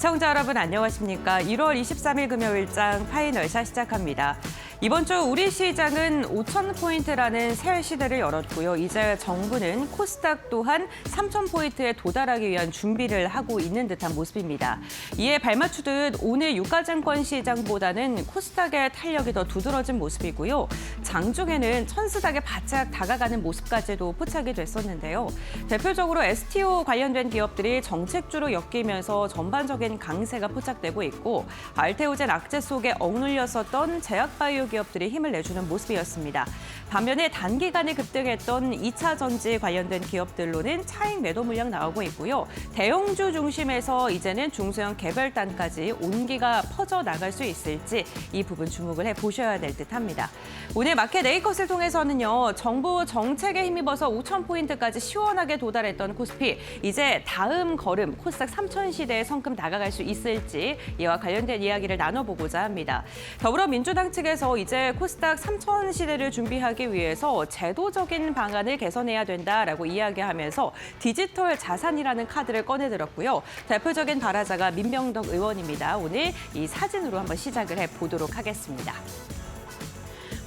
시청자 여러분 안녕하십니까? 1월 23일 금요일장 파이널샷 시작합니다. 이번 주 우리 시장은 5,000포인트라는 새 시대를 열었고요. 이제 정부는 코스닥 또한 3,000포인트에 도달하기 위한 준비를 하고 있는 듯한 모습입니다. 이에 발맞추듯 오늘 유가증권 시장보다는 코스닥의 탄력이 더 두드러진 모습이고요. 장중에는 천스닥에 바짝 다가가는 모습까지도 포착이 됐었는데요. 대표적으로 STO 관련된 기업들이 정책주로 엮이면서 전반적인 강세가 포착되고 있고 알테오젠 악재 속에 억눌렸었던 제약바이오 기업들이 힘을 내주는 모습이었습니다. 반면에 단기간에 급등했던 2차 전지 관련된 기업들로는 차익 매도 물량 나오고 있고요. 대형주 중심에서 이제는 중소형 개별단까지 온기가 퍼져나갈 수 있을지 이 부분 주목을 해보셔야 될 듯합니다. 오늘 마켓 A컷을 통해서는요. 정부 정책에 힘입어서 5,000포인트까지 시원하게 도달했던 코스피 이제 다음 걸음 코스닥 3,000 시대에 성큼 다가갈 수 있을지 이와 관련된 이야기를 나눠보고자 합니다. 더불어민주당 측에서 이제 코스닥 3,000 시대를 준비하기 위해서 제도적인 방안을 개선해야 된다라고 이야기하면서 디지털 자산이라는 카드를 꺼내들었고요. 대표적인 발화자가 민병덕 의원입니다. 오늘 이 사진으로 한번 시작을 해보도록 하겠습니다.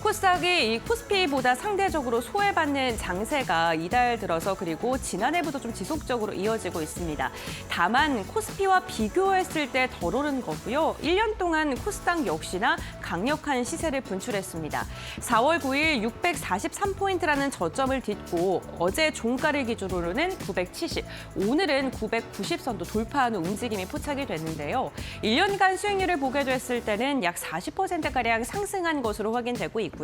코스닥이 이 코스피보다 상대적으로 소외받는 장세가 이달 들어서 그리고 지난해부터 좀 지속적으로 이어지고 있습니다. 다만 코스피와 비교했을 때 덜 오른 거고요. 1년 동안 코스닥 역시나 강력한 시세를 분출했습니다. 4월 9일 643포인트라는 저점을 딛고 어제 종가를 기준으로는 970, 오늘은 990선도 돌파하는 움직임이 포착이 됐는데요. 1년간 수익률을 보게 됐을 때는 약 40%가량 상승한 것으로 확인되고 있고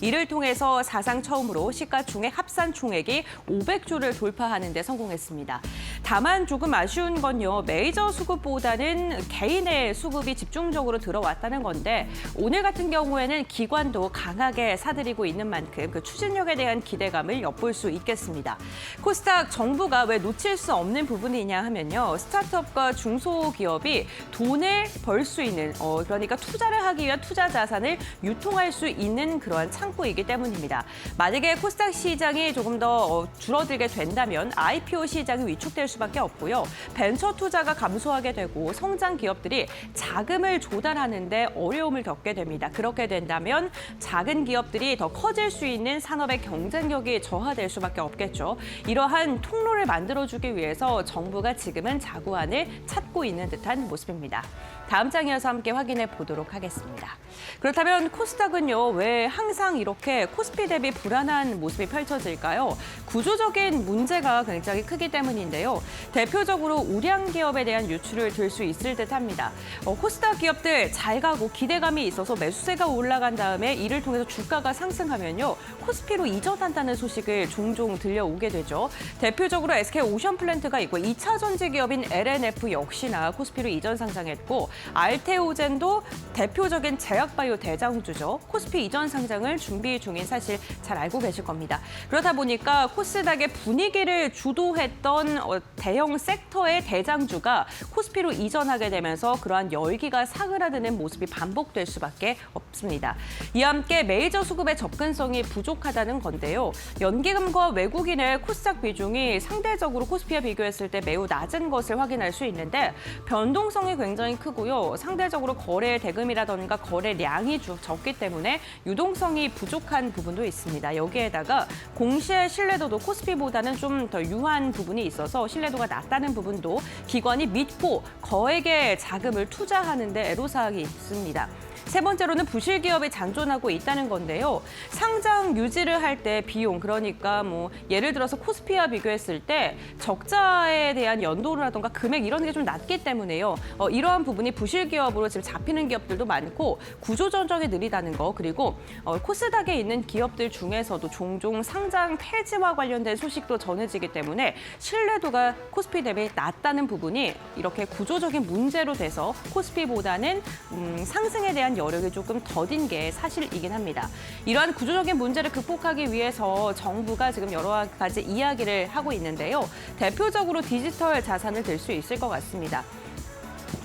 이를 통해서 사상 처음으로 시가총액 합산 총액이 500조를 돌파하는 데 성공했습니다. 다만 조금 아쉬운 건요. 메이저 수급보다는 개인의 수급이 집중적으로 들어왔다는 건데 오늘 같은 경우에는 기관도 강하게 사들이고 있는 만큼 그 추진력에 대한 기대감을 엿볼 수 있겠습니다. 코스닥 정부가 왜 놓칠 수 없는 부분이냐 하면요. 스타트업과 중소기업이 돈을 벌 수 있는 그러니까 투자를 하기 위한 투자 자산을 유통할 수 있는 그러한 창구이기 때문입니다. 만약에 코스닥 시장이 조금 더 줄어들게 된다면 IPO 시장이 위축될 수밖에 없고요. 벤처 투자가 감소하게 되고 성장 기업들이 자금을 조달하는 데 어려움을 겪게 됩니다. 그렇게 된다면 작은 기업들이 더 커질 수 있는 산업의 경쟁력이 저하될 수밖에 없겠죠. 이러한 통로를 만들어주기 위해서 정부가 지금은 자구안을 찾고 있는 듯한 모습입니다. 다음 장이어서 함께 확인해 보도록 하겠습니다. 그렇다면 코스닥은요, 왜 항상 이렇게 코스피 대비 불안한 모습이 펼쳐질까요? 구조적인 문제가 굉장히 크기 때문인데요. 대표적으로 우량 기업에 대한 유추를 들 수 있을 듯합니다. 코스닥 기업들 잘 가고 기대감이 있어서 매수세가 올라간 다음에 이를 통해서 주가가 상승하면요. 코스피로 이전한다는 소식을 종종 들려오게 되죠. 대표적으로 SK오션플랜트가 있고 2차 전지 기업인 LNF 역시나 코스피로 이전 상장했고 알테오젠도 대표적인 제약바이오 대장주죠. 코스피 이전 상장을 준비 중인 사실 잘 알고 계실 겁니다. 그렇다 보니까 코스닥의 분위기를 주도했던 대형 섹터의 대장주가 코스피로 이전하게 되면서 그러한 열기가 사그라드는 모습이 반복될 수밖에 없습니다. 이와 함께 메이저 수급의 접근성이 부족하다는 건데요. 연기금과 외국인의 코스닥 비중이 상대적으로 코스피와 비교했을 때 매우 낮은 것을 확인할 수 있는데 변동성이 굉장히 크고요. 상대적으로 거래 대금이라던가 거래량이 적기 때문에 유동성이 부족한 부분도 있습니다. 여기에다가 공시의 신뢰도도 코스피보다는 좀 더 유한 부분이 있어서 신뢰도가 낮다는 부분도 기관이 믿고 거액의 자금을 투자하는 데 애로사항이 있습니다. 세 번째로는 부실 기업이 잔존하고 있다는 건데요. 상장 유지를 할 때 비용, 그러니까 예를 들어서 코스피와 비교했을 때 적자에 대한 연도라던가 금액 이런 게 좀 낮기 때문에요. 이러한 부분이 부실 기업으로 지금 잡히는 기업들도 많고 구조 조정이 느리다는 거, 그리고 코스닥에 있는 기업들 중에서도 종종 상장 폐지와 관련된 소식도 전해지기 때문에 신뢰도가 코스피 대비 낮다는 부분이 이렇게 구조적인 문제로 돼서 코스피보다는 상승에 대한 여력이 조금 더딘 게 사실이긴 합니다. 이러한 구조적인 문제를 극복하기 위해서 정부가 지금 여러 가지 이야기를 하고 있는데요. 대표적으로 디지털 자산을 들 수 있을 것 같습니다.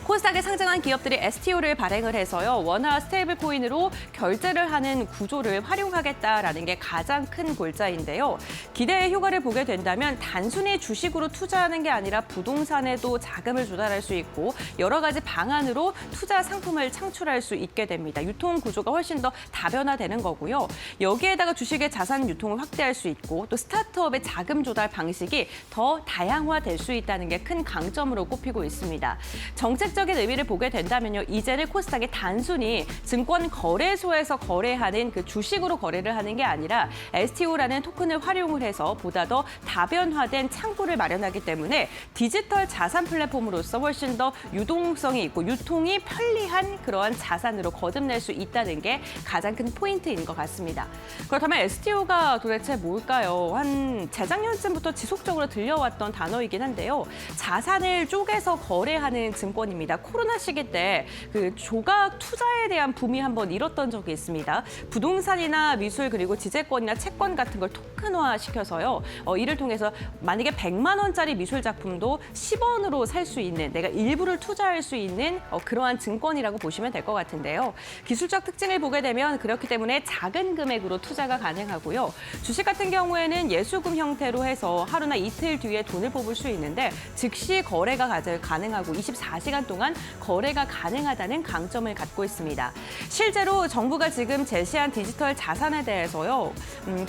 코스닥에 상장한 기업들이 STO를 발행을 해서요. 원화 스테이블 코인으로 결제를 하는 구조를 활용하겠다라는 게 가장 큰 골자인데요. 기대의 효과를 보게 된다면 단순히 주식으로 투자하는 게 아니라 부동산에도 자금을 조달할 수 있고 여러 가지 방안으로 투자 상품을 창출할 수 있게 됩니다. 유통 구조가 훨씬 더 다변화되는 거고요. 여기에다가 주식의 자산 유통을 확대할 수 있고 또 스타트업의 자금 조달 방식이 더 다양화될 수 있다는 게 큰 강점으로 꼽히고 있습니다. 정책적인 의미를 보게 된다면요. 이제는 코스닥이 단순히 증권 거래소에서 거래하는 그 주식으로 거래를 하는 게 아니라 STO라는 토큰을 활용을 해서 보다 더 다변화된 창구를 마련하기 때문에 디지털 자산 플랫폼으로서 훨씬 더 유동성이 있고 유통이 편리한 그러한 자산으로 거듭낼 수 있다는 게 가장 큰 포인트인 것 같습니다. 그렇다면 STO가 도대체 뭘까요? 한 재작년쯤부터 지속적으로 들려왔던 단어이긴 한데요. 자산을 쪼개서 거래하는 증권입니다. 코로나 시기 때 그 조각 투자에 대한 붐이 한번 일었던 적이 있습니다. 부동산이나 미술 그리고 지재권이나 채권 같은 걸 토큰화 시켜서요. 이를 통해서 만약에 100만 원짜리 미술 작품도 10원으로 살 수 있는 내가 일부를 투자할 수 있는 그러한 증권이라고 보시면 될 것 같은데요. 기술적 특징을 보게 되면 그렇기 때문에 작은 금액으로 투자가 가능하고요. 주식 같은 경우에는 예수금 형태로 해서 하루나 이틀 뒤에 돈을 뽑을 수 있는데 즉시 거래가 가능하고 24시간 동안 거래가 가능하다는 강점을 갖고 있습니다. 실제로 정부가 지금 제시한 디지털 자산에 대해서요.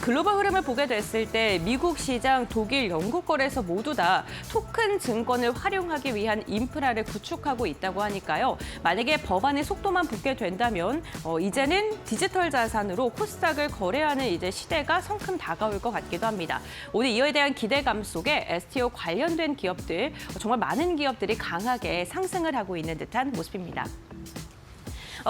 글로벌 흐름을 보게 됐을 때 미국 시장, 독일, 영국 거래소 모두 다 토큰 증권을 활용하기 위한 인프라를 구축하고 있다고 하니까요. 만약에 법안의 속도만 붙게 된다면 이제는 디지털 자산으로 코스닥을 거래하는 이제 시대가 성큼 다가올 것 같기도 합니다. 오늘 이에 대한 기대감 속에 STO 관련된 기업들, 정말 많은 기업들이 강하게 상승을 하고 있는 듯한 모습입니다.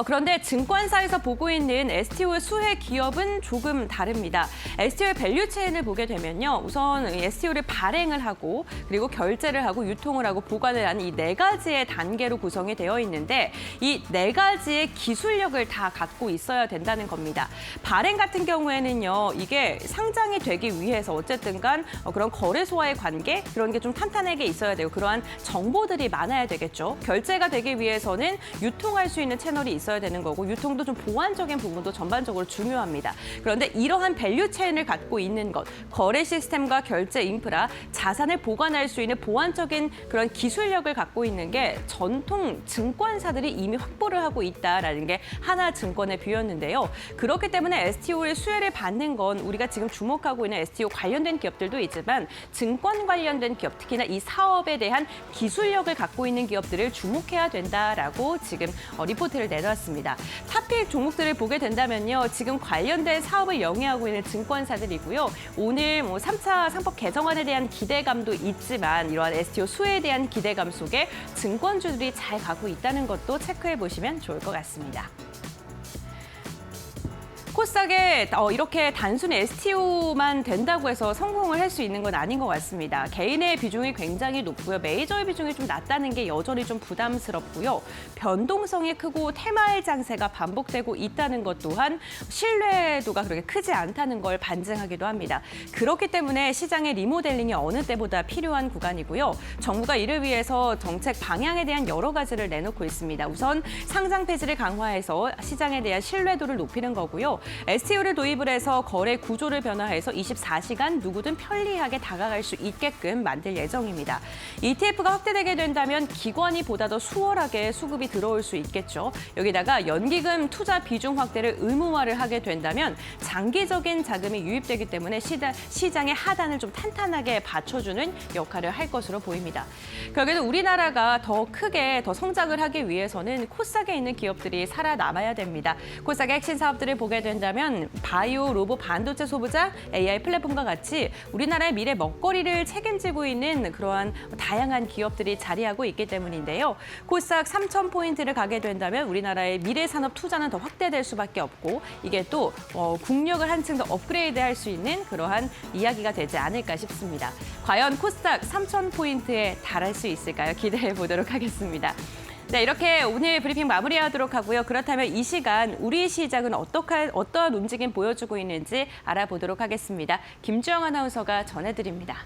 그런데 증권사에서 보고 있는 STO의 수혜 기업은 조금 다릅니다. STO의 밸류 체인을 보게 되면요. 우선 STO를 발행을 하고 그리고 결제를 하고 유통을 하고 보관을 하는 이 네 가지의 단계로 구성이 되어 있는데 이 네 가지의 기술력을 다 갖고 있어야 된다는 겁니다. 발행 같은 경우에는요. 이게 상장이 되기 위해서 어쨌든 간 그런 거래소와의 관계 그런 게 좀 탄탄하게 있어야 되고 그러한 정보들이 많아야 되겠죠. 결제가 되기 위해서는 유통할 수 있는 채널이 있어야 되는 거고 유통도 좀 보안적인 부분도 전반적으로 중요합니다. 그런데 이러한 밸류 체인을 갖고 있는 것, 거래 시스템과 결제 인프라, 자산을 보관할 수 있는 보안적인 그런 기술력을 갖고 있는 게 전통 증권사들이 이미 확보를 하고 있다라는 게 하나증권의 뷰였는데요. 그렇기 때문에 STO의 수혜를 받는 건 우리가 지금 주목하고 있는 STO 관련된 기업들도 있지만 증권 관련된 기업, 특히나 이 사업에 대한 기술력을 갖고 있는 기업들을 주목해야 된다라고 지금 리포트를 내놨습니다. 탑픽 종목들을 보게 된다면요. 지금 관련된 사업을 영위하고 있는 증권사들이고요. 오늘 3차 상법 개정안에 대한 기대감도 있지만 이러한 STO 수혜에 대한 기대감 속에 증권주들이 잘 가고 있다는 것도 체크해 보시면 좋을 것 같습니다. 코스닥에 이렇게 단순히 STO만 된다고 해서 성공을 할 수 있는 건 아닌 것 같습니다. 개인의 비중이 굉장히 높고요. 메이저의 비중이 좀 낮다는 게 여전히 좀 부담스럽고요. 변동성이 크고 테마의 장세가 반복되고 있다는 것 또한 신뢰도가 그렇게 크지 않다는 걸 반증하기도 합니다. 그렇기 때문에 시장의 리모델링이 어느 때보다 필요한 구간이고요. 정부가 이를 위해서 정책 방향에 대한 여러 가지를 내놓고 있습니다. 우선 상장 폐지를 강화해서 시장에 대한 신뢰도를 높이는 거고요. STO를 도입을 해서 거래 구조를 변화해서 24시간 누구든 편리하게 다가갈 수 있게끔 만들 예정입니다. ETF가 확대되게 된다면 기관이 보다 더 수월하게 수급이 들어올 수 있겠죠. 여기다가 연기금 투자 비중 확대를 의무화를 하게 된다면 장기적인 자금이 유입되기 때문에 시장의 하단을 좀 탄탄하게 받쳐주는 역할을 할 것으로 보입니다. 결국에는 우리나라가 더 크게 더 성장을 하기 위해서는 코스닥에 있는 기업들이 살아남아야 됩니다. 코스닥의 핵심 사업들을 보게 된다면 바이오, 로봇, 반도체 소비자, AI 플랫폼과 같이 우리나라의 미래 먹거리를 책임지고 있는 그러한 다양한 기업들이 자리하고 있기 때문인데요. 코스닥 3,000포인트를 가게 된다면 우리나라의 미래 산업 투자는 더 확대될 수밖에 없고 이게 또 국력을 한층 더 업그레이드할 수 있는 그러한 이야기가 되지 않을까 싶습니다. 과연 코스닥 3,000포인트에 달할 수 있을까요? 기대해 보도록 하겠습니다. 네, 이렇게 오늘 브리핑 마무리하도록 하고요. 그렇다면 이 시간 우리 시장은 어떠한 움직임 보여주고 있는지 알아보도록 하겠습니다. 김주영 아나운서가 전해드립니다.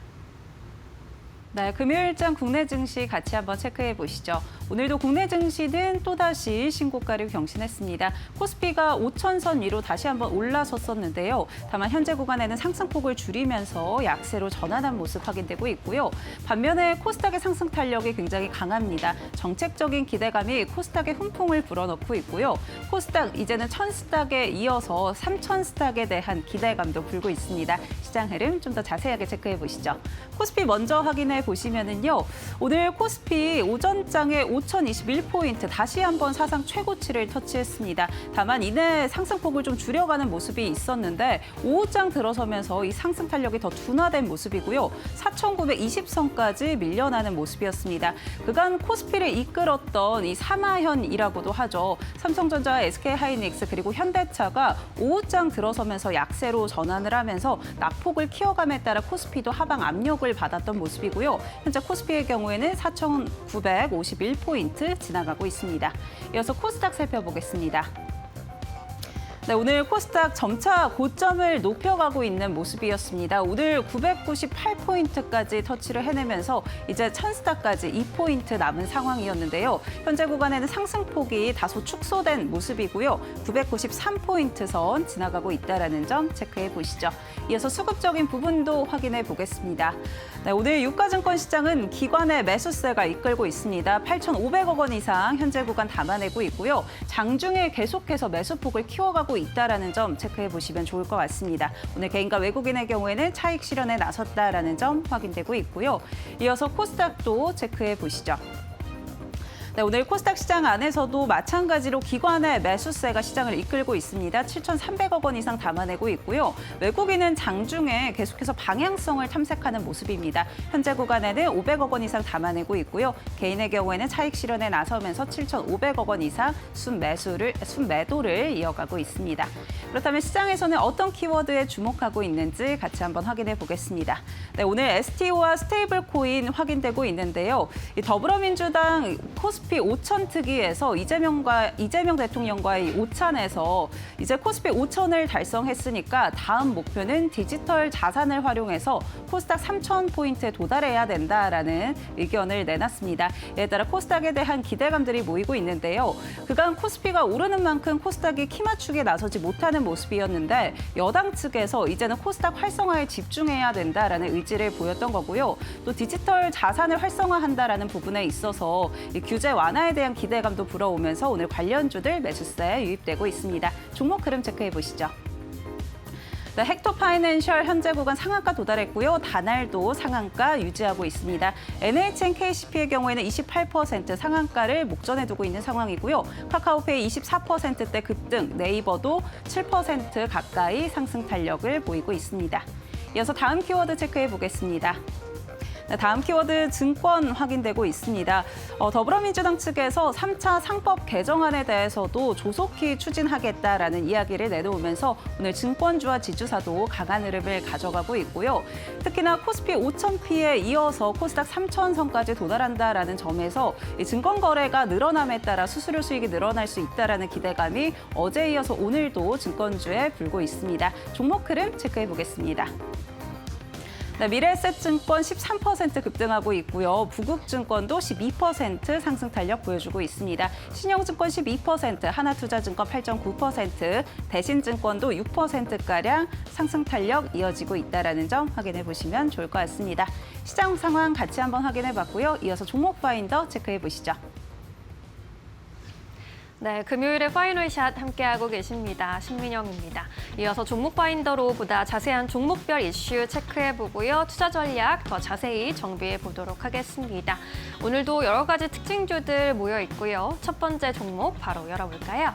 네, 금요일장 국내 증시 같이 한번 체크해 보시죠. 오늘도 국내 증시는 또다시 신고가를 경신했습니다. 코스피가 5,000선 위로 다시 한번 올라섰었는데요. 다만 현재 구간에는 상승폭을 줄이면서 약세로 전환한 모습 확인되고 있고요. 반면에 코스닥의 상승 탄력이 굉장히 강합니다. 정책적인 기대감이 코스닥에 훈풍을 불어넣고 있고요. 코스닥 이제는 1000스닥에 이어서 3000스닥에 대한 기대감도 불고 있습니다. 시장 흐름 좀 더 자세하게 체크해 보시죠. 코스피 먼저 확인해 보시면은요. 오늘 코스피 오전장에 5,021포인트 다시 한번 사상 최고치를 터치했습니다. 다만 이내 상승폭을 좀 줄여가는 모습이 있었는데 오후장 들어서면서 이 상승 탄력이 더 둔화된 모습이고요. 4,920선까지 밀려나는 모습이었습니다. 그간 코스피를 이끌었던 이 사마현이라고도 하죠. 삼성전자, SK하이닉스 그리고 현대차가 오후장 들어서면서 약세로 전환을 하면서 낙폭을 키워감에 따라 코스피도 하방 압력을 받았던 모습이고요. 현재 코스피의 경우에는 4,951포인트 지나가고 있습니다. 이어서 코스닥 살펴보겠습니다. 네, 오늘 코스닥 점차 고점을 높여가고 있는 모습이었습니다. 오늘 998포인트까지 터치를 해내면서 이제 1000스닥까지 2포인트 남은 상황이었는데요. 현재 구간에는 상승폭이 다소 축소된 모습이고요. 993포인트 선 지나가고 있다는 점 체크해 보시죠. 이어서 수급적인 부분도 확인해 보겠습니다. 네, 오늘 유가증권 시장은 기관의 매수세가 이끌고 있습니다. 8,500억 원 이상 현재 구간 담아내고 있고요. 장중에 계속해서 매수폭을 키워가고 있다는 점 체크해 보시면 좋을 것 같습니다. 오늘 개인과 외국인의 경우에는 차익 실현에 나섰다는 점 확인되고 있고요. 이어서 코스닥도 체크해 보시죠. 네, 오늘 코스닥 시장 안에서도 마찬가지로 기관의 매수세가 시장을 이끌고 있습니다. 7,300억 원 이상 담아내고 있고요. 외국인은 장중에 계속해서 방향성을 탐색하는 모습입니다. 현재 구간에는 500억 원 이상 담아내고 있고요. 개인의 경우에는 차익 실현에 나서면서 7,500억 원 이상 순매도를 이어가고 있습니다. 그렇다면 시장에서는 어떤 키워드에 주목하고 있는지 같이 한번 확인해 보겠습니다. 네, 오늘 STO와 스테이블 코인 확인되고 있는데요. 이 더불어민주당 코스피 5천 특위에서 이재명 대통령과의 오찬에서 이제 코스피 5천을 달성했으니까 다음 목표는 디지털 자산을 활용해서 코스닥 3,000포인트에 도달해야 된다라는 의견을 내놨습니다. 이에 따라 코스닥에 대한 기대감들이 모이고 있는데요. 그간 코스피가 오르는 만큼 코스닥이 키 맞추기에 나서지 못하는 모습이었는데 여당 측에서 이제는 코스닥 활성화에 집중해야 된다라는 의지를 보였던 거고요. 또 디지털 자산을 활성화한다라는 부분에 있어서 이 규제 완화에 대한 기대감도 불어오면서 오늘 관련주들 매수세에 유입되고 있습니다. 종목 흐름 체크해 보시죠. 네, 헥토 파이낸셜 현재 구간 상한가 도달했고요. 다날도 상한가 유지하고 있습니다. NHN KCP의 경우에는 28% 상한가를 목전에 두고 있는 상황이고요. 카카오페이 24%대 급등, 네이버도 7% 가까이 상승 탄력을 보이고 있습니다. 이어서 다음 키워드 체크해 보겠습니다. 다음 키워드 증권 확인되고 있습니다. 더불어민주당 측에서 3차 상법 개정안에 대해서도 조속히 추진하겠다라는 이야기를 내놓으면서 오늘 증권주와 지주사도 강한 흐름을 가져가고 있고요. 특히나 코스피 5,000P에 이어서 코스닥 3,000선까지 도달한다라는 점에서 이 증권 거래가 늘어남에 따라 수수료 수익이 늘어날 수 있다라는 기대감이 어제에 이어서 오늘도 증권주에 불고 있습니다. 종목 흐름 체크해 보겠습니다. 네, 미래에셋증권 13% 급등하고 있고요. 부국증권도 12% 상승 탄력 보여주고 있습니다. 신영증권 12%, 하나투자증권 8.9%, 대신증권도 6%가량 상승 탄력 이어지고 있다는 점 확인해 보시면 좋을 것 같습니다. 시장 상황 같이 한번 확인해 봤고요. 이어서 종목 파인더 체크해 보시죠. 네, 금요일에 파이널샷 함께하고 계십니다. 신민영입니다. 이어서 종목 파인더로 보다 자세한 종목별 이슈 체크해보고요. 투자 전략 더 자세히 정비해보도록 하겠습니다. 오늘도 여러 가지 특징주들 모여 있고요. 첫 번째 종목 바로 열어볼까요?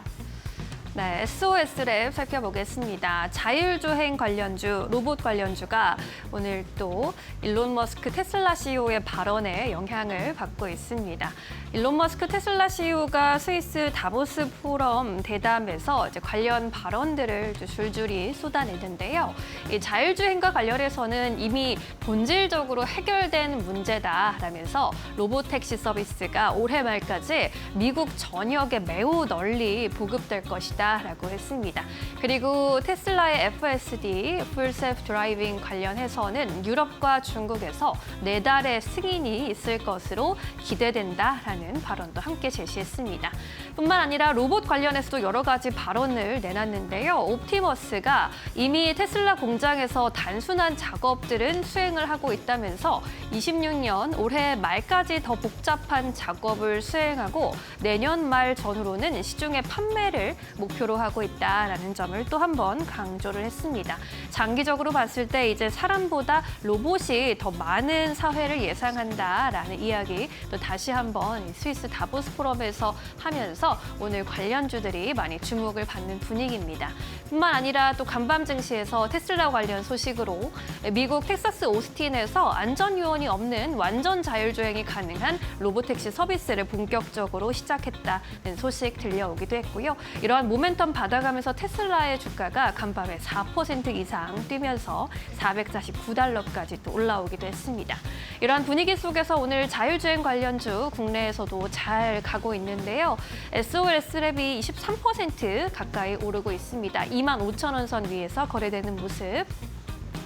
네, SOS랩 살펴보겠습니다. 자율주행 관련주, 로봇 관련주가 오늘 또 일론 머스크 테슬라 CEO의 발언에 영향을 받고 있습니다. 일론 머스크 테슬라 CEO가 스위스 다보스 포럼 대담에서 이제 관련 발언들을 줄줄이 쏟아내는데요. 이 자율주행과 관련해서는 이미 본질적으로 해결된 문제다라면서 로봇 택시 서비스가 올해 말까지 미국 전역에 매우 널리 보급될 것이다. 있다라고 했습니다. 그리고 테슬라의 FSD, Full Self Driving 관련해서는 유럽과 중국에서 4달의 승인이 있을 것으로 기대된다라는 발언도 함께 제시했습니다. 뿐만 아니라 로봇 관련해서도 여러 가지 발언을 내놨는데요. 옵티머스가 이미 테슬라 공장에서 단순한 작업들은 수행을 하고 있다면서 26년 올해 말까지 더 복잡한 작업을 수행하고 내년 말 전후로는 시중에 판매를 목표로 하고 있다라는 점을 또 한 번 강조를 했습니다. 장기적으로 봤을 때 이제 사람보다 로봇이 더 많은 사회를 예상한다라는 이야기 또 다시 한번 스위스 다보스 포럼에서 하면서 오늘 관련주들이 많이 주목을 받는 분위기입니다. 뿐만 아니라 또 간밤 증시에서 테슬라 관련 소식으로 미국 텍사스 오스틴에서 안전 요원이 없는 완전 자율주행이 가능한 로보택시 서비스를 본격적으로 시작했다는 소식 들려오기도 했고요. 이러한 모멘텀 받아가면서 테슬라의 주가가 간밤에 4% 이상 뛰면서 $449까지 또 올라오기도 했습니다. 이러한 분위기 속에서 오늘 자율주행 관련주 국내에서도 잘 가고 있는데요. SOS랩이 23% 가까이 오르고 있습니다. 25,000원 선 위에서 거래되는 모습.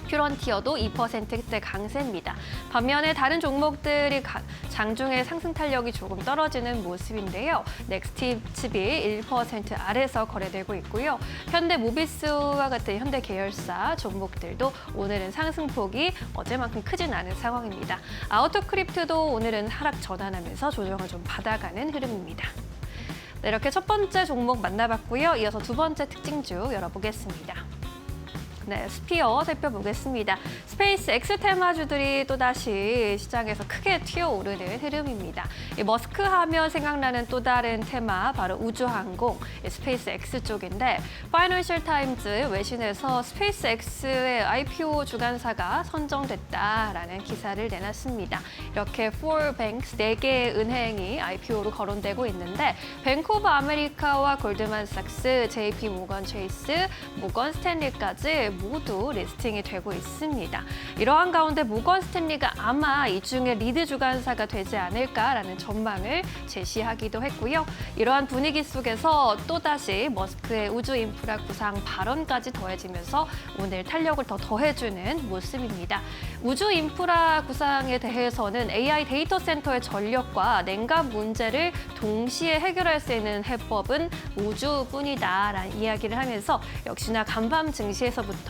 퓨런티어도 2%대 강세입니다. 반면에 다른 종목들이 장중에 상승 탄력이 조금 떨어지는 모습인데요. 넥스티칩이 1% 아래에서 거래되고 있고요. 현대모비스와 같은 현대 계열사 종목들도 오늘은 상승폭이 어제만큼 크진 않은 상황입니다. 아우토크립트도 오늘은 하락 전환하면서 조정을 좀 받아가는 흐름입니다. 네, 이렇게 첫 번째 종목 만나봤고요. 이어서 두 번째 특징주 열어보겠습니다. 네, 스피어 살펴보겠습니다. 스페이스 X 테마주들이 또다시 시장에서 크게 튀어오르는 흐름입니다. 이 머스크 하면 생각나는 또 다른 테마, 바로 우주항공, 스페이스 X 쪽인데 파이낸셜 타임즈 외신에서 스페이스 X의 IPO 주관사가 선정됐다라는 기사를 내놨습니다. 이렇게 4banks, 4개의 은행이 IPO로 거론되고 있는데 뱅크 오브 아메리카와 골드만삭스, JP 모건 체이스, 모건 스탠리까지 모두 리스팅이 되고 있습니다. 이러한 가운데 모건 스탠리가 아마 이 중에 리드 주관사가 되지 않을까라는 전망을 제시하기도 했고요. 이러한 분위기 속에서 또다시 머스크의 우주 인프라 구상 발언까지 더해지면서 오늘 탄력을 더 더해주는 모습입니다. 우주 인프라 구상에 대해서는 AI 데이터 센터의 전력과 냉각 문제를 동시에 해결할 수 있는 해법은 우주뿐이다라는 이야기를 하면서 역시나 간밤 증시에서부터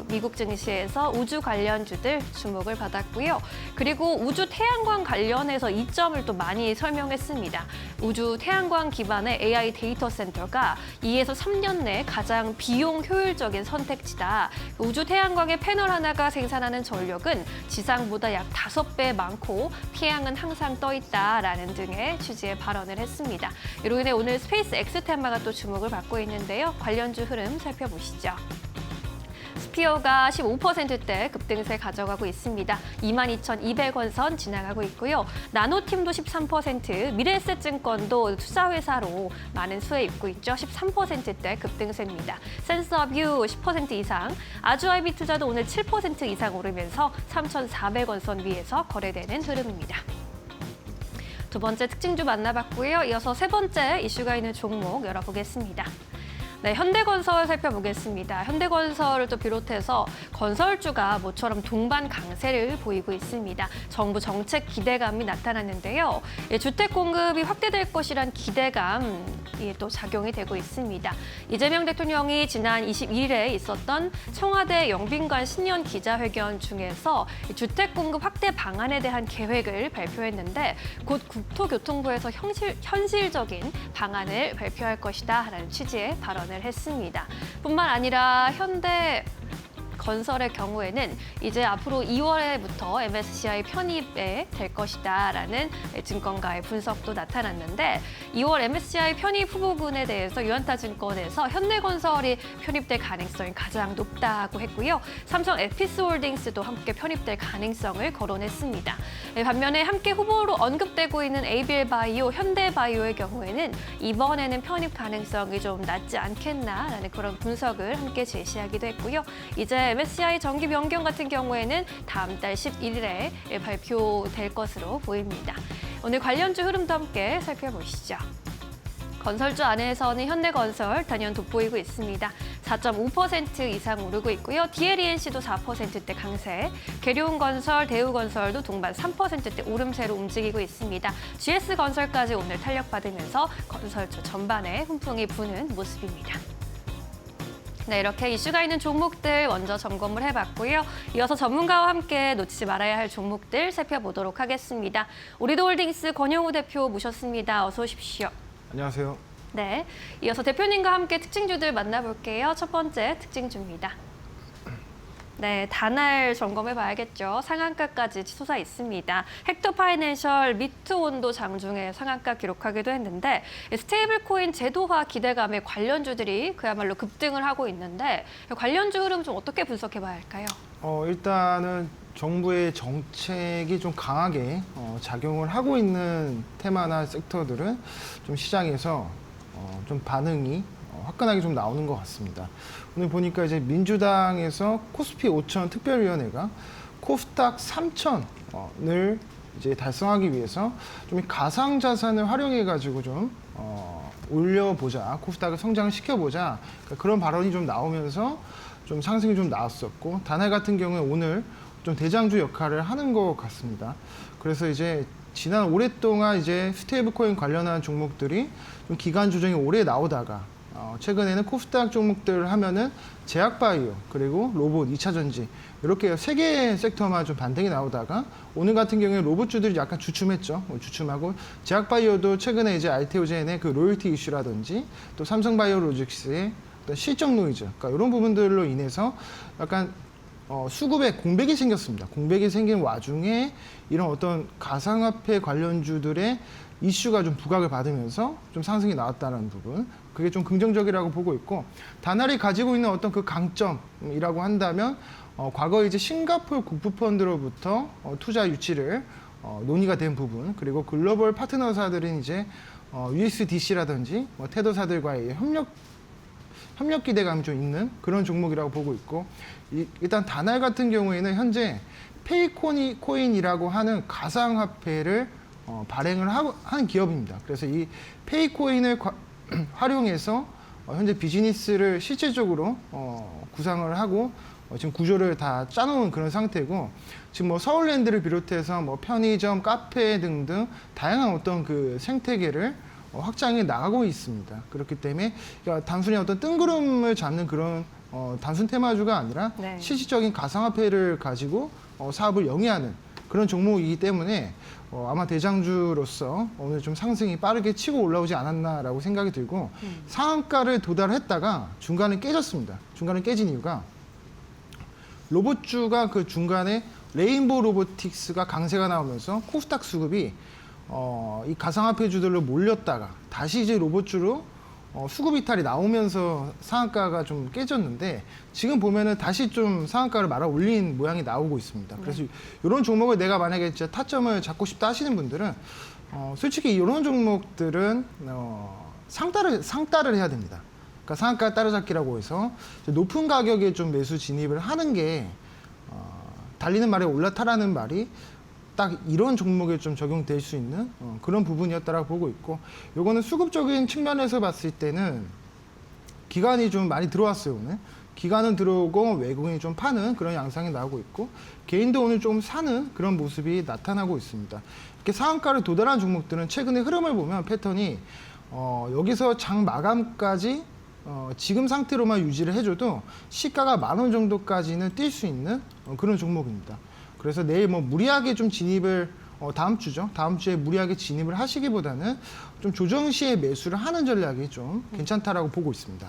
미국 증시에서 우주 관련주들 주목을 받았고요. 그리고 우주 태양광 관련해서 이점을 또 많이 설명했습니다. 우주 태양광 기반의 AI 데이터 센터가 2에서 3년 내 가장 비용 효율적인 선택지다. 우주 태양광의 패널 하나가 생산하는 전력은 지상보다 약 5배 많고 태양은 항상 떠 있다라는 등의 취지의 발언을 했습니다. 이로 인해 오늘 스페이스 X 테마가 또 주목을 받고 있는데요. 관련주 흐름 살펴보시죠. 스피어가 15%대 급등세 가져가고 있습니다. 22,200원 선 지나가고 있고요. 나노팀도 13%, 미래에셋증권도 투자회사로 많은 수혜 입고 있죠. 13%대 급등세입니다. 센서뷰 10% 이상, 아주아이비 투자도 오늘 7% 이상 오르면서 3,400원 선 위에서 거래되는 흐름입니다. 두 번째 특징주 만나봤고요. 이어서 세 번째 이슈가 있는 종목 열어보겠습니다. 네, 현대건설 살펴보겠습니다. 현대건설을 또 비롯해서 건설주가 모처럼 동반 강세를 보이고 있습니다. 정부 정책 기대감이 나타났는데요. 주택 공급이 확대될 것이란 기대감이 또 작용이 되고 있습니다. 이재명 대통령이 지난 21일에 있었던 청와대 영빈관 신년 기자회견 중에서 주택 공급 확대 방안에 대한 계획을 발표했는데 곧 국토교통부에서 현실적인 방안을 발표할 것이다라는 취지의 발언을 했습니다. 뿐만 아니라 현대 건설의 경우에는 이제 앞으로 2월에부터 MSCI 편입에 될 것이다라는 증권가의 분석도 나타났는데 2월 MSCI 편입 후보군에 대해서 유한타증권에서 현대건설이 편입될 가능성이 가장 높다고 했고요. 삼성 에피스홀딩스도 함께 편입될 가능성을 거론했습니다. 반면에 함께 후보로 언급되고 있는 에이빌바이오, 현대바이오의 경우에는 이번에는 편입 가능성이 좀 낮지 않겠나라는 그런 분석을 함께 제시하기도 했고요. 이제 MSCI 정기 변경 같은 경우에는 다음 달 11일에 발표될 것으로 보입니다. 오늘 관련주 흐름도 함께 살펴보시죠. 건설주 안에서는 현대건설 단연 돋보이고 있습니다. 4.5% 이상 오르고 있고요. DLENC도 4%대 강세, 계룡건설, 대우건설도 동반 3%대 오름세로 움직이고 있습니다. GS건설까지 오늘 탄력받으면서 건설주 전반에 훈풍이 부는 모습입니다. 네, 이렇게 이슈가 있는 종목들 먼저 점검을 해봤고요. 이어서 전문가와 함께 놓치지 말아야 할 종목들 살펴보도록 하겠습니다. 우리도홀딩스 권영우 대표 모셨습니다. 어서 오십시오. 안녕하세요. 네, 이어서 대표님과 함께 특징주들 만나볼게요. 첫 번째 특징주입니다. 네, 단알 점검해봐야겠죠. 상한가까지 솟아 있습니다. 헥토파이낸셜 미투온도 장중에 상한가 기록하기도 했는데 스테이블코인 제도화 기대감에 관련주들이 그야말로 급등을 하고 있는데 관련주 흐름 좀 어떻게 분석해봐야 할까요? 일단은 정부의 정책이 좀 강하게 작용을 하고 있는 테마나 섹터들은 좀 시장에서 좀 반응이 화끈하게 좀 나오는 것 같습니다. 오늘 보니까 이제 민주당에서 코스피 5천 특별위원회가 코스닥 3천을 이제 달성하기 위해서 좀 가상 자산을 활용해 가지고 좀 올려보자, 코스닥을 성장을 시켜보자, 그러니까 그런 발언이 좀 나오면서 좀 상승이 좀 나왔었고, 단알 같은 경우에 오늘 좀 대장주 역할을 하는 것 같습니다. 그래서 이제 지난 오랫동안 이제 스테이블코인 관련한 종목들이 좀 기간 조정이 오래 나오다가 최근에는 코스닥 종목들 하면은 제약바이오 그리고 로봇, 2차 전지 이렇게 세 개의 섹터만 좀 반등이 나오다가 오늘 같은 경우에 로봇주들이 약간 주춤했죠. 주춤하고 제약바이오도 최근에 이제 알테오젠의 그 로열티 이슈라든지 또 삼성바이오로직스의 어떤 실적 노이즈, 그러니까 이런 부분들로 인해서 약간 수급에 공백이 생겼습니다. 공백이 생긴 와중에 이런 어떤 가상화폐 관련주들의 이슈가 좀 부각을 받으면서 좀 상승이 나왔다는 부분, 그게 좀 긍정적이라고 보고 있고, 단알이 가지고 있는 어떤 그 강점이라고 한다면 과거 이제 싱가포르 국부펀드로부터 투자 유치를 논의가 된 부분, 그리고 글로벌 파트너사들인 이제 USDC라든지 테더사들과의 협력 기대감이 좀 있는 그런 종목이라고 보고 있고, 일단 단알 같은 경우에는 현재 페이코인이라고 하는 가상화폐를 발행을 하는 기업입니다. 그래서 이 페이코인을 활용해서 현재 비즈니스를 실질적으로 구상을 하고 지금 구조를 다 짜놓은 그런 상태고, 지금 뭐 서울랜드를 비롯해서 뭐 편의점, 카페 등등 다양한 어떤 그 생태계를 확장해 나가고 있습니다. 그렇기 때문에 그러니까 단순히 어떤 뜬구름을 잡는 그런 단순 테마주가 아니라 네. 실질적인 가상화폐를 가지고 사업을 영위하는 그런 종목이기 때문에 아마 대장주로서 오늘 좀 상승이 빠르게 치고 올라오지 않았나라고 생각이 들고, 상한가를 도달했다가 중간에 깨졌습니다. 중간에 깨진 이유가 로봇주가 그 중간에 레인보우 로보틱스가 강세가 나오면서 코스닥 수급이 이 가상화폐주들로 몰렸다가 다시 이제 로봇주로 수급 이탈이 나오면서 상한가가 좀 깨졌는데, 지금 보면은 다시 좀 상한가를 말아 올린 모양이 나오고 있습니다. 그래서 이런 종목을 내가 만약에 진짜 타점을 잡고 싶다 하시는 분들은 솔직히 이런 종목들은 상따를 해야 됩니다. 그러니까 상한가 따라잡기라고 해서 높은 가격에 좀 매수 진입을 하는 게 달리는 말에 올라타라는 말이 딱 이런 종목에 좀 적용될 수 있는 그런 부분이었다라고 보고 있고, 요거는 수급적인 측면에서 봤을 때는 기관이 좀 많이 들어왔어요. 오늘 기관은 들어오고 외국인이 좀 파는 그런 양상이 나오고 있고, 개인도 오늘 좀 사는 그런 모습이 나타나고 있습니다. 이렇게 상한가를 도달한 종목들은 최근의 흐름을 보면 패턴이 여기서 장 마감까지 지금 상태로만 유지를 해줘도 시가가 10,000원 정도까지는 뛸 수 있는 그런 종목입니다. 그래서 내일 뭐 무리하게 좀 진입을 다음 주죠. 다음 주에 무리하게 진입을 하시기보다는 좀 조정 시에 매수를 하는 전략이 좀 괜찮다라고 보고 있습니다.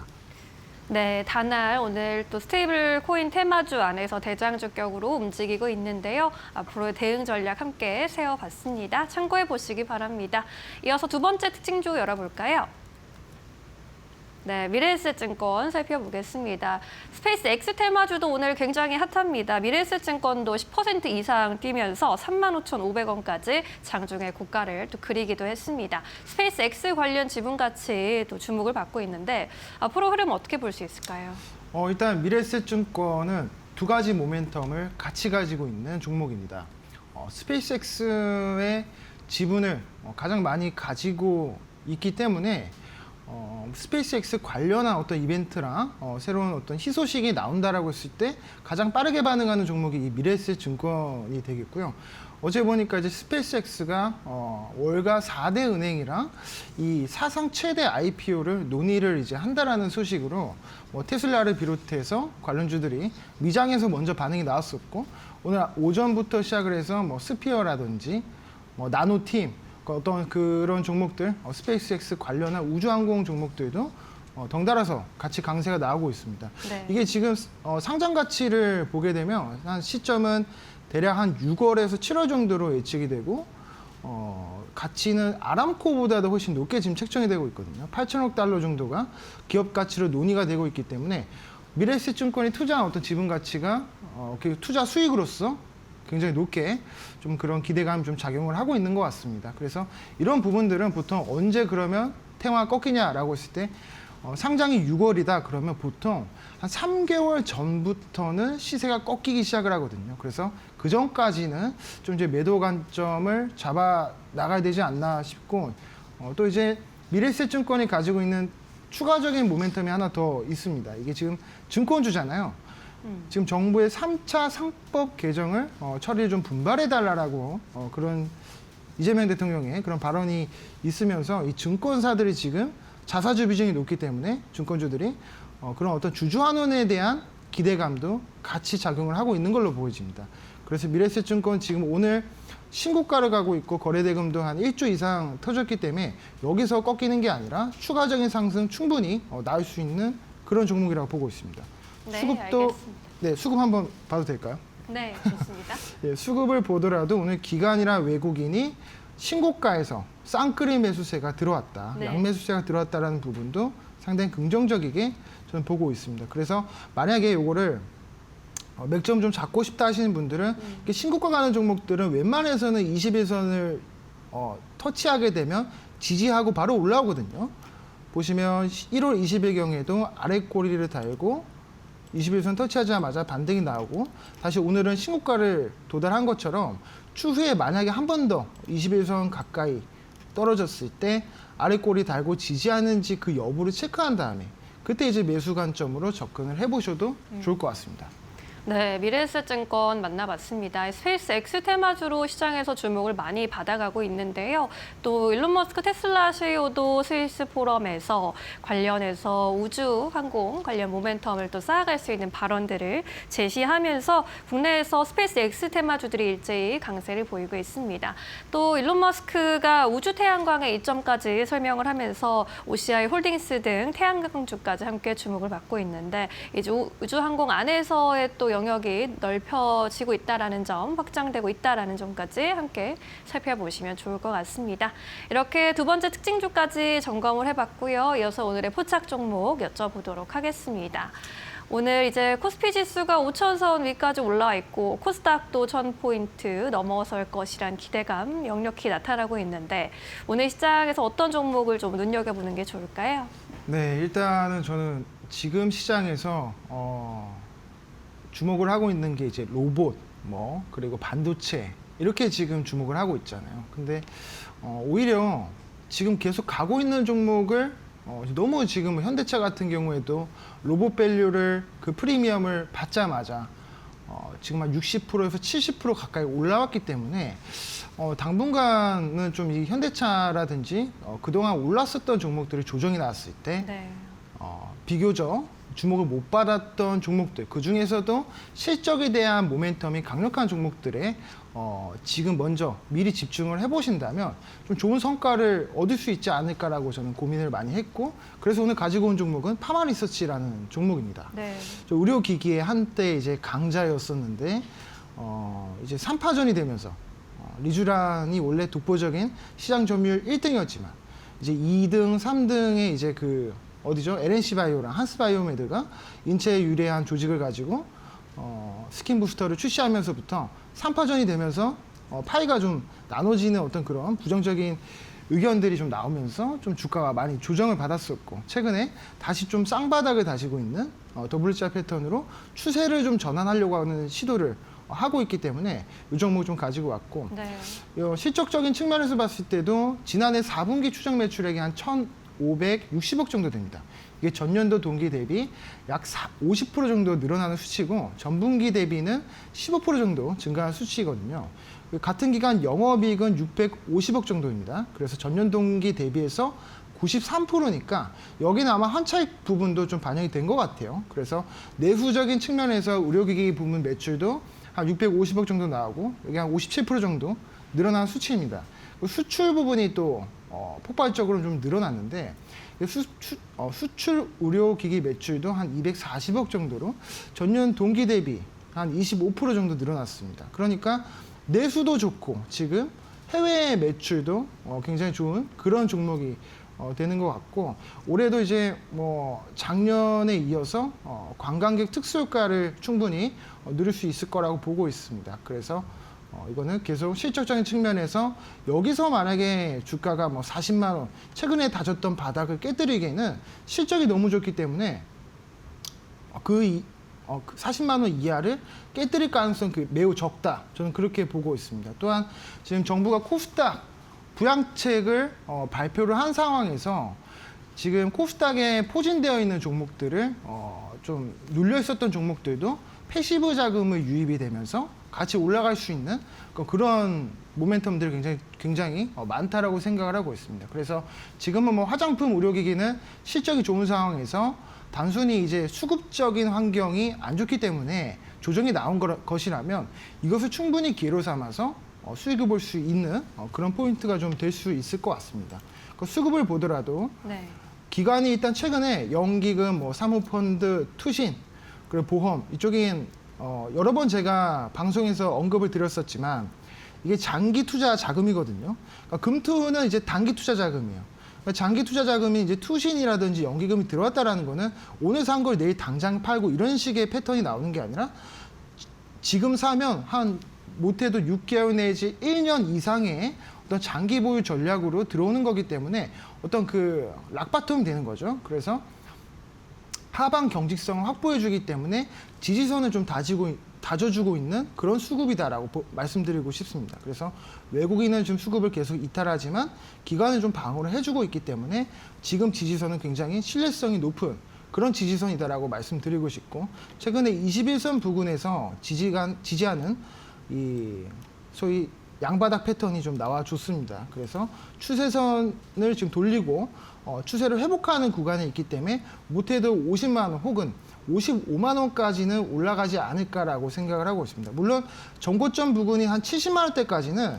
네, 단알 오늘 또 스테이블 코인 테마주 안에서 대장주격으로 움직이고 있는데요. 앞으로의 대응 전략 함께 세워봤습니다. 참고해 보시기 바랍니다. 이어서 두 번째 특징주 열어볼까요? 네, 미래에셋증권 살펴보겠습니다. 스페이스 X 테마주도 오늘 굉장히 핫합니다. 미래에셋증권도 10% 이상 뛰면서 35,500원까지 장중에 고가를 또 그리기도 했습니다. 스페이스 X 관련 지분 가치 또 주목을 받고 있는데 앞으로 흐름 어떻게 볼 수 있을까요? 일단 미래에셋증권은 두 가지 모멘텀을 같이 가지고 있는 종목입니다. 스페이스X의 지분을 가장 많이 가지고 있기 때문에 스페이스X 관련한 어떤 이벤트랑 새로운 어떤 희소식이 나온다라고 했을 때 가장 빠르게 반응하는 종목이 이 미래에셋 증권이 되겠고요. 어제 보니까 이제 스페이스X가 월가 4대 은행이랑 이 사상 최대 IPO를 논의를 이제 한다라는 소식으로 테슬라를 비롯해서 관련주들이 미장에서 먼저 반응이 나왔었고, 오늘 오전부터 시작을 해서 스피어라든지 나노팀, 어떤 그런 종목들, 스페이스X 관련한 우주항공 종목들도 덩달아서 같이 강세가 나오고 있습니다. 네. 이게 지금 상장 가치를 보게 되면 한 시점은 대략 한 6월에서 7월 정도로 예측이 되고, 가치는 아람코보다도 훨씬 높게 지금 책정이 되고 있거든요. 8천억 달러 정도가 기업 가치로 논의가 되고 있기 때문에 미래에셋 증권이 투자한 어떤 지분 가치가 그 투자 수익으로서 굉장히 높게 좀 그런 기대감이 좀 작용을 하고 있는 것 같습니다. 그래서 이런 부분들은 보통 언제 그러면 테마가 꺾이냐라고 했을 때 상장이 6월이다 그러면 보통 한 3개월 전부터는 시세가 꺾이기 시작을 하거든요. 그래서 그 전까지는 좀 이제 매도 관점을 잡아 나가야 되지 않나 싶고, 또 이제 미래에셋 증권이 가지고 있는 추가적인 모멘텀이 하나 더 있습니다. 이게 지금 증권주잖아요. 지금 정부의 3차 상법 개정을 처리를 좀 분발해달라고 그런 이재명 대통령의 그런 발언이 있으면서 이 증권사들이 지금 자사주 비중이 높기 때문에 증권주들이 그런 어떤 주주환원에 대한 기대감도 같이 작용을 하고 있는 걸로 보여집니다. 그래서 미래에셋 증권 지금 오늘 신고가를 가고 있고 거래대금도 한 1조 이상 터졌기 때문에 여기서 꺾이는 게 아니라 추가적인 상승 충분히 나올 수 있는 그런 종목이라고 보고 있습니다. 네, 수급도 알겠습니다. 네, 수급 한번 봐도 될까요? 네, 좋습니다. 예, 수급을 보더라도 오늘 기관이나 외국인이 신고가에서 쌍끌이 매수세가 들어왔다, 네. 양매수세가 들어왔다라는 부분도 상당히 긍정적이게 저는 보고 있습니다. 그래서 만약에 요거를 맥점 좀 잡고 싶다 하시는 분들은 이렇게 신고가 가는 종목들은 웬만해서는 21선을 터치하게 되면 지지하고 바로 올라오거든요. 보시면 1월 20일경에도 아래 꼬리를 달고 21선 터치하자마자 반등이 나오고, 다시 오늘은 신고가를 도달한 것처럼 추후에 만약에 한 번 더 21선 가까이 떨어졌을 때 아래 꼬리 달고 지지하는지 그 여부를 체크한 다음에 그때 이제 매수 관점으로 접근을 해보셔도 좋을 것 같습니다. 네, 미래에셋 증권 만나봤습니다. 스페이스X 테마주로 시장에서 주목을 많이 받아가고 있는데요. 또 일론 머스크 테슬라 CEO도 스위스 포럼에서 관련해서 우주 항공 관련 모멘텀을 또 쌓아갈 수 있는 발언들을 제시하면서 국내에서 스페이스X 테마주들이 일제히 강세를 보이고 있습니다. 또 일론 머스크가 우주 태양광의 이점까지 설명을 하면서 OCI 홀딩스 등 태양광주까지 함께 주목을 받고 있는데, 이제 우주 항공 안에서의 또 영역이 넓혀지고 있다라는 점, 확장되고 있다라는 점까지 함께 살펴보시면 좋을 것 같습니다. 이렇게 두 번째 특징주까지 점검을 해봤고요. 이어서 오늘의 포착 종목 여쭤보도록 하겠습니다. 오늘 이제 코스피 지수가 5,000선 위까지 올라와 있고 코스닥도 1,000포인트 넘어설 것이란 기대감 역력히 나타나고 있는데, 오늘 시장에서 어떤 종목을 좀 눈여겨보는 게 좋을까요? 네, 일단은 저는 지금 시장에서 주목을 하고 있는 게 이제 로봇, 그리고 반도체 이렇게 지금 주목을 하고 있잖아요. 근데 오히려 지금 계속 가고 있는 종목을 너무 지금 현대차 같은 경우에도 로봇 밸류를 그 프리미엄을 받자마자 지금 한 60%에서 70% 가까이 올라왔기 때문에 당분간은 좀 이 현대차라든지 그동안 올랐었던 종목들이 조정이 나왔을 때 네. 비교적 주목을 못 받았던 종목들, 그 중에서도 실적에 대한 모멘텀이 강력한 종목들에 지금 먼저 미리 집중을 해보신다면 좀 좋은 성과를 얻을 수 있지 않을까라고 저는 고민을 많이 했고, 그래서 오늘 가지고 온 종목은 파마리서치라는 종목입니다. 네. 의료기기의 한때 이제 강자였었는데 이제 3파전이 되면서 리쥬란이 원래 독보적인 시장 점유율 1등이었지만 이제 2등, 3등의 이제 어디죠? LNC 바이오랑 한스 바이오메드가 인체에 유래한 조직을 가지고 스킨 부스터를 출시하면서부터 3파전이 되면서 파이가 좀 나눠지는 어떤 그런 부정적인 의견들이 좀 나오면서 좀 주가가 많이 조정을 받았었고, 최근에 다시 좀 쌍바닥을 다지고 있는 WCR 패턴으로 추세를 좀 전환하려고 하는 시도를 하고 있기 때문에 이 종목 좀 가지고 왔고, 네. 실적적인 측면에서 봤을 때도 지난해 4분기 추정 매출액이 한 560억 정도 됩니다. 이게 전년도 동기 대비 약 50% 정도 늘어나는 수치고 전분기 대비는 15% 정도 증가한 수치거든요. 같은 기간 영업이익은 650억 정도입니다. 그래서 전년 동기 대비해서 93%니까 여기는 아마 환차익 부분도 좀 반영이 된 것 같아요. 그래서 내수적인 측면에서 의료기기 부문 매출도 한 650억 정도 나오고 여기 한 57% 정도 늘어난 수치입니다. 수출 부분이 또 폭발적으로 좀 늘어났는데 수출 의료기기 매출도 한 240억 정도로 전년 동기 대비 한 25% 정도 늘어났습니다. 그러니까 내수도 좋고 지금 해외 매출도 굉장히 좋은 그런 종목이 되는 것 같고 올해도 이제 뭐 작년에 이어서 관광객 특수효과를 충분히 누릴 수 있을 거라고 보고 있습니다. 그래서 이거는 계속 실적적인 측면에서 여기서 만약에 주가가 뭐 40만 원 최근에 다졌던 바닥을 깨뜨리기에는 실적이 너무 좋기 때문에 그 40만 원 이하를 깨뜨릴 가능성이 매우 적다. 저는 그렇게 보고 있습니다. 또한 지금 정부가 코스닥 부양책을 발표를 한 상황에서 지금 코스닥에 포진되어 있는 종목들을 좀 눌려 있었던 종목들도 패시브 자금을 유입이 되면서 같이 올라갈 수 있는 그런 모멘텀들이 굉장히 많다라고 생각을 하고 있습니다. 그래서 지금은 뭐 화장품 의료기기는 실적이 좋은 상황에서 단순히 이제 수급적인 환경이 안 좋기 때문에 조정이 나온 것이라면 이것을 충분히 기회로 삼아서 수익을 볼 수 있는 그런 포인트가 좀 될 수 있을 것 같습니다. 그 수급을 보더라도 네. 기관이 일단 최근에 연기금, 뭐 사모펀드, 투신, 그리고 보험 이쪽엔 여러 번 제가 방송에서 언급을 드렸었지만 이게 장기 투자 자금이거든요. 그러니까 금투는 이제 단기 투자 자금이에요. 그러니까 장기 투자 자금이 이제 투신이라든지 연기금이 들어왔다라는 거는 오늘 산 걸 내일 당장 팔고 이런 식의 패턴이 나오는 게 아니라 지금 사면 한 못해도 6개월 내지 1년 이상의 어떤 장기 보유 전략으로 들어오는 거기 때문에 어떤 그 락바텀이 되는 거죠. 그래서 하방 경직성을 확보해주기 때문에 지지선을 좀 다져주고 있는 그런 수급이다라고 말씀드리고 싶습니다. 그래서 외국인은 좀 수급을 계속 이탈하지만 기관은 좀 방어를 해주고 있기 때문에 지금 지지선은 굉장히 신뢰성이 높은 그런 지지선이다라고 말씀드리고 싶고 최근에 21선 부근에서 지지하는 이 소위 양바닥 패턴이 좀 나와줬습니다. 그래서 추세선을 지금 돌리고 추세를 회복하는 구간에 있기 때문에 못해도 50만 원 혹은 55만 원까지는 올라가지 않을까라고 생각을 하고 있습니다. 물론 전고점 부근이 한 70만 원대까지는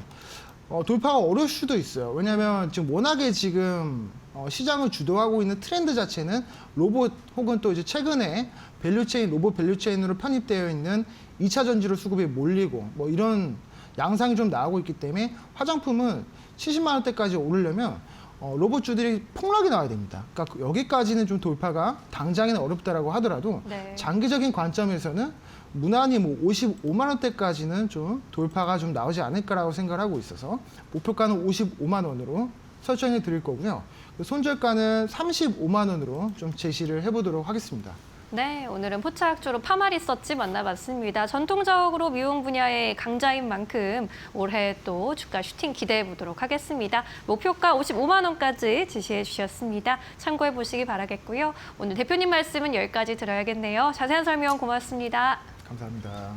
돌파가 어려울 수도 있어요. 왜냐하면 지금 워낙에 지금 시장을 주도하고 있는 트렌드 자체는 로봇 혹은 또 이제 최근에 밸류체인, 로봇 밸류체인으로 편입되어 있는 2차 전지로 수급이 몰리고 뭐 이런 양상이 좀 나오고 있기 때문에 화장품은 70만 원대까지 오르려면 로봇주들이 폭락이 나와야 됩니다. 그러니까 여기까지는 좀 돌파가 당장에는 어렵다라고 하더라도 네. 장기적인 관점에서는 무난히 뭐 55만 원대까지는 좀 돌파가 좀 나오지 않을까라고 생각을 하고 있어서 목표가는 55만 원으로 설정해 드릴 거고요. 손절가는 35만 원으로 좀 제시를 해보도록 하겠습니다. 네, 오늘은 포착주로 파마리서치 만나봤습니다. 전통적으로 미용 분야의 강자인 만큼 올해 또 주가 슈팅 기대해 보도록 하겠습니다. 목표가 55만 원까지 지시해 주셨습니다. 참고해 보시기 바라겠고요. 오늘 대표님 말씀은 여기까지 들어야겠네요. 자세한 설명 고맙습니다. 감사합니다.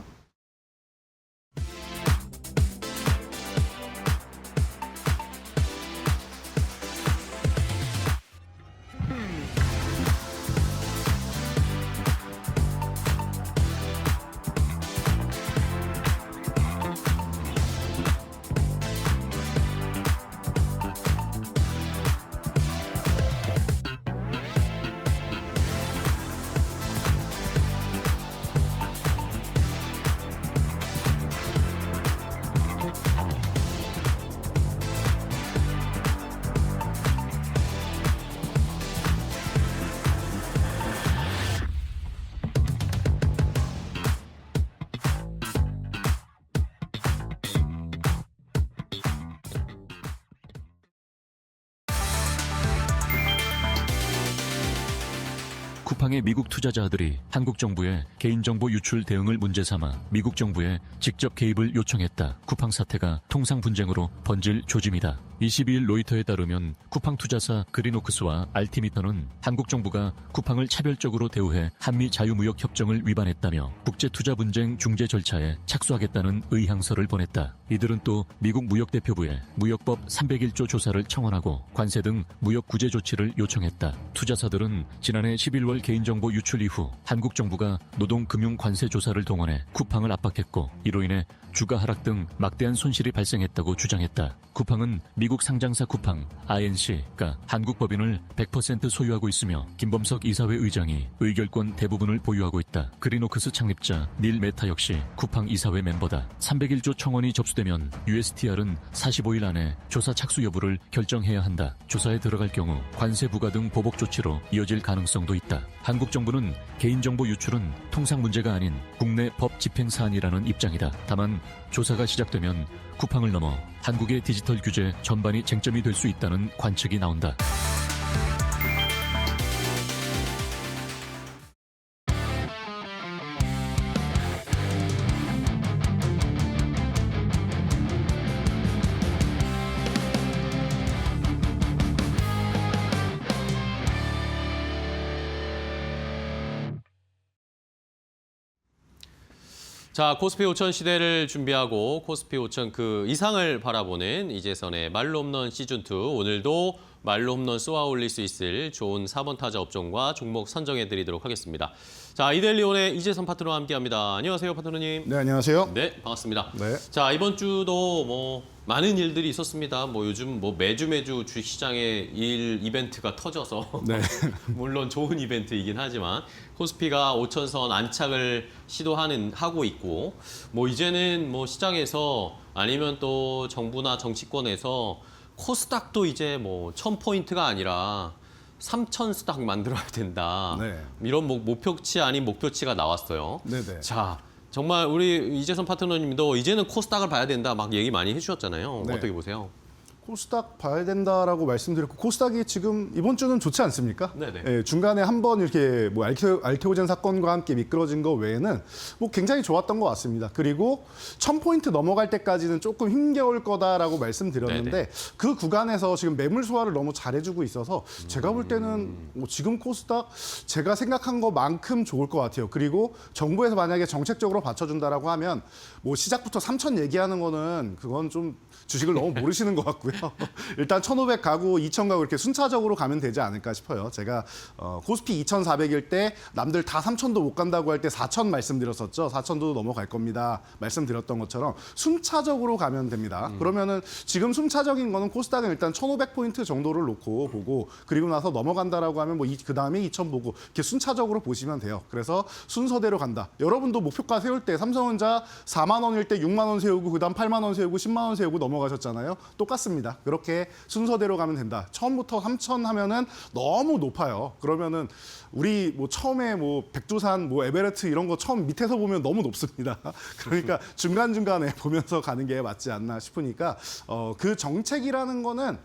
쿠팡의 미국 투자자들이 한국 정부의 개인정보 유출 대응을 문제 삼아 미국 정부에 직접 개입을 요청했다. 쿠팡 사태가 통상 분쟁으로 번질 조짐이다. 22일 로이터에 따르면 쿠팡 투자사 그린오크스와 알티미터는 한국 정부가 쿠팡을 차별적으로 대우해 한미 자유무역 협정을 위반했다며 국제투자 분쟁 중재 절차에 착수하겠다는 의향서를 보냈다. 이들은 또 미국 무역대표부에 무역법 301조 조사를 청원하고 관세 등 무역 구제 조치를 요청했다. 투자사들은 지난해 11월 개인정보 유출 이후 한국 정부가 노동금융 관세 조사를 동원해 쿠팡을 압박했고 이로 인해 주가 하락 등 막대한 손실이 발생했다고 주장했다. 쿠팡은 미국 상장사 쿠팡, INC가 한국 법인을 100% 소유하고 있으며 김범석 이사회 의장이 의결권 대부분을 보유하고 있다. 그린오크스 창립자 닐 메타 역시 쿠팡 이사회 멤버다. 301조 청원이 접수되면 USTR은 45일 안에 조사 착수 여부를 결정해야 한다. 조사에 들어갈 경우 관세 부과 등 보복 조치로 이어질 가능성도 있다. 한국 정부는 개인정보 유출은 통상 문제가 아닌 국내 법 집행 사안이라는 입장이다. 다만 조사가 시작되면 쿠팡을 넘어 한국의 디지털 규제 전반이 쟁점이 될 수 있다는 관측이 나온다. 자, 코스피 5천 시대를 준비하고 코스피 5천 그 이상을 바라보는 이재선의 말로 홈런 시즌2. 오늘도 말로 홈런 쏘아 올릴 수 있을 좋은 4번 타자 업종과 종목 선정해드리도록 하겠습니다. 자, 이데일리온의 이재선 파트너와 함께합니다. 안녕하세요, 파트너님. 네, 안녕하세요. 네, 반갑습니다. 네. 자, 이번 주도 많은 일들이 있었습니다. 요즘 매주 주식시장에 이벤트가 터져서 네. 물론 좋은 이벤트이긴 하지만 코스피가 5천선 안착을 하고 있고 이제는 시장에서 아니면 또 정부나 정치권에서 코스닥도 이제 1000포인트가 아니라 3000 스닥 만들어야 된다. 네. 이런 목표치 아닌 목표치가 나왔어요. 네네. 자, 정말 우리 이재선 파트너님도 이제는 코스닥을 봐야 된다 막 얘기 많이 해주셨잖아요. 네. 어떻게 보세요? 코스닥 봐야 된다라고 말씀드렸고 코스닥이 지금 이번 주는 좋지 않습니까? 네네. 예, 중간에 한번 이렇게 알테오젠 사건과 함께 미끄러진 거 외에는 굉장히 좋았던 것 같습니다. 그리고 1000포인트 넘어갈 때까지는 조금 힘겨울 거다라고 말씀드렸는데 네네. 그 구간에서 지금 매물 소화를 너무 잘해주고 있어서 제가 볼 때는 지금 코스닥 제가 생각한 것만큼 좋을 것 같아요. 그리고 정부에서 만약에 정책적으로 받쳐준다라고 하면 시작부터 3000 얘기하는 거는 그건 좀 주식을 너무 모르시는 것 같고요. 일단 1500 가고 2000 가고 이렇게 순차적으로 가면 되지 않을까 싶어요. 제가 코스피 2400일 때 남들 다 3000도 못 간다고 할 때 4000 말씀드렸었죠. 4000도 넘어갈 겁니다. 말씀드렸던 것처럼 순차적으로 가면 됩니다. 그러면은 지금 순차적인 거는 코스닥은 일단 1500포인트 정도를 놓고 보고 그리고 나서 넘어간다라고 하면 그 다음에 2000 보고 이렇게 순차적으로 보시면 돼요. 그래서 순서대로 간다. 여러분도 목표가 세울 때 삼성전자 4만 원일 때 6만 원 세우고 그다음 8만 원 세우고 10만 원 세우고 넘어가셨잖아요. 똑같습니다. 그렇게 순서대로 가면 된다. 처음부터 3000 하면은 너무 높아요. 그러면은 우리 처음에 백두산, 에베레스트 이런 거 처음 밑에서 보면 너무 높습니다. 그러니까 중간중간에 보면서 가는 게 맞지 않나 싶으니까 그 정책이라는 거는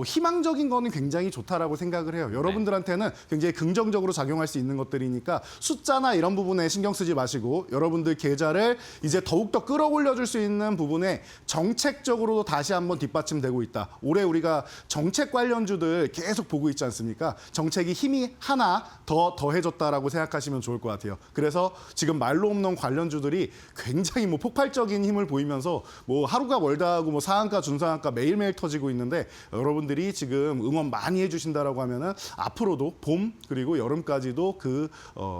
희망적인 거는 굉장히 좋다라고 생각을 해요. 여러분들한테는 굉장히 긍정적으로 작용할 수 있는 것들이니까 숫자나 이런 부분에 신경 쓰지 마시고 여러분들 계좌를 이제 더욱더 끌어올려줄 수 있는 부분에 정책적으로도 다시 한번 뒷받침되고 있다. 올해 우리가 정책 관련주들 계속 보고 있지 않습니까? 정책이 힘이 하나 더해졌다라고 생각하시면 좋을 것 같아요. 그래서 지금 말로 없는 관련주들이 굉장히 폭발적인 힘을 보이면서 하루가 멀다 하고 상한가, 중상한가 매일매일 터지고 있는데 여러분들이 지금 응원 많이 해주신다라고 하면은 앞으로도 봄 그리고 여름까지도 그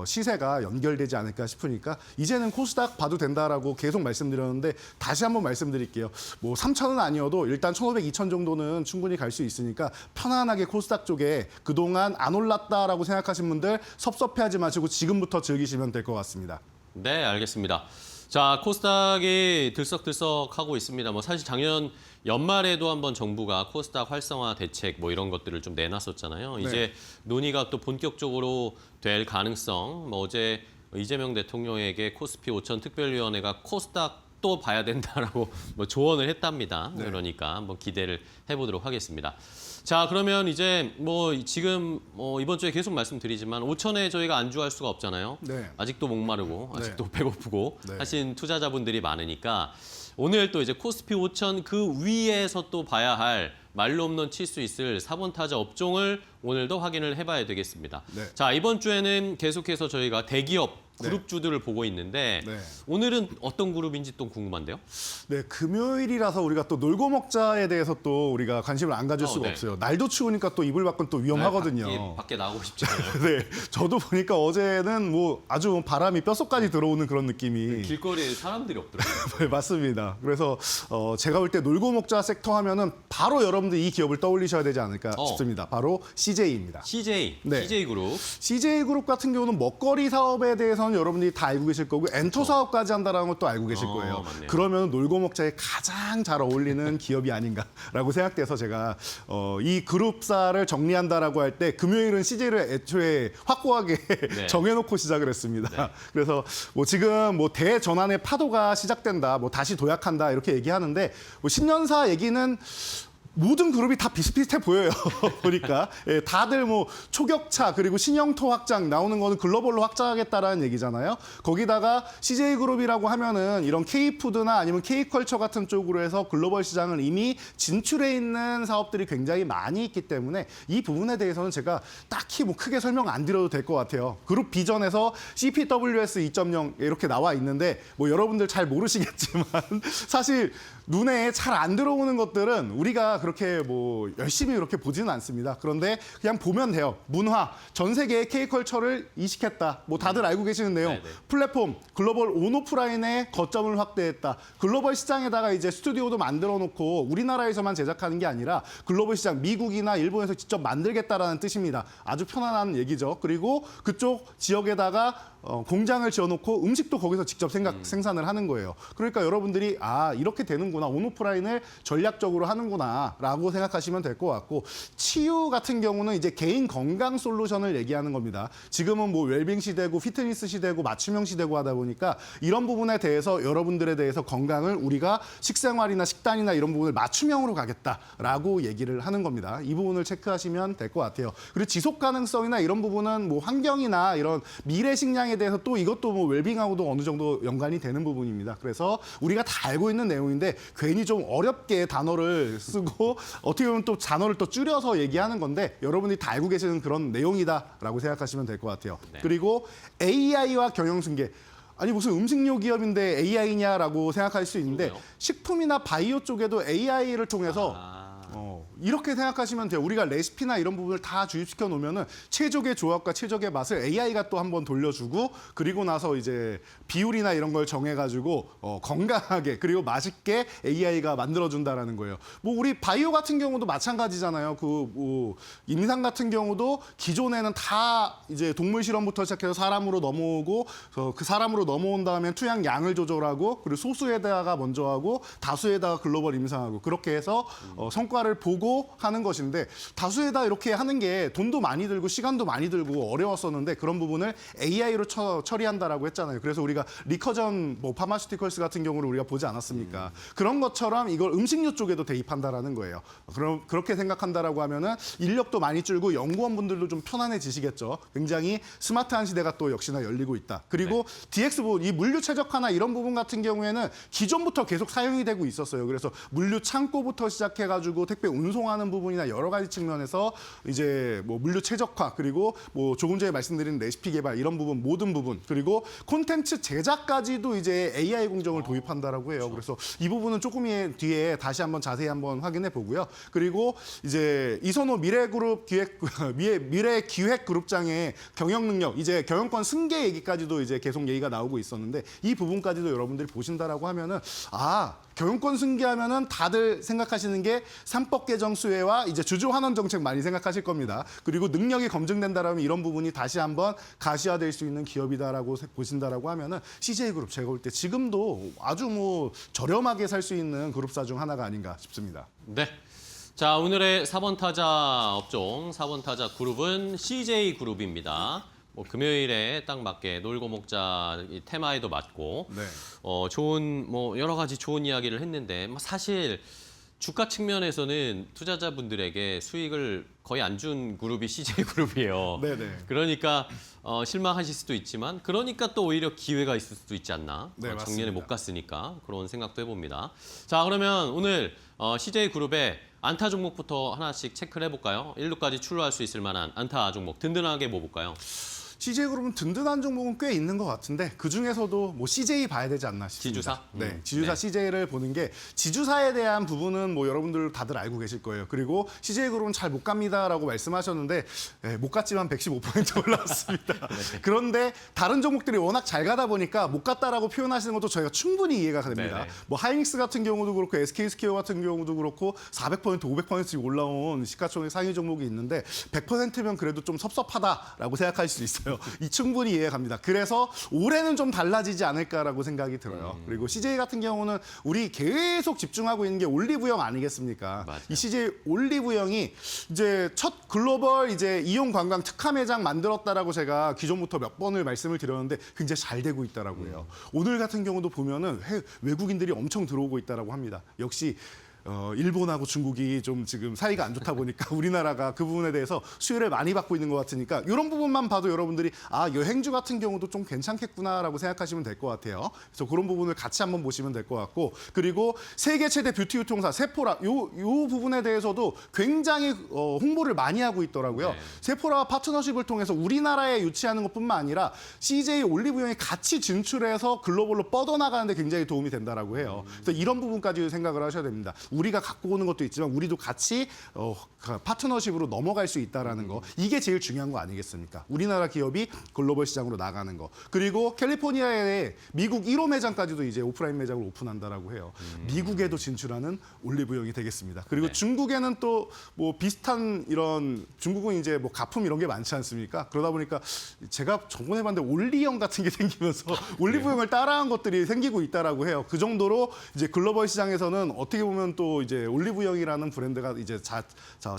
시세가 연결되지 않을까 싶으니까 이제는 코스닥 봐도 된다라고 계속 말씀드렸는데 다시 한번 말씀드릴게요. 3,000은 아니어도 일단 1,500, 2,000 정도는 충분히 갈 수 있으니까 편안하게 코스닥 쪽에 그동안 안 올랐다라고 생각하신 분들 섭섭해하지 마시고 지금부터 즐기시면 될 것 같습니다. 네, 알겠습니다. 자, 코스닥이 들썩들썩하고 있습니다. 사실 작년 연말에도 한번 정부가 코스닥 활성화 대책 이런 것들을 좀 내놨었잖아요. 네. 이제 논의가 또 본격적으로 될 가능성, 어제 이재명 대통령에게 코스피 5천 특별위원회가 코스닥 또 봐야 된다라고 조언을 했답니다. 네. 그러니까 한번 기대를 해보도록 하겠습니다. 자, 그러면 이제 지금 이번 주에 계속 말씀드리지만 5천에 저희가 안주할 수가 없잖아요. 네. 아직도 목마르고 네. 아직도 배고프고 네. 하신 투자자분들이 많으니까 오늘 또 이제 코스피 5천 그 위에서 또 봐야 할 말로 홈런 칠 수 있을 4번 타자 업종을 오늘도 확인을 해봐야 되겠습니다. 네. 자, 이번 주에는 계속해서 저희가 대기업 그룹주들을 보고 있는데 네. 오늘은 어떤 그룹인지 또 궁금한데요? 네, 금요일이라서 우리가 또 놀고 먹자에 대해서 또 우리가 관심을 안 가질 수가 네. 없어요. 날도 추우니까 또 이불 밖은 또 위험하거든요. 밖에 나오고 싶잖아요. 네, 저도 보니까 어제는 뭐 아주 바람이 뼛속까지 들어오는 그런 느낌이 길거리에 사람들이 없더라고요. 네, 맞습니다. 그래서 제가 볼 때 놀고 먹자 섹터 하면은 바로 여러분들 이 기업을 떠올리셔야 되지 않을까 싶습니다. 바로 CJ입니다. CJ, 네. CJ그룹. CJ그룹 같은 경우는 먹거리 사업에 대해서는 여러분들이 다 알고 계실 거고 엔터 사업까지 한다는 것도 알고 계실 거예요. 맞네요. 그러면 놀고 먹자에 가장 잘 어울리는 기업이 아닌가라고 생각돼서 제가 이 그룹사를 정리한다라고 할 때 금요일은 CJ를 애초에 확고하게 네. 정해놓고 시작을 했습니다. 그래서 뭐 지금 뭐 대전환의 파도가 시작된다, 뭐 다시 도약한다 이렇게 얘기하는데 뭐 신년사 얘기는 모든 그룹이 다 비슷비슷해 보여요. 보니까 예, 다들 뭐 초격차 그리고 신영토 확장 나오는 거는 글로벌로 확장하겠다라는 얘기잖아요. 거기다가 CJ그룹이라고 하면은 이런 K푸드나 아니면 K컬처 같은 쪽으로 해서 글로벌 시장을 이미 진출해 있는 사업들이 굉장히 많이 있기 때문에 이 부분에 대해서는 제가 딱히 뭐 크게 설명 안 드려도 될 것 같아요. 그룹 비전에서 CPWS 2.0 이렇게 나와 있는데 뭐 여러분들 잘 모르시겠지만 사실 눈에 잘 안 들어오는 것들은 우리가 그렇게 뭐 열심히 이렇게 보지는 않습니다. 그런데 그냥 보면 돼요. 문화, 전 세계의 K컬처를 이식했다. 뭐 다들 알고 계시는 내용. 네네. 플랫폼, 글로벌 온오프라인의 거점을 확대했다. 글로벌 시장에다가 이제 스튜디오도 만들어 놓고 우리나라에서만 제작하는 게 아니라 글로벌 시장, 미국이나 일본에서 직접 만들겠다라는 뜻입니다. 아주 편안한 얘기죠. 그리고 그쪽 지역에다가 공장을 지어놓고 음식도 거기서 직접 생산을 하는 거예요. 그러니까 여러분들이 아 이렇게 되는구나, 온오프라인을 전략적으로 하는구나라고 생각하시면 될 것 같고 치유 같은 경우는 이제 개인 건강 솔루션을 얘기하는 겁니다. 지금은 뭐 웰빙 시대고 피트니스 시대고 맞춤형 시대고 하다 보니까 이런 부분에 대해서 여러분들에 대해서 건강을 우리가 식생활이나 식단이나 이런 부분을 맞춤형으로 가겠다라고 얘기를 하는 겁니다. 이 부분을 체크하시면 될 것 같아요. 그리고 지속 가능성이나 이런 부분은 뭐 환경이나 이런 미래 식량에 대해서 또 이것도 뭐 웰빙하고도 어느 정도 연관이 되는 부분입니다. 그래서 우리가 다 알고 있는 내용인데 괜히 좀 어렵게 단어를 쓰고 어떻게 보면 또 단어를 또 줄여서 얘기하는 건데 여러분이 다 알고 계시는 그런 내용이다라고 생각하시면 될 것 같아요. 네. 그리고 AI와 경영승계. 아니 무슨 음식료 기업인데 AI냐라고 생각할 수 있는데 그러게요. 식품이나 바이오 쪽에도 AI를 통해서 이렇게 생각하시면 돼요. 우리가 레시피나 이런 부분을 다 주입시켜 놓으면은 최적의 조합과 최적의 맛을 AI가 또 한번 돌려주고 그리고 나서 이제 비율이나 이런 걸 정해가지고 건강하게 그리고 맛있게 AI가 만들어준다라는 거예요. 뭐 우리 바이오 같은 경우도 마찬가지잖아요. 뭐 임상 같은 경우도 기존에는 다 이제 동물 실험부터 시작해서 사람으로 넘어오고 그 사람으로 넘어온 다음에 투약 양을 조절하고 그리고 소수에다가 먼저 하고 다수에다가 글로벌 임상하고 그렇게 해서 성과를 보고 하는 것인데 다수에다 이렇게 하는 게 돈도 많이 들고 시간도 많이 들고 어려웠었는데 그런 부분을 AI로 처리한다라고 했잖아요. 그래서 우리가 리커전 뭐 파마슈티컬스 같은 경우를 우리가 보지 않았습니까? 그런 것처럼 이걸 음식료 쪽에도 대입한다라는 거예요. 그럼 그렇게 생각한다라고 하면은 인력도 많이 줄고 연구원분들도 좀 편안해지시겠죠. 굉장히 스마트한 시대가 또 역시나 열리고 있다. 그리고 DX 부분, 이 물류 최적화나 이런 부분 같은 경우에는 기존부터 계속 사용이 되고 있었어요. 그래서 물류 창고부터 시작해가지고 택배 운송하는 부분이나 여러 가지 측면에서 이제 뭐 물류 최적화 그리고 뭐 조금 전에 말씀드린 레시피 개발 이런 부분 모든 부분 그리고 콘텐츠 제작까지도 이제 AI 공정을 도입한다라고 해요. 그래서 이 부분은 조금 뒤에 다시 한번 자세히 한번 확인해 보고요. 그리고 이제 이선호 미래그룹 미래기획그룹장의 경영 능력 이제 경영권 승계 얘기까지도 이제 계속 얘기가 나오고 있었는데 이 부분까지도 여러분들이 보신다라고 하면은 경영권 승계하면은 다들 생각하시는 게 삼법 개정 수혜와 이제 주주 환원 정책 많이 생각하실 겁니다. 그리고 능력이 검증된다라면 이런 부분이 다시 한번 가시화될 수 있는 기업이다라고 보신다라고 하면은 CJ그룹 제가 볼 때 지금도 아주 뭐 저렴하게 살 수 있는 그룹사 중 하나가 아닌가 싶습니다. 네. 자, 오늘의 4번 타자 업종, 4번 타자 그룹은 CJ그룹입니다. 뭐 금요일에 딱 맞게 놀고 먹자 이 테마에도 맞고 네. 좋은 뭐 여러 가지 좋은 이야기를 했는데 사실 주가 측면에서는 투자자분들에게 수익을 거의 안 준 그룹이 CJ그룹이에요. 네네. 그러니까 실망하실 수도 있지만 그러니까 또 오히려 기회가 있을 수도 있지 않나. 네, 작년에 맞습니다. 못 갔으니까 그런 생각도 해봅니다. 자, 그러면 오늘 CJ그룹의 안타 종목부터 하나씩 체크를 해볼까요? 1루까지 출루할 수 있을 만한 안타 종목 든든하게 뭐 볼까요? CJ그룹은 든든한 종목은 꽤 있는 것 같은데 그중에서도 뭐 CJ 봐야 되지 않나 싶습니다. 지주사? 네, 지주사 네. CJ를 보는 게 지주사에 대한 부분은 뭐 여러분들 다들 알고 계실 거예요. 그리고 CJ그룹은 잘 못 갑니다라고 말씀하셨는데 네, 못 갔지만 115% 올라왔습니다. 그런데 다른 종목들이 워낙 잘 가다 보니까 못 갔다라고 표현하시는 것도 저희가 충분히 이해가 됩니다. 네네. 뭐 하이닉스 같은 경우도 그렇고 SK스퀘어 같은 경우도 그렇고 400%, 500%씩 올라온 시가총액 상위 종목이 있는데 100%면 그래도 좀 섭섭하다라고 생각할 수 있어요. 이 충분히 이해갑니다. 그래서 올해는 좀 달라지지 않을까라고 생각이 들어요. 그리고 CJ 같은 경우는 우리 계속 집중하고 있는 게 올리브영 아니겠습니까? 맞아요. 이 CJ 올리브영이 이제 첫 글로벌 이제 이용 관광 특화 매장 만들었다라고 제가 기존부터 몇 번을 말씀을 드렸는데 굉장히 잘 되고 있다라고 해요. 오늘 같은 경우도 보면은 외국인들이 엄청 들어오고 있다라고 합니다. 역시 일본하고 중국이 좀 지금 사이가 안 좋다 보니까 우리나라가 그 부분에 대해서 수혜를 많이 받고 있는 것 같으니까 이런 부분만 봐도 여러분들이 아 여행주 같은 경우도 좀 괜찮겠구나라고 생각하시면 될 것 같아요. 그래서 그런 부분을 같이 한번 보시면 될 것 같고 그리고 세계 최대 뷰티 유통사 세포라 요 부분에 대해서도 굉장히 홍보를 많이 하고 있더라고요. 네. 세포라와 파트너십을 통해서 우리나라에 유치하는 것뿐만 아니라 CJ 올리브영이 같이 진출해서 글로벌로 뻗어나가는 데 굉장히 도움이 된다라고 해요. 그래서 이런 부분까지 생각을 하셔야 됩니다. 우리가 갖고 오는 것도 있지만 우리도 같이 파트너십으로 넘어갈 수 있다라는 거 이게 제일 중요한 거 아니겠습니까? 우리나라 기업이 글로벌 시장으로 나가는 거 그리고 캘리포니아에 미국 1호 매장까지도 이제 오프라인 매장을 오픈한다라고 해요. 미국에도 진출하는 올리브영이 되겠습니다. 그리고 네. 중국에는 또 뭐 비슷한 이런 중국은 이제 뭐 가품 이런 게 많지 않습니까? 그러다 보니까 제가 저번에 봤는데 올리영 같은 게 생기면서 올리브영을 따라한 것들이 생기고 있다라고 해요. 그 정도로 이제 글로벌 시장에서는 어떻게 보면 또 이제 올리브영이라는 브랜드가 이제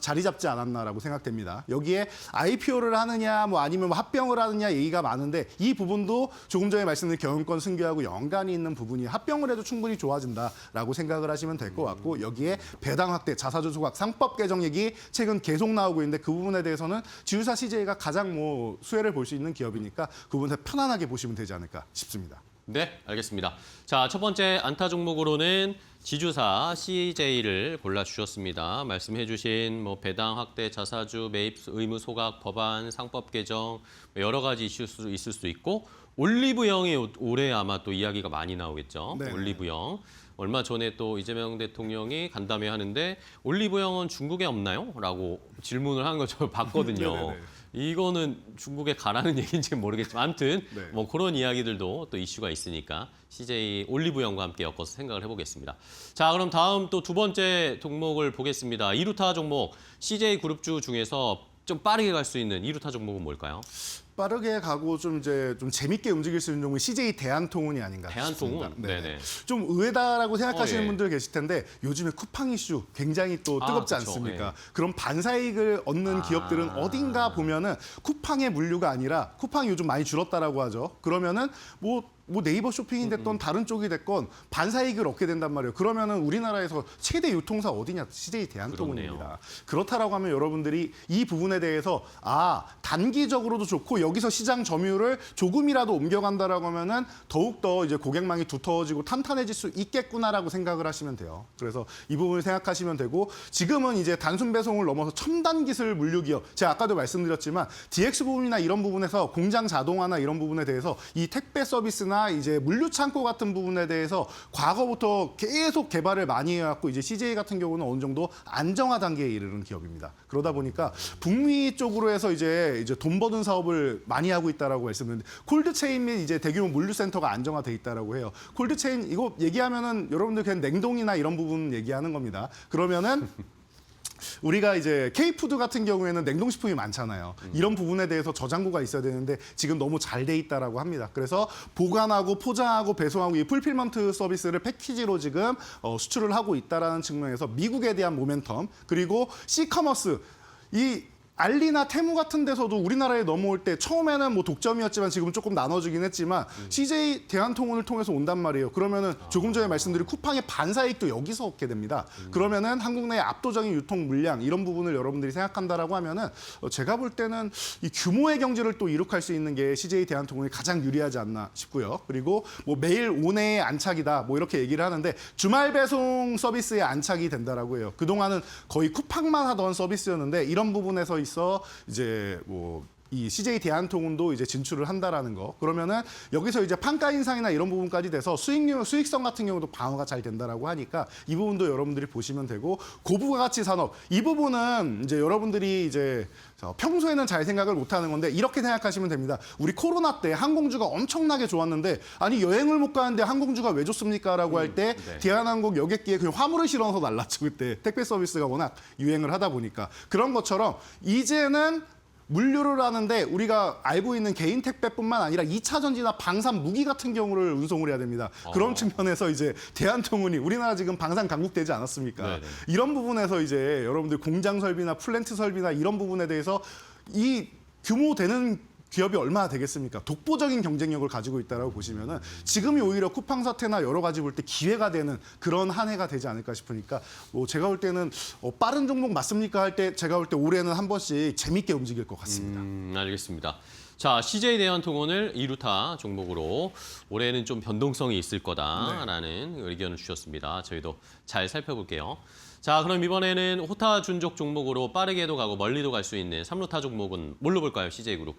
자리 잡지 않았나라고 생각됩니다. 여기에 IPO를 하느냐 뭐 아니면 뭐 합병을 하느냐 얘기가 많은데 이 부분도 조금 전에 말씀드린 경영권 승계하고 연관이 있는 부분이 합병을 해도 충분히 좋아진다라고 생각을 하시면 될 것 같고 여기에 배당 확대, 자사주 소각, 상법 개정 얘기 최근 계속 나오고 있는데 그 부분에 대해서는 지주사 CJ가 가장 뭐 수혜를 볼 수 있는 기업이니까 그 부분에 편안하게 보시면 되지 않을까 싶습니다. 네, 알겠습니다. 자, 첫 번째 안타 종목으로는 지주사 CJ를 골라주셨습니다. 말씀해주신 뭐 배당 확대, 자사주 매입 의무 소각, 법안, 상법 개정 여러 가지 이슈 있을 수 있고 올리브영이 올해 아마 또 이야기가 많이 나오겠죠. 네. 올리브영. 얼마 전에 또 이재명 대통령이 간담회 하는데 올리브영은 중국에 없나요? 라고 질문을 한 거 저 봤거든요. 네네네. 이거는 중국에 가라는 얘기인지 모르겠지만 아무튼 네. 뭐 그런 이야기들도 또 이슈가 있으니까 CJ 올리브영과 함께 엮어서 생각을 해보겠습니다. 자, 그럼 다음 또 두 번째 종목을 보겠습니다. 2루타 종목 CJ 그룹주 중에서 좀 빠르게 갈 수 있는 2루타 종목은 뭘까요? 빠르게 가고 좀 이제 좀 재밌게 움직일 수 있는 종목이 CJ 대한통운이 아닌가 대한통운? 싶습니다. 네네. 좀 의외다라고 생각하시는 예. 분들 계실 텐데 요즘에 쿠팡 이슈 굉장히 또 뜨겁지 그쵸, 않습니까? 예. 그런 반사이익을 얻는 기업들은 어딘가 보면은 쿠팡의 물류가 아니라 쿠팡이 요즘 많이 줄었다라고 하죠. 그러면은 뭐 네이버 쇼핑이 됐던 다른 쪽이 됐건 반사이익을 얻게 된단 말이에요. 그러면은 우리나라에서 최대 유통사 어디냐? CJ 대한통운입니다. 그러네요. 그렇다라고 하면 여러분들이 이 부분에 대해서 단기적으로도 좋고 여기서 시장 점유율을 조금이라도 옮겨간다라고 하면은 더욱더 이제 고객망이 두터워지고 탄탄해질 수 있겠구나라고 생각을 하시면 돼요. 그래서 이 부분을 생각하시면 되고 지금은 이제 단순 배송을 넘어서 첨단 기술 물류 기업 제가 아까도 말씀드렸지만 DX 부분이나 이런 부분에서 공장 자동화나 이런 부분에 대해서 이 택배 서비스나 이제 물류 창고 같은 부분에 대해서 과거부터 계속 개발을 많이 해왔고 이제 CJ 같은 경우는 어느 정도 안정화 단계에 이르는 기업입니다. 그러다 보니까 북미 쪽으로 해서 이제 돈 버는 사업을 많이 하고 있다라고 말씀드렸는데 콜드체인 및 이제 대규모 물류센터가 안정화돼 있다라고 해요. 콜드체인 이거 얘기하면은 여러분들 그냥 냉동이나 이런 부분 얘기하는 겁니다. 그러면은 우리가 이제 K푸드 같은 경우에는 냉동식품이 많잖아요. 이런 부분에 대해서 저장고가 있어야 되는데 지금 너무 잘 돼 있다라고 합니다. 그래서 보관하고 포장하고 배송하고 이 풀필먼트 서비스를 패키지로 지금 수출을 하고 있다라는 측면에서 미국에 대한 모멘텀 그리고 C커머스 이 알리나 테무 같은 데서도 우리나라에 넘어올 때 처음에는 뭐 독점이었지만 지금 조금 나눠주긴 했지만 CJ 대한통운을 통해서 온단 말이에요. 그러면은 조금 전에 말씀드린 쿠팡의 반사이익도 여기서 얻게 됩니다. 그러면은 한국 내의 압도적인 유통 물량 이런 부분을 여러분들이 생각한다라고 하면은 제가 볼 때는 이 규모의 경제를 또 이룩할 수 있는 게 CJ 대한통운이 가장 유리하지 않나 싶고요. 그리고 뭐 매일 온해의 안착이다 뭐 이렇게 얘기를 하는데 주말 배송 서비스에 안착이 된다라고 해요. 그동안은 거의 쿠팡만 하던 서비스였는데 이런 부분에서 있어 이제 뭐 이 CJ 대한통운도 이제 진출을 한다라는 거. 그러면은 여기서 이제 판가 인상이나 이런 부분까지 돼서 수익성 같은 경우도 방어가 잘 된다라고 하니까 이 부분도 여러분들이 보시면 되고 고부가치 산업 이 부분은 이제 여러분들이 이제 평소에는 잘 생각을 못 하는 건데 이렇게 생각하시면 됩니다. 우리 코로나 때 항공주가 엄청나게 좋았는데 아니 여행을 못 가는데 항공주가 왜 좋습니까? 라고 할 때 네. 대한항공 여객기에 그냥 화물을 실어서 날랐죠. 그때 택배 서비스가 워낙 유행을 하다 보니까 그런 것처럼 이제는 물류를 하는데 우리가 알고 있는 개인 택배뿐만 아니라 2차 전지나 방산 무기 같은 경우를 운송을 해야 됩니다. 그런 측면에서 이제 대한통운이 우리나라 지금 방산 강국되지 않았습니까? 네네. 이런 부분에서 이제 여러분들 공장 설비나 플랜트 설비나 이런 부분에 대해서 이 규모 되는 기업이 얼마나 되겠습니까? 독보적인 경쟁력을 가지고 있다라고 보시면은 지금이 오히려 쿠팡 사태나 여러 가지 볼 때 기회가 되는 그런 한 해가 되지 않을까 싶으니까 뭐 제가 볼 때는 빠른 종목 맞습니까? 할 때 제가 볼 때 올해는 한 번씩 재밌게 움직일 것 같습니다. 알겠습니다. 자, CJ 대한통운을 2루타 종목으로 올해는 좀 변동성이 있을 거다라는 의견을 주셨습니다. 저희도 잘 살펴볼게요. 자, 그럼 이번에는 호타 준족 종목으로 빠르게도 가고 멀리도 갈 수 있는 3루타 종목은 뭘로 볼까요? CJ그룹.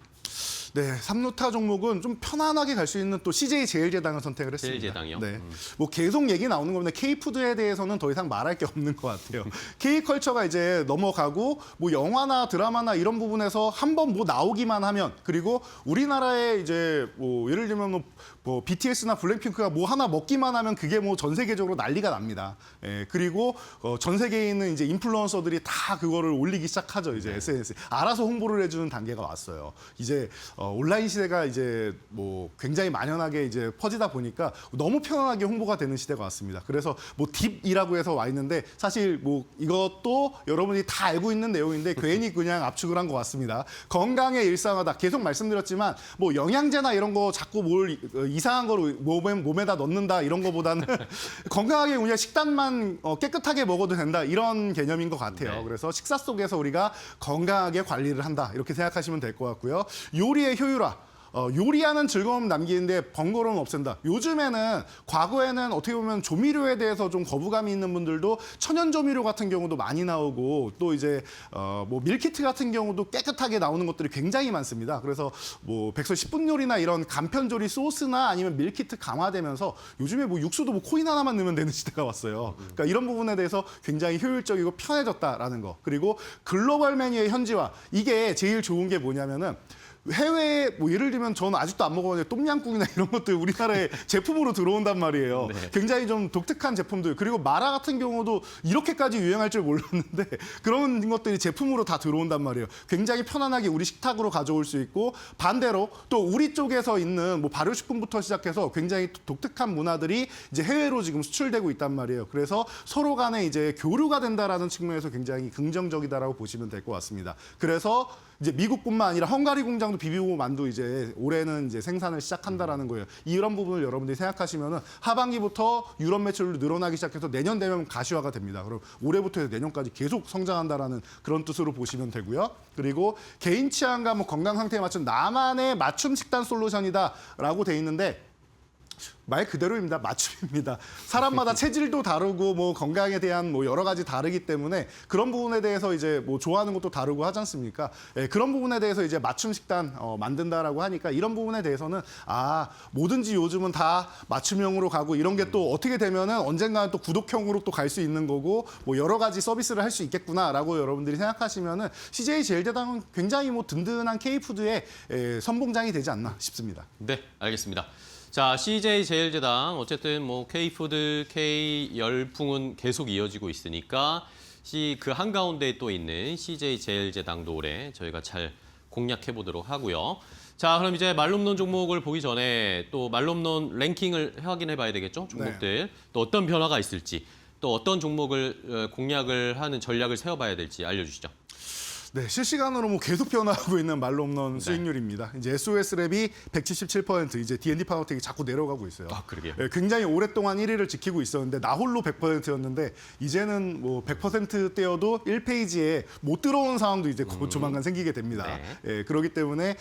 네, 3루타 종목은 좀 편안하게 갈 수 있는 또 CJ 제일제당을 선택을 했습니다. 제일제당이요? 네, 뭐 계속 얘기 나오는 겁니다. K푸드에 대해서는 더 이상 말할 게 없는 것 같아요. K컬처가 이제 넘어가고 뭐 영화나 드라마나 이런 부분에서 한번 뭐 나오기만 하면 그리고 우리나라에 이제 뭐 예를 들면 뭐 BTS나 블랙핑크가 뭐 하나 먹기만 하면 그게 뭐 전 세계적으로 난리가 납니다. 예, 그리고 전 세계에 있는 이제 인플루언서들이 다 그거를 올리기 시작하죠. 이제 SNS에 알아서 홍보를 해주는 단계가 왔어요. 이제 온라인 시대가 이제 뭐 굉장히 만연하게 이제 퍼지다 보니까 너무 편안하게 홍보가 되는 시대가 왔습니다. 그래서 뭐 딥이라고 해서 와 있는데 사실 뭐 이것도 여러분이 다 알고 있는 내용인데 괜히 그냥 압축을 한 것 같습니다. 건강에 일상하다 계속 말씀드렸지만 뭐 영양제나 이런 거 자꾸 뭘 이상한 거로 몸에다 넣는다 이런 거보다는 건강하게 그냥 식단만 깨끗하게 먹어도 된다 이런 개념인 것 같아요. 네. 그래서 식사 속에서 우리가 건강하게 관리를 한다 이렇게 생각하시면 될 것 같고요. 요리의 효율화. 요리하는 즐거움 남기는데 번거로움 없앤다. 요즘에는 과거에는 어떻게 보면 조미료에 대해서 좀 거부감이 있는 분들도 천연 조미료 같은 경우도 많이 나오고 또 이제 뭐 밀키트 같은 경우도 깨끗하게 나오는 것들이 굉장히 많습니다. 그래서 뭐 백설 10분 요리나 이런 간편 조리 소스나 아니면 밀키트 강화되면서 요즘에 뭐 육수도 뭐 코인 하나만 넣으면 되는 시대가 왔어요. 그러니까 이런 부분에 대해서 굉장히 효율적이고 편해졌다라는 거. 그리고 글로벌 메뉴의 현지화. 이게 제일 좋은 게 뭐냐면은 해외에 뭐 예를 들면 저는 아직도 안 먹어봤는데 똠양꿍이나 이런 것들 우리나라에 제품으로 들어온단 말이에요. 네. 굉장히 좀 독특한 제품들 그리고 마라 같은 경우도 이렇게까지 유행할 줄 몰랐는데 그런 것들이 제품으로 다 들어온단 말이에요. 굉장히 편안하게 우리 식탁으로 가져올 수 있고 반대로 또 우리 쪽에서 있는 뭐 발효식품부터 시작해서 굉장히 독특한 문화들이 이제 해외로 지금 수출되고 있단 말이에요. 그래서 서로 간에 이제 교류가 된다라는 측면에서 굉장히 긍정적이다라고 보시면 될 것 같습니다. 그래서 이제 미국뿐만 아니라 헝가리 공장도 비비고 만두 이제 올해는 이제 생산을 시작한다라는 거예요. 이런 부분을 여러분들이 생각하시면은 하반기부터 유럽 매출도 늘어나기 시작해서 내년 되면 가시화가 됩니다. 그럼 올해부터 해서 내년까지 계속 성장한다라는 그런 뜻으로 보시면 되고요. 그리고 개인 취향과 뭐 건강 상태에 맞춘 나만의 맞춤 식단 솔루션이다라고 돼 있는데 말 그대로입니다. 맞춤입니다. 사람마다 체질도 다르고 뭐 건강에 대한 뭐 여러 가지 다르기 때문에 그런 부분에 대해서 이제 뭐 좋아하는 것도 다르고 하지 않습니까? 예, 그런 부분에 대해서 이제 맞춤 식단 만든다라고 하니까 이런 부분에 대해서는 뭐든지 요즘은 다 맞춤형으로 가고 이런 게 또 어떻게 되면은 언젠가는 또 구독형으로 또 갈 수 있는 거고 뭐 여러 가지 서비스를 할 수 있겠구나라고 여러분들이 생각하시면은 CJ 제일제당은 굉장히 뭐 든든한 K푸드의 선봉장이 되지 않나 싶습니다. 네, 알겠습니다. 자, CJ 제일제당 어쨌든 뭐 K푸드, K열풍은 계속 이어지고 있으니까 그 한가운데에 또 있는 CJ 제일제당도 올해 저희가 잘 공략해 보도록 하고요. 자, 그럼 이제 말로 없는 종목을 보기 전에 또 말로 없는 랭킹을 확인해 봐야 되겠죠? 종목들. 네. 또 어떤 변화가 있을지, 또 어떤 종목을 공략을 하는 전략을 세워봐야 될지 알려주시죠. 네, 실시간으로 뭐 계속 변화하고 있는 말로 없는 수익률입니다. 이제 SOS 랩이 177%, 이제 D&D 파워텍이 자꾸 내려가고 있어요. 아, 그러게요. 네, 굉장히 오랫동안 1위를 지키고 있었는데 나 홀로 100%였는데 이제는 뭐 100%대여도 1페이지에 못 들어온 상황도 이제 곧 조만간 생기게 됩니다. 네. 그렇기 때문에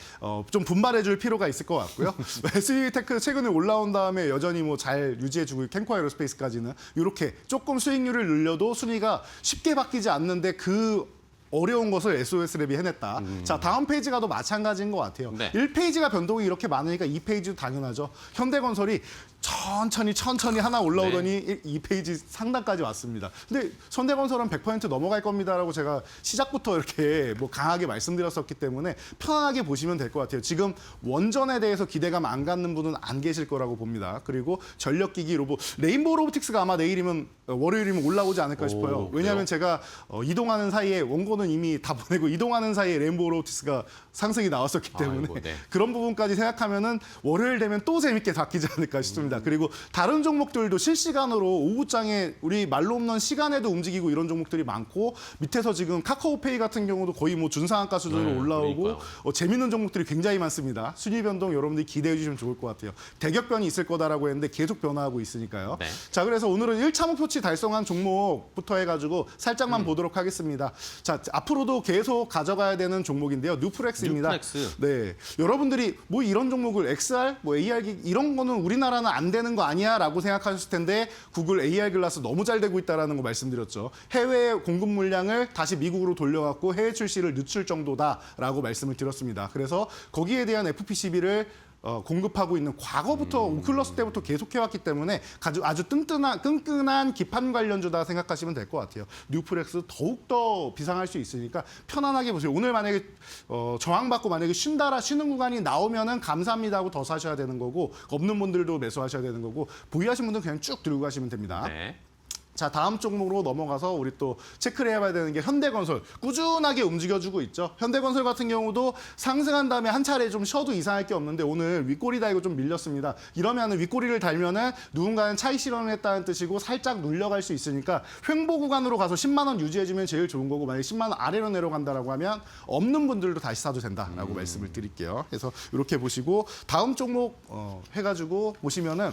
좀 분발해줄 필요가 있을 것 같고요. SE테크 최근에 올라온 다음에 여전히 뭐 잘 유지해주고 캔코 에어로스페이스까지는 이렇게 조금 수익률을 늘려도 순위가 쉽게 바뀌지 않는데 그 어려운 것을 SOS랩이 해냈다. 자, 다음 페이지 가도 마찬가지인 것 같아요. 네. 1페이지가 변동이 이렇게 많으니까 2페이지도 당연하죠. 현대건설이 천천히 하나 올라오더니 2페이지 상단까지 왔습니다. 근데 현대건설은 100% 넘어갈 겁니다라고 제가 시작부터 이렇게 뭐 강하게 말씀드렸었기 때문에 편안하게 보시면 될 것 같아요. 지금 원전에 대해서 기대감 안 갖는 분은 안 계실 거라고 봅니다. 그리고 전력기기 로봇, 레인보우 로보틱스가 아마 내일이면 월요일이면 올라오지 않을까 싶어요. 왜냐하면 제가 이동하는 사이에 원고는 이미 다 보내고 이동하는 사이에 레인보우 로보틱스가 상승이 나왔었기 때문에 아이고, 네. 그런 부분까지 생각하면은 월요일 되면 또 재밌게 바뀌지 않을까 싶습니다. 그리고 다른 종목들도 실시간으로 오후장에 우리 말로 없는 시간에도 움직이고 이런 종목들이 많고 밑에서 지금 카카오페이 같은 경우도 거의 뭐 준상한가 수준으로 네, 올라오고 그러니까요. 재밌는 종목들이 굉장히 많습니다. 순위 변동 여러분들이 기대해 주시면 좋을 것 같아요. 대격변이 있을 거다라고 했는데 계속 변화하고 있으니까요. 네. 자, 그래서 오늘은 1차 목표치 달성한 종목부터 해가지고 살짝만 보도록 하겠습니다. 자, 앞으로도 계속 가져가야 되는 종목인데요. 뉴프렉스입니다. 뉴프렉스. 네, 여러분들이 뭐 이런 종목을 XR, 뭐 AR 이런 거는 우리나라는 안 되는 거 아니야라고 생각하셨을 텐데 구글 AR 글라스 너무 잘 되고 있다라는 거 말씀드렸죠. 해외 공급 물량을 다시 미국으로 돌려갖고 해외 출시를 늦출 정도다라고 말씀을 드렸습니다. 그래서 거기에 대한 FPCB를 공급하고 있는 과거부터 오클러스 때부터 계속해왔기 때문에 아주 끈끈한 기판 관련주다 생각하시면 될 것 같아요. 뉴프렉스 더욱더 비상할 수 있으니까 편안하게 보세요. 오늘 만약에 저항받고 만약에 쉬는 구간이 나오면은 감사합니다 하고 더 사셔야 되는 거고 없는 분들도 매수하셔야 되는 거고 보유하신 분들은 그냥 쭉 들고 가시면 됩니다. 네. 자, 다음 종목으로 넘어가서 우리 또 체크를 해봐야 되는 게 현대건설. 꾸준하게 움직여주고 있죠. 현대건설 같은 경우도 상승한 다음에 한 차례 좀 쉬어도 이상할 게 없는데 오늘 윗꼬리 달고 좀 밀렸습니다. 이러면은 윗꼬리를 달면은 누군가는 차익 실현을 했다는 뜻이고 살짝 눌려갈 수 있으니까 횡보 구간으로 가서 10만 원 유지해주면 제일 좋은 거고 만약에 10만 원 아래로 내려간다라고 하면 없는 분들도 다시 사도 된다라고 말씀을 드릴게요. 그래서 이렇게 보시고 다음 종목 해가지고 보시면은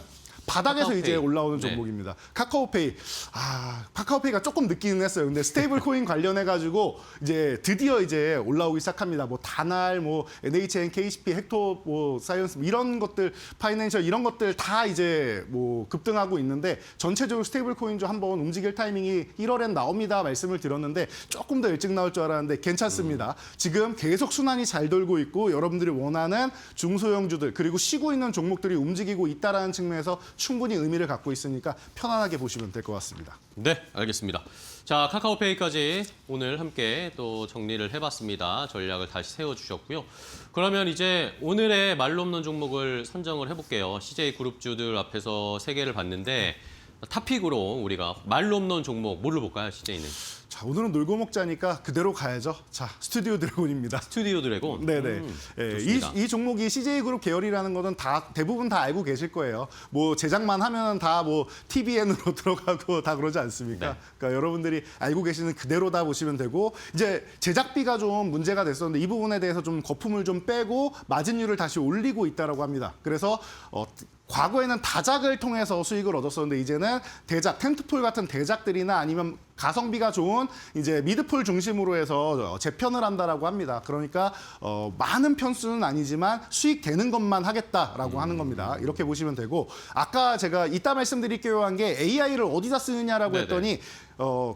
바닥에서 카카오페이. 이제 올라오는 네. 종목입니다. 카카오페이. 카카오페이가 조금 늦기는 했어요. 근데 스테이블 코인 관련해가지고 이제 드디어 이제 올라오기 시작합니다. 뭐 다날, 뭐 NHN, KCP, 헥토, 뭐 사이언스 이런 것들, 파이낸셜 이런 것들 다 이제 뭐 급등하고 있는데 전체적으로 스테이블 코인주 한번 움직일 타이밍이 1월엔 나옵니다. 말씀을 드렸는데 조금 더 일찍 나올 줄 알았는데 괜찮습니다. 지금 계속 순환이 잘 돌고 있고 여러분들이 원하는 중소형주들 그리고 쉬고 있는 종목들이 움직이고 있다라는 측면에서 충분히 의미를 갖고 있으니까 편안하게 보시면 될 것 같습니다. 네, 알겠습니다. 자, 카카오페이까지 오늘 함께 또 정리를 해봤습니다. 전략을 다시 세워주셨고요. 그러면 이제 오늘의 말로 없는 종목을 선정을 해볼게요. CJ그룹주들 앞에서 3개를 봤는데 탑픽으로 우리가 말로 없는 종목 뭘로 볼까요, CJ는? 자, 오늘은 놀고 먹자니까 그대로 가야죠. 자, 스튜디오 드래곤입니다. 스튜디오 드래곤. 네네. 예, 좋습니다. 이 종목이 CJ그룹 계열이라는 거는 대부분 다 알고 계실 거예요. 뭐 제작만 하면 다 뭐 TVN으로 들어가고 다 그러지 않습니까? 네. 그러니까 여러분들이 알고 계시는 그대로 다 보시면 되고 이제 제작비가 좀 문제가 됐었는데 이 부분에 대해서 좀 거품을 좀 빼고 마진율을 다시 올리고 있다라고 합니다. 그래서 과거에는 다작을 통해서 수익을 얻었었는데 이제는 대작, 텐트폴 같은 대작들이나 아니면 가성비가 좋은 이제 미드폴 중심으로 해서 재편을 한다라고 합니다. 그러니까 많은 편수는 아니지만 수익 되는 것만 하겠다라고 하는 겁니다. 이렇게 보시면 되고 아까 제가 이따 말씀드릴게요 한 게 AI를 어디다 쓰느냐라고 네네. 했더니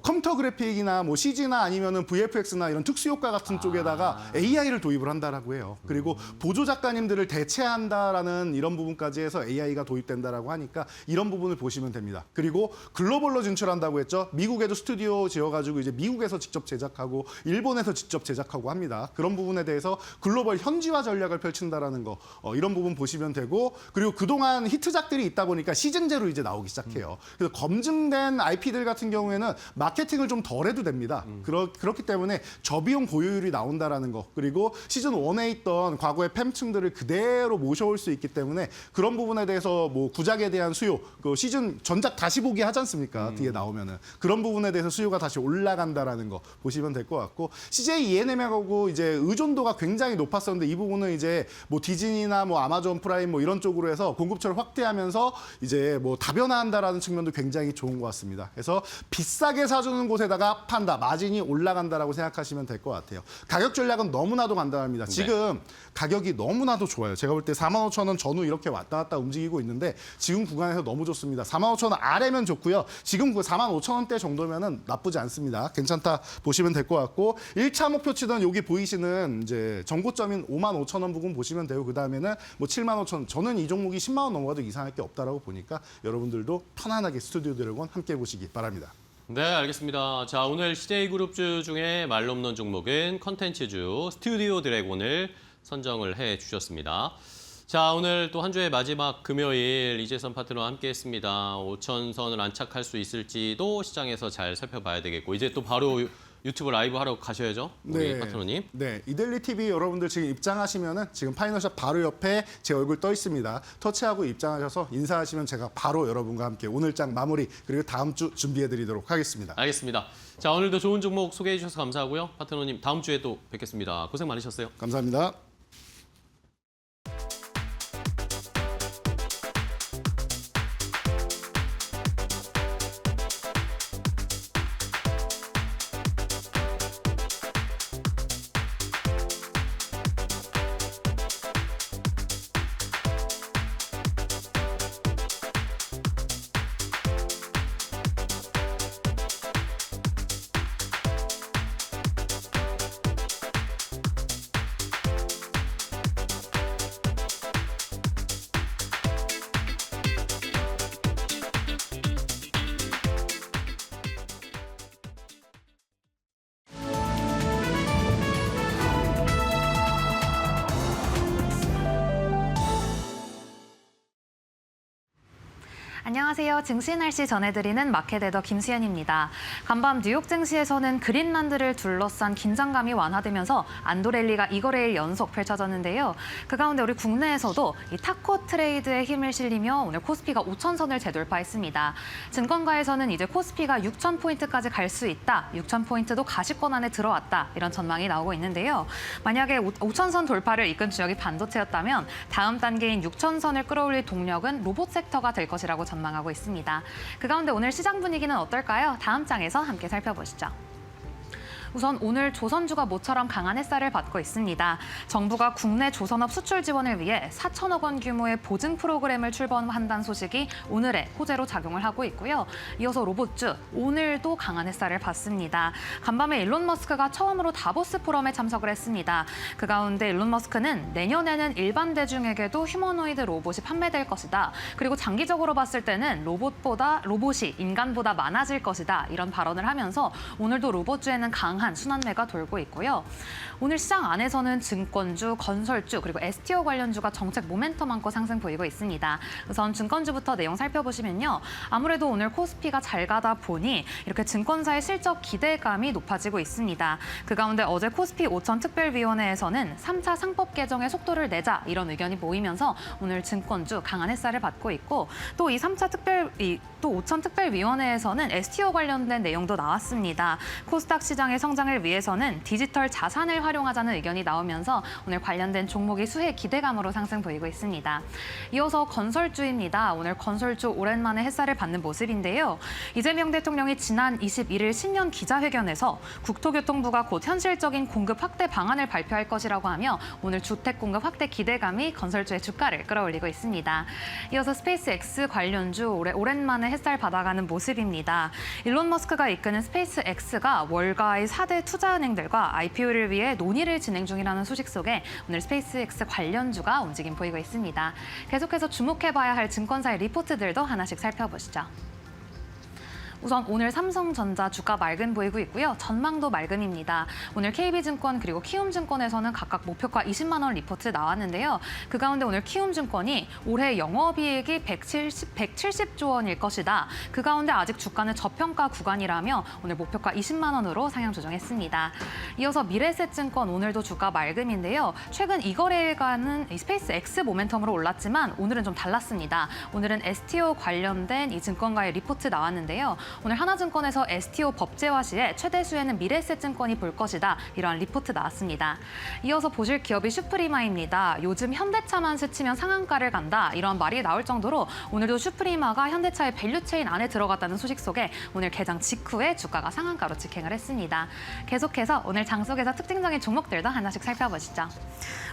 컴퓨터 그래픽이나 뭐 CG나 아니면은 VFX나 이런 특수 효과 같은 쪽에다가 AI를 도입을 한다라고 해요. 그리고 보조 작가님들을 대체한다라는 이런 부분까지 해서 AI가 도입된다라고 하니까 이런 부분을 보시면 됩니다. 그리고 글로벌로 진출한다고 했죠. 미국에도 스튜디오 지어가지고 이제 미국에서 직접 제작하고 일본에서 직접 제작하고 합니다. 그런 부분에 대해서 글로벌 현지화 전략을 펼친다라는 거 이런 부분 보시면 되고 그리고 그동안 히트작들이 있다 보니까 시즌제로 이제 나오기 시작해요. 그래서 검증된 IP들 같은 경우에는 마케팅을 좀 덜 해도 됩니다. 그렇기 때문에 저비용 보유율이 나온다라는 거, 그리고 시즌 1에 있던 과거의 팬층들을 그대로 모셔올 수 있기 때문에 그런 부분에 대해서 뭐 구작에 대한 수요, 그 시즌 전작 다시 보기 하지 않습니까? 뒤에 나오면은 그런 부분에 대해서 수요가 다시 올라간다라는 거 보시면 될 것 같고, CJ ENM하고 이제 의존도가 굉장히 높았었는데 이 부분은 이제 뭐 디즈니나 뭐 아마존 프라임 뭐 이런 쪽으로 해서 공급처를 확대하면서 이제 뭐 다변화한다라는 측면도 굉장히 좋은 것 같습니다. 그래서 비싸게 사주는 곳에다가 판다, 마진이 올라간다라고 생각하시면 될 것 같아요. 가격 전략은 너무나도 간단합니다. 지금 가격이 너무나도 좋아요. 제가 볼 때 45,000원 전후 이렇게 왔다 갔다 움직이고 있는데 지금 구간에서 너무 좋습니다. 45,000원 아래면 좋고요. 지금 그 45,000원대 정도면은 나쁘지 않습니다. 괜찮다 보시면 될 것 같고, 1차 목표치는 여기 보이시는 이제 정고점인 55,000원 부분 보시면 되고, 그다음에는 뭐 75,000원. 저는 이 종목이 10만 원 넘어가도 이상할 게 없다라고 보니까 여러분들도 편안하게 스튜디오 드래곤 함께 보시기 바랍니다. 네, 알겠습니다. 자, 오늘 CJ그룹주 중에 말로 없는 종목은 컨텐츠주 스튜디오 드래곤을 선정을 해주셨습니다. 자, 오늘 또 한 주의 마지막 금요일 이재선 파트너와 함께했습니다. 5천선을 안착할 수 있을지도 시장에서 잘 살펴봐야 되겠고, 이제 또 바로 유튜브 라이브 하러 가셔야죠, 우리 파트너님. 네, 이델리 TV 여러분들 지금 입장하시면은 지금 파이널샷 바로 옆에 제 얼굴 떠 있습니다. 터치하고 입장하셔서 인사하시면 제가 바로 여러분과 함께 오늘장 마무리, 그리고 다음 주 준비해드리도록 하겠습니다. 알겠습니다. 자, 오늘도 좋은 종목 소개해 주셔서 감사하고요. 파트너님, 다음 주에 또 뵙겠습니다. 고생 많으셨어요. 감사합니다. 안녕하세요. 증시 날씨 전해드리는 마켓에더 김수현입니다. 간밤 뉴욕 증시에서는 그린란드를 둘러싼 긴장감이 완화되면서 안도랠리가 이거래일 연속 펼쳐졌는데요. 그 가운데 우리 국내에서도 이 타코 트레이드에 힘을 실리며 오늘 코스피가 5천선을 재돌파했습니다. 증권가에서는 이제 코스피가 6,000포인트까지 갈 수 있다, 6,000포인트도 가시권 안에 들어왔다, 이런 전망이 나오고 있는데요. 만약에 5천선 돌파를 이끈 주역이 반도체였다면 다음 단계인 6천선을 끌어올릴 동력은 로봇 섹터가 될 것이라고 전망하고 있습니다. 그 가운데 오늘 시장 분위기는 어떨까요? 다음 장에서 함께 살펴보시죠. 우선 오늘 조선주가 모처럼 강한 햇살을 받고 있습니다. 정부가 국내 조선업 수출 지원을 위해 4천억 원 규모의 보증 프로그램을 출범한다는 소식이 오늘의 호재로 작용을 하고 있고요. 이어서 로봇주, 오늘도 강한 햇살을 받습니다. 간밤에 일론 머스크가 처음으로 다보스 포럼에 참석을 했습니다. 그 가운데 일론 머스크는 내년에는 일반 대중에게도 휴머노이드 로봇이 판매될 것이다. 그리고 장기적으로 봤을 때는 로봇이 인간보다 많아질 것이다. 이런 발언을 하면서 오늘도 로봇주에는 강한 순환매가 돌고 있고요. 오늘 시장 안에서는 증권주, 건설주, 그리고 STO 관련주가 정책 모멘텀 안고 상승 보이고 있습니다. 우선 증권주부터 내용 살펴보시면요. 아무래도 오늘 코스피가 잘 가다 보니 이렇게 증권사의 실적 기대감이 높아지고 있습니다. 그 가운데 어제 코스피 5천 특별위원회에서는 3차 상법 개정의 속도를 내자, 이런 의견이 모이면서 오늘 증권주 강한 햇살을 받고 있고, 또 이 5천 특별위원회에서는 STO 관련된 내용도 나왔습니다. 코스닥 시장의 성장을 위해서는 디지털 자산을 활용하자는 의견이 나오면서 오늘 관련된 종목이 수혜 기대감으로 상승 보이고 있습니다. 이어서 건설주입니다. 오늘 건설주 오랜만에 햇살을 받는 모습인데요. 이재명 대통령이 지난 21일 신년 기자회견에서 국토교통부가 곧 현실적인 공급 확대 방안을 발표할 것이라고 하며 오늘 주택 공급 확대 기대감이 건설주의 주가를 끌어올리고 있습니다. 이어서 스페이스X 관련주 오랜만에 햇살 받아가는 모습입니다. 일론 머스크가 이끄는 스페이스X가 월가의 4대 투자은행들과 IPO를 위해 논의를 진행 중이라는 소식 속에 오늘 스페이스X 관련주가 움직임 보이고 있습니다. 계속해서 주목해봐야 할 증권사의 리포트들도 하나씩 살펴보시죠. 우선 오늘 삼성전자 주가 맑은 보이고 있고요. 전망도 맑음입니다. 오늘 KB증권 그리고 키움증권에서는 각각 목표가 20만 원 리포트 나왔는데요. 그 가운데 오늘 키움증권이 올해 영업이익이 170조 원일 것이다. 그 가운데 아직 주가는 저평가 구간이라며 오늘 목표가 20만 원으로 상향 조정했습니다. 이어서 미래에셋증권 오늘도 주가 맑음인데요. 최근 이 거래일과는 스페이스X 모멘텀으로 올랐지만 오늘은 좀 달랐습니다. 오늘은 STO 관련된 이 증권가의 리포트 나왔는데요. 오늘 하나증권에서 STO 법제화 시에 최대 수혜는 미래에셋증권이 볼 것이다. 이러한 리포트 나왔습니다. 이어서 보실 기업이 슈프리마입니다. 요즘 현대차만 스치면 상한가를 간다. 이런 말이 나올 정도로 오늘도 슈프리마가 현대차의 밸류체인 안에 들어갔다는 소식 속에 오늘 개장 직후에 주가가 상한가로 직행을 했습니다. 계속해서 오늘 장 속에서 특징적인 종목들도 하나씩 살펴보시죠.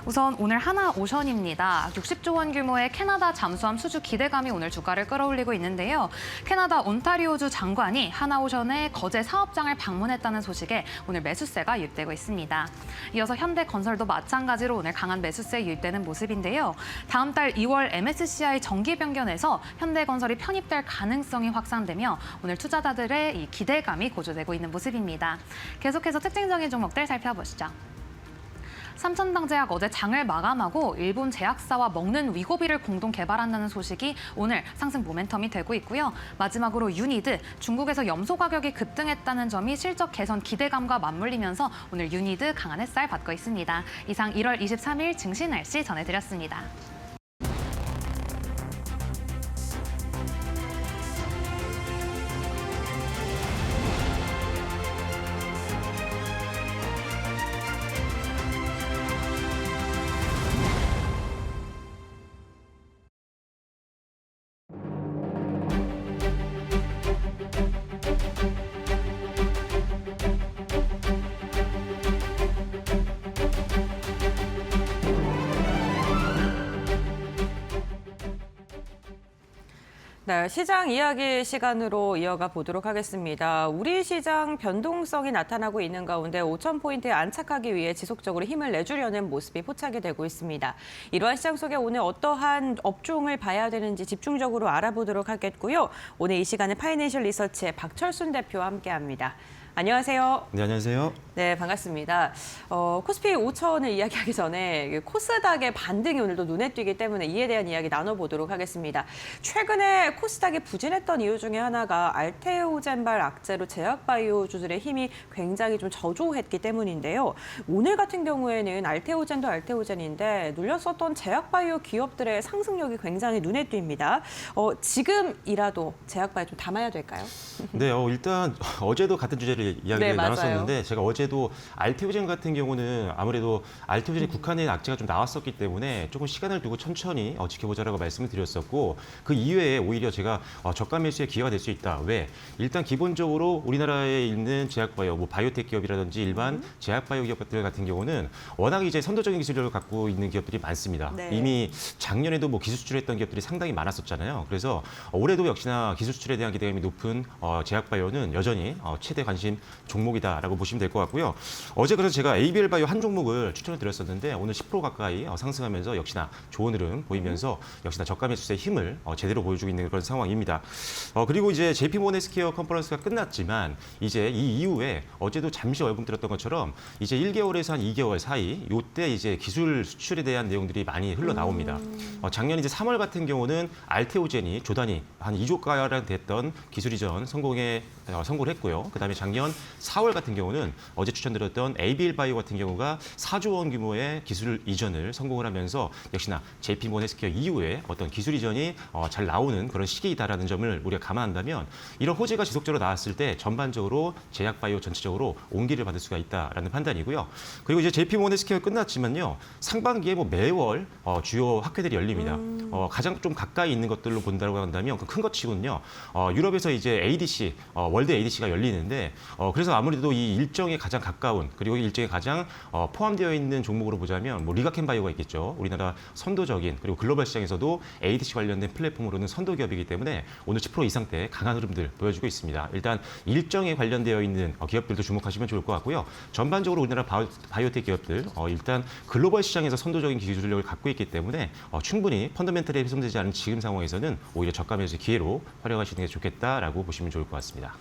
우선 오늘 하나오션입니다. 60조 원 규모의 캐나다 잠수함 수주 기대감이 오늘 주가를 끌어올리고 있는데요. 캐나다 온타리오주 장관이 하나오션의 거제 사업장을 방문했다는 소식에 오늘 매수세가 유입되고 있습니다. 이어서 현대건설도 마찬가지로 오늘 강한 매수세 유입되는 모습인데요. 다음 달 2월 MSCI 정기 변경에서 현대건설이 편입될 가능성이 확산되며 오늘 투자자들의 이 기대감이 고조되고 있는 모습입니다. 계속해서 특징적인 종목들 살펴보시죠. 삼천당제약 어제 장을 마감하고 일본 제약사와 먹는 위고비를 공동 개발한다는 소식이 오늘 상승 모멘텀이 되고 있고요. 마지막으로 유니드, 중국에서 염소 가격이 급등했다는 점이 실적 개선 기대감과 맞물리면서 오늘 유니드 강한 햇살 받고 있습니다. 이상 1월 23일 증시 날씨 전해드렸습니다. 네, 시장 이야기 시간으로 이어가 보도록 하겠습니다. 우리 시장 변동성이 나타나고 있는 가운데 5,000포인트에 안착하기 위해 지속적으로 힘을 내주려는 모습이 포착이 되고 있습니다. 이러한 시장 속에 오늘 어떠한 업종을 봐야 되는지 집중적으로 알아보도록 하겠고요. 오늘 이 시간에 파이낸셜 리서치의 박철순 대표와 함께합니다. 안녕하세요. 네, 안녕하세요. 네, 반갑습니다. 코스피 5천을 이야기하기 전에 코스닥의 반등이 오늘도 눈에 띄기 때문에 이에 대한 이야기 나눠보도록 하겠습니다. 최근에 코스닥이 부진했던 이유 중에 하나가 알테오젠발 악재로 제약바이오주들의 힘이 굉장히 좀 저조했기 때문인데요. 오늘 같은 경우에는 알테오젠도 알테오젠인데 눌렸었던 제약바이오 기업들의 상승력이 굉장히 눈에 띕니다. 지금이라도 제약바이오 좀 담아야 될까요? 네, 일단 어제도 같은 주제를 이야기를 네, 나눴었는데 제가 어제도 알테오젠 같은 경우는 아무래도 알테오젠이 국한의 악재가 좀 나왔었기 때문에 조금 시간을 두고 천천히 지켜보자라고 말씀을 드렸었고 그 이외에 오히려 제가 저가 매수의 기회가 될 수 있다. 왜? 일단 기본적으로 우리나라에 있는 제약바이오, 뭐 바이오텍 기업이라든지 일반 제약바이오 기업들 같은 경우는 워낙 이제 선도적인 기술력을 갖고 있는 기업들이 많습니다. 네. 이미 작년에도 뭐 기술 수출했던 기업들이 상당히 많았었잖아요. 그래서 올해도 역시나 기술 수출에 대한 기대감이 높은 제약바이오는 여전히 최대 관심 종목이다라고 보시면 될 것 같고요. 어제 그래서 제가 ABL 바이오 한 종목을 추천을 드렸었는데 오늘 10% 가까이 상승하면서 역시나 좋은 흐름 보이면서 역시나 저가 매수세의 힘을 제대로 보여주고 있는 그런 상황입니다. 그리고 이제 JP모건 헬스케어 컨퍼런스가 끝났지만 이제 이 이후에 어제도 잠시 얼굴들었던 것처럼 이제 1개월에서 한 2개월 사이 이때 이제 기술 수출에 대한 내용들이 많이 흘러나옵니다. 작년 이제 3월 같은 경우는 알테오젠이 조단위 한 2조가량 됐던 기술 이전 성공을 했고요. 그다음에 작년 4월 같은 경우는 어제 추천드렸던 ABL 바이오 같은 경우가 4조 원 규모의 기술 이전을 성공을 하면서 역시나 JP모건 헬스케어 이후에 어떤 기술 이전이 잘 나오는 그런 시기이다라는 점을 우리가 감안한다면 이런 호재가 지속적으로 나왔을 때 전반적으로 제약 바이오 전체적으로 온기를 받을 수가 있다라는 판단이고요. 그리고 이제 JP모건 헬스케어 끝났지만요. 상반기에 뭐 매월 주요 학회들이 열립니다. 가장 좀 가까이 있는 것들로 본다고 한다면 큰 것 치고는요. 유럽에서 이제 ADC, 월드 ADC가 열리는데 그래서 아무래도 이 일정의 가장 가장 가까운 그리고 일정에 가장 포함되어 있는 종목으로 보자면 뭐 리가켄바이오가 있겠죠. 우리나라 선도적인 그리고 글로벌 시장에서도 ADC 관련된 플랫폼으로는 선도 기업이기 때문에 오늘 10% 이상대 강한 흐름들 보여주고 있습니다. 일단 일정에 관련되어 있는 기업들도 주목하시면 좋을 것 같고요. 전반적으로 우리나라 바이오텍 기업들 일단 글로벌 시장에서 선도적인 기술력을 갖고 있기 때문에 충분히 펀더멘털에 훼손되지 않은 지금 상황에서는 오히려 저가 매수 기회로 활용하시는 게 좋겠다라고 보시면 좋을 것 같습니다.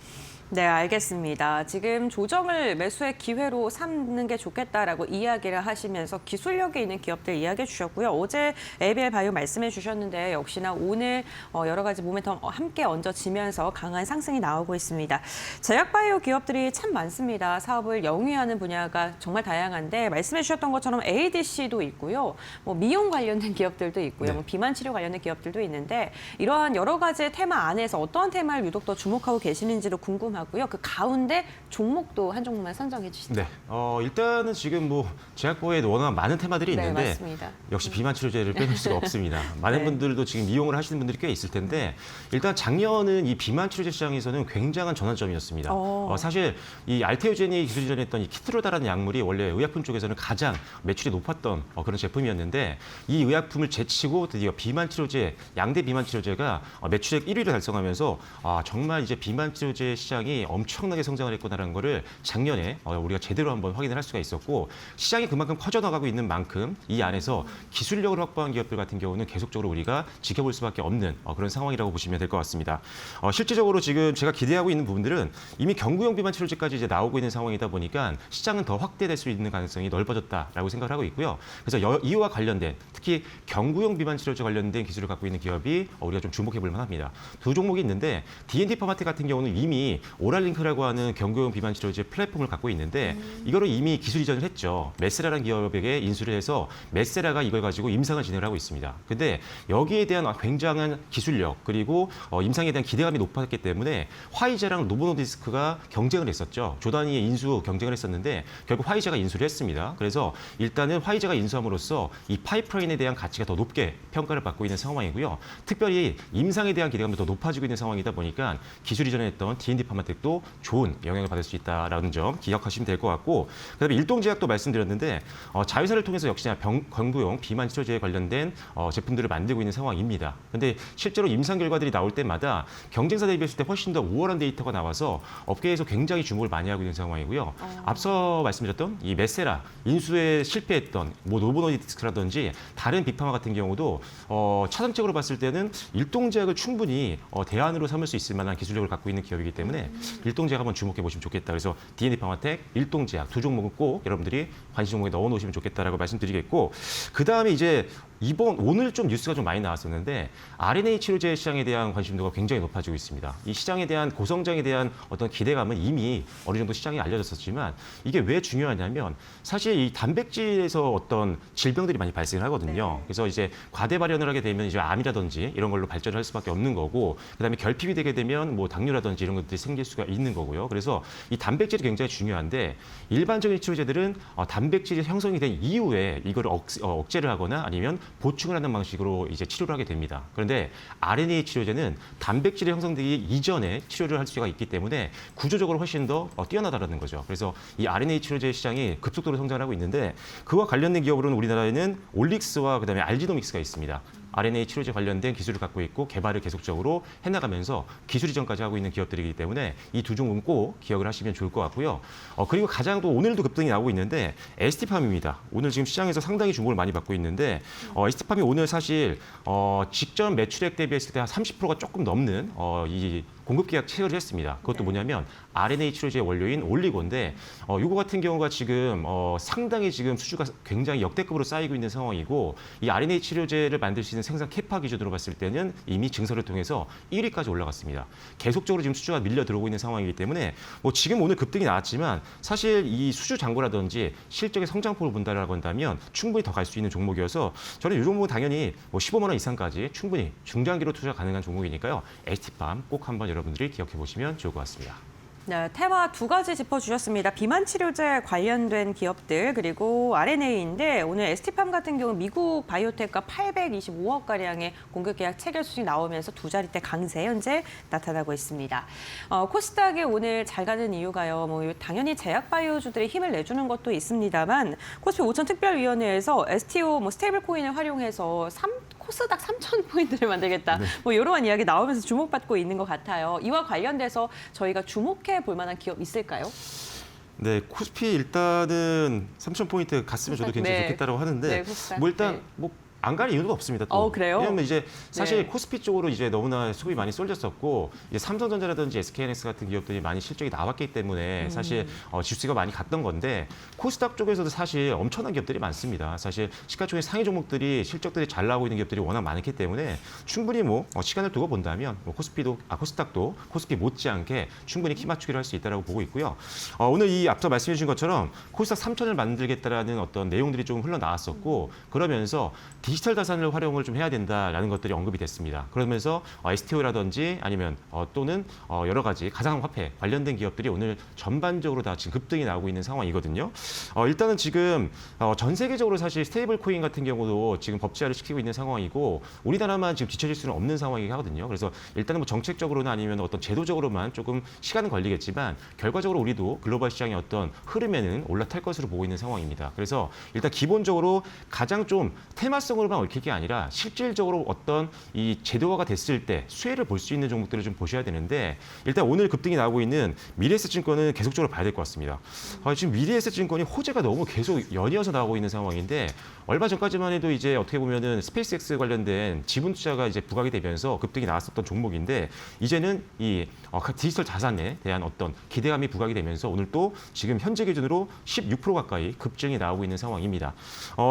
네, 알겠습니다. 지금 조정을 매수의 기회로 삼는 게 좋겠다라고 이야기를 하시면서 기술력에 있는 기업들 이야기해 주셨고요. 어제 ABL 바이오 말씀해 주셨는데 역시나 오늘 여러 가지 모멘텀 함께 얹어지면서 강한 상승이 나오고 있습니다. 제약 바이오 기업들이 참 많습니다. 사업을 영위하는 분야가 정말 다양한데 말씀해 주셨던 것처럼 ADC도 있고요. 뭐 미용 관련된 기업들도 있고요. 네. 뭐 비만 치료 관련된 기업들도 있는데 이러한 여러 가지 테마 안에서 어떠한 테마를 유독 더 주목하고 계시는지도 궁금하고요. 그 가운데 종목도 한 종목만 선정해 주시죠. 네, 일단은 지금 뭐 제약보에 워낙 많은 테마들이 네, 있는데 맞습니다. 역시 비만 치료제를 빼놓을 수가 없습니다. 많은 네. 분들도 지금 이용을 하시는 분들이 꽤 있을 텐데 일단 작년은 이 비만 치료제 시장에서는 굉장한 전환점이었습니다. 사실 이 알테오제니 기술이 전했던 이 키트로다라는 약물이 원래 의약품 쪽에서는 가장 매출이 높았던 그런 제품이었는데 이 의약품을 제치고 드디어 비만 치료제, 양대 비만 치료제가 매출액 1위를 달성하면서 정말 이제 비만 치료제 시장이 엄청나게 성장을 했구나라는 거를 작년에 우리가 제대로 한번 확인을 할 수가 있었고 시장이 그만큼 커져나가고 있는 만큼 이 안에서 기술력을 확보한 기업들 같은 경우는 계속적으로 우리가 지켜볼 수밖에 없는 그런 상황이라고 보시면 될 것 같습니다. 실질적으로 지금 제가 기대하고 있는 부분들은 이미 경구용 비만 치료제까지 이제 나오고 있는 상황이다 보니까 시장은 더 확대될 수 있는 가능성이 넓어졌다라고 생각을 하고 있고요. 그래서 이와 관련된 특히 경구용 비만 치료제 관련된 기술을 갖고 있는 기업이 우리가 좀 주목해 볼 만합니다. 두 종목이 있는데 D&D 파마텍 같은 경우는 이미 오랄링크라고 하는 경구용 비만 치료제 플랫폼을 갖고 있는데 이거를 이미 기술 이전을 했죠. 메세라라는 기업에게 인수를 해서 메세라가 이걸 가지고 임상을 진행을 하고 있습니다. 근데 여기에 대한 굉장한 기술력 그리고 임상에 대한 기대감이 높았기 때문에 화이자랑 노보노디스크가 경쟁을 했었죠. 조단위의 인수 경쟁을 했었는데 결국 화이자가 인수를 했습니다. 그래서 일단은 화이자가 인수함으로써 이 파이프라인에 대한 가치가 더 높게 평가를 받고 있는 상황이고요. 특별히 임상에 대한 기대감도 더 높아지고 있는 상황이다 보니까 기술 이전을 했던 D&D 파마텍도 좋은 영향을 받을 수 있다라는 점 기억하시면 될 것 같고 그다음에 일동제약도 말씀드렸는데 자회사를 통해서 역시나 경구용 비만 치료제에 관련된 제품들을 만들고 있는 상황입니다. 근데 실제로 임상 결과들이 나올 때마다 경쟁사 대비했을 때 훨씬 더 우월한 데이터가 나와서 업계에서 굉장히 주목을 많이 하고 있는 상황이고요. 앞서 말씀드렸던 이 메세라 인수에 실패했던 뭐 노보노디스크라든지 다른 빅파마 같은 경우도 차등적으로 봤을 때는 일동제약을 충분히 대안으로 삼을 수 있을 만한 기술력을 갖고 있는 기업이기 때문에 일동제약 한번 주목해 보시면 좋겠다. 그래서 D&D 파마텍, 일동제약 두 종목은 꼭 여러분들이 관심 종목에 넣어 놓으시면 좋겠다라고 말씀드리겠고 그다음에 이제 오늘 좀 뉴스가 좀 많이 나왔었는데 RNA 치료제 시장에 대한 관심도가 굉장히 높아지고 있습니다. 이 시장에 대한 고성장에 대한 어떤 기대감은 이미 어느 정도 시장에 알려졌었지만 이게 왜 중요하냐면 사실 이 단백질에서 어떤 질병들이 많이 발생을 하거든요. 그래서 이제 과대 발현을 하게 되면 이제 암이라든지 이런 걸로 발전을 할 수밖에 없는 거고 그다음에 결핍이 되게 되면 뭐 당뇨라든지 이런 것들이 생길 수가 있는 거고요. 그래서 이 단백질이 굉장히 중요한데 일반적인 치료제들은 단백질이 형성이 된 이후에 이걸 억제를 하거나 아니면 보충을 하는 방식으로 이제 치료를 하게 됩니다. 그런데 RNA 치료제는 단백질이 형성되기 이전에 치료를 할 수가 있기 때문에 구조적으로 훨씬 더 뛰어나다라는 거죠. 그래서 이 RNA 치료제 시장이 급속도로 성장하고 있는데 그와 관련된 기업으로는 우리나라에는 올릭스와 그다음에 알지노믹스가 있습니다. RNA 치료제 관련된 기술을 갖고 있고 개발을 계속적으로 해나가면서 기술 이전까지 하고 있는 기업들이기 때문에 이 두 종목은 꼭 기억을 하시면 좋을 것 같고요. 그리고 가장 또 오늘도 급등이 나오고 있는데 ST팜입니다. 오늘 지금 시장에서 상당히 주목을 많이 받고 있는데 ST팜이 오늘 사실 직전 매출액 대비했을 때 한 30%가 조금 넘는 이 공급 계약 체결을 했습니다. 그것도 뭐냐면 RNA 치료제 원료인 올리고인데 이거 같은 경우가 지금 상당히 지금 수주가 굉장히 역대급으로 쌓이고 있는 상황이고 이 RNA 치료제를 만들 수 있는 생산 캐파 기준으로 봤을 때는 이미 증설을 통해서 1위까지 올라갔습니다. 계속적으로 지금 수주가 밀려 들어오고 있는 상황이기 때문에 뭐 지금 오늘 급등이 나왔지만 사실 이 수주 잔고라든지 실적의 성장폭을 본다라고 한다면 충분히 더 갈 수 있는 종목이어서 저는 이 종목은 당연히 뭐 15만 원 이상까지 충분히 중장기로 투자 가능한 종목이니까요. ST팜 꼭 한번 여러분들이 기억해 보시면 좋을 것 같습니다. 네, 테마 두 가지 짚어주셨습니다. 비만 치료제 관련된 기업들 그리고 RNA인데 오늘 ST팜 같은 경우 미국 바이오텍과 825억 가량의 공급 계약 체결 수식 나오면서 두 자릿대 강세 현재 나타나고 있습니다. 코스닥이 오늘 잘 가는 이유가요. 당연히 제약바이오주들이 힘을 내주는 것도 있습니다만 코스피 5천 특별위원회에서 STO 스테이블 코인을 활용해서 코스닥 3,000포인트를 만들겠다. 이러한 이야기 나오면서 주목받고 있는 것 같아요. 이와 관련돼서 저희가 주목해 볼 만한 기업 있을까요? 네, 코스피 일단은 3,000포인트 갔으면 저도 굉장히 네. 좋겠다라고 하는데 네, 코스닥. 일단 네. 안 갈 이유가 없습니다. 또. 그래요? 왜냐하면 이제 사실 네. 코스피 쪽으로 이제 너무나 수급이 많이 쏠렸었고 이제 삼성전자라든지 SK하이닉스 같은 기업들이 많이 실적이 나왔기 때문에 사실 지수가 많이 갔던 건데 코스닥 쪽에서도 사실 엄청난 기업들이 많습니다. 사실 시가총액 상위 종목들이 실적들이 잘 나오고 있는 기업들이 워낙 많기 때문에 충분히 시간을 두고 본다면 코스닥도 코스피 못지않게 충분히 키 맞추기를 할 수 있다고 보고 있고요. 오늘 이 앞서 말씀해 주신 것처럼 코스닥 3,000을 만들겠다라는 어떤 내용들이 좀 흘러나왔었고 그러면서 디지털 자산을 활용을 좀 해야 된다라는 것들이 언급이 됐습니다. 그러면서 STO라든지 아니면 또는 여러 가지 가상화폐 관련된 기업들이 오늘 전반적으로 다 지금 급등이 나오고 있는 상황이거든요. 일단은 지금 전 세계적으로 사실 스테이블 코인 같은 경우도 지금 법제화를 시키고 있는 상황이고 우리나라만 지금 뒤처질 수는 없는 상황이긴 하거든요. 그래서 일단은 정책적으로나 아니면 어떤 제도적으로만 조금 시간은 걸리겠지만 결과적으로 우리도 글로벌 시장의 어떤 흐름에는 올라탈 것으로 보고 있는 상황입니다. 그래서 일단 기본적으로 가장 좀 테마성으로만 얽힐 게 아니라 실질적으로 어떤 이 제도화가 됐을 때 수혜를 볼 수 있는 종목들을 좀 보셔야 되는데 일단 오늘 급등이 나오고 있는 미래에셋증권은 계속적으로 봐야 될 것 같습니다. 지금 미래에셋증권이 호재가 너무 계속 연이어서 나오고 있는 상황인데 얼마 전까지만 해도 이제 어떻게 보면은 스페이스X 관련된 지분 투자가 이제 부각이 되면서 급등이 나왔었던 종목인데 이제는 이 디지털 자산에 대한 어떤 기대감이 부각이 되면서 오늘 또 지금 현재 기준으로 16% 가까이 급증이 나오고 있는 상황입니다.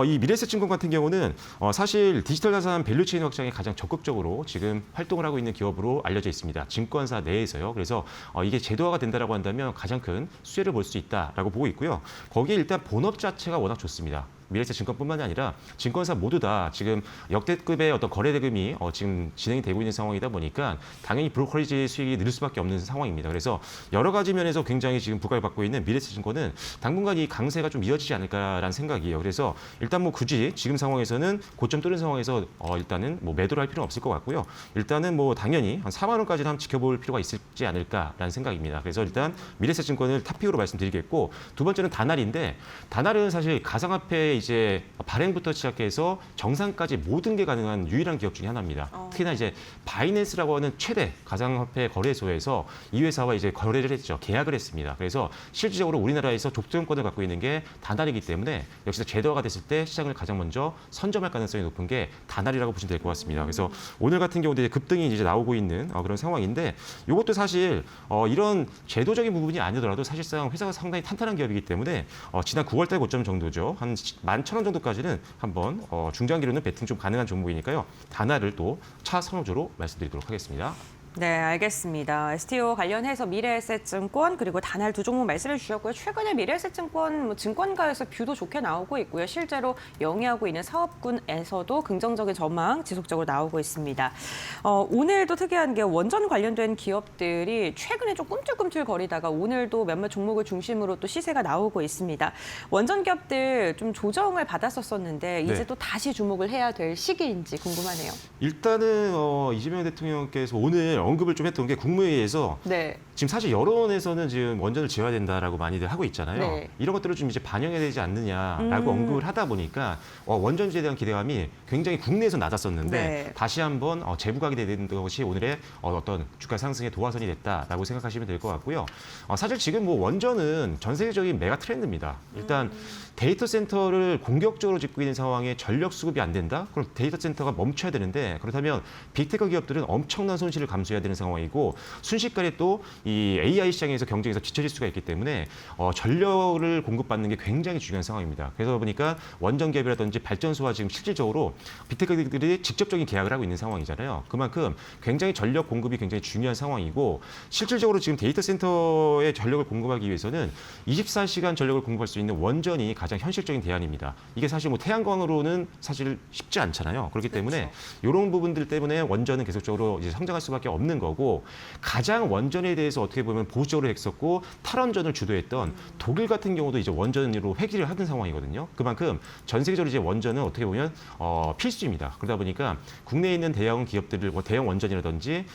이 미래에셋증권 같은 경우는 사실 디지털 자산 밸류체인 확장에 가장 적극적으로 지금 활동을 하고 있는 기업으로 알려져 있습니다. 증권사 내에서요. 그래서 이게 제도화가 된다라고 한다면 가장 큰 수혜를 볼 수 있다라고 보고 있고요. 거기에 일단 본업 자체가 워낙 좋습니다. 미래에셋증권뿐만이 아니라 증권사 모두 다 지금 역대급의 어떤 거래 대금이 지금 진행이 되고 있는 상황이다 보니까 당연히 브로커리지 수익이 늘 수밖에 없는 상황입니다. 그래서 여러 가지 면에서 굉장히 지금 부각을 받고 있는 미래에셋증권은 당분간 이 강세가 좀 이어지지 않을까라는 생각이에요. 그래서 일단 굳이 지금 상황에서는 고점 뚫는 상황에서 일단은 매도를 할 필요는 없을 것 같고요. 일단은 당연히 한 4만 원까지는 한번 지켜볼 필요가 있지 않을까라는 생각입니다. 그래서 일단 미래에셋증권을 탑픽으로 말씀드리겠고 두 번째는 다날인데 다날은 사실 가상화폐 이제 발행부터 시작해서 정상까지 모든 게 가능한 유일한 기업 중에 하나입니다. 특히나 이제 바이낸스라고 하는 최대 가상화폐 거래소에서 이 회사와 이제 거래를 했죠. 계약을 했습니다. 그래서 실질적으로 우리나라에서 독점권을 갖고 있는 게 다날이기 때문에 역시나 제도화가 됐을 때 시장을 가장 먼저 선점할 가능성이 높은 게 다날이라고 보시면 될 것 같습니다. 그래서 오늘 같은 경우도 급등이 이제 나오고 있는 그런 상황인데 이것도 사실 이런 제도적인 부분이 아니더라도 사실상 회사가 상당히 탄탄한 기업이기 때문에 지난 9월달 고점 정도죠. 한 11,000원 정도까지는 한번 중장기로는 배팅 좀 가능한 종목이니까요. 다날을 또 차 선호주로 말씀드리도록 하겠습니다. 네, 알겠습니다. STO 관련해서 미래에셋증권 그리고 다날 두 종목 말씀해 주셨고요. 최근에 미래에셋증권 증권가에서 뷰도 좋게 나오고 있고요. 실제로 영위하고 있는 사업군에서도 긍정적인 전망 지속적으로 나오고 있습니다. 오늘도 특이한 게 원전 관련된 기업들이 최근에 좀 꿈틀꿈틀 거리다가 오늘도 몇몇 종목을 중심으로 또 시세가 나오고 있습니다. 원전 기업들 좀 조정을 받았었는데 이제 네. 또 다시 주목을 해야 될 시기인지 궁금하네요. 일단은 이재명 대통령께서 오늘 언급을 좀 했던 게 국무회의에서 네. 지금 사실 여론에서는 지금 원전을 지어야 된다라고 많이들 하고 있잖아요. 네. 이런 것들을 좀 이제 반영해야 되지 않느냐라고 언급을 하다 보니까 원전지에 대한 기대감이 굉장히 국내에서 낮았었는데 네. 다시 한번 재부각이 되는 것이 오늘의 어떤 주가 상승의 도화선이 됐다라고 생각하시면 될 것 같고요. 사실 지금 원전은 전 세계적인 메가 트렌드입니다. 일단 데이터 센터를 공격적으로 짓고 있는 상황에 전력 수급이 안 된다? 그럼 데이터 센터가 멈춰야 되는데 그렇다면 빅테크 기업들은 엄청난 손실을 감수해야 되는 상황이고 순식간에 또 이 AI 시장에서 경쟁에서 뒤처질 수가 있기 때문에 전력을 공급받는 게 굉장히 중요한 상황입니다. 그래서 보니까 원전 기업이라든지 발전소와 지금 실질적으로 빅테크들이 직접적인 계약을 하고 있는 상황이잖아요. 그만큼 굉장히 전력 공급이 굉장히 중요한 상황이고 실질적으로 지금 데이터 센터에 전력을 공급하기 위해서는 24시간 전력을 공급할 수 있는 원전이 가장 현실적인 대안입니다. 이게 사실 태양광으로는 사실 쉽지 않잖아요. 그렇기 때문에 이런 부분들 때문에 원전은 계속적으로 이제 성장할 수밖에 없는 없는 거고 가장 원전에 대해서 어떻게 보면 보수적으로 했었고 탈원전을 주도했던 독일 같은 경우도 이제 원전으로 회귀를 하던 상황이거든요. 그만큼 전 세계적으로 이제 원전은 어떻게 보면 필수입니다. 그러다 보니까 국내에 있는 대형 기업들을 대형 원전이라든지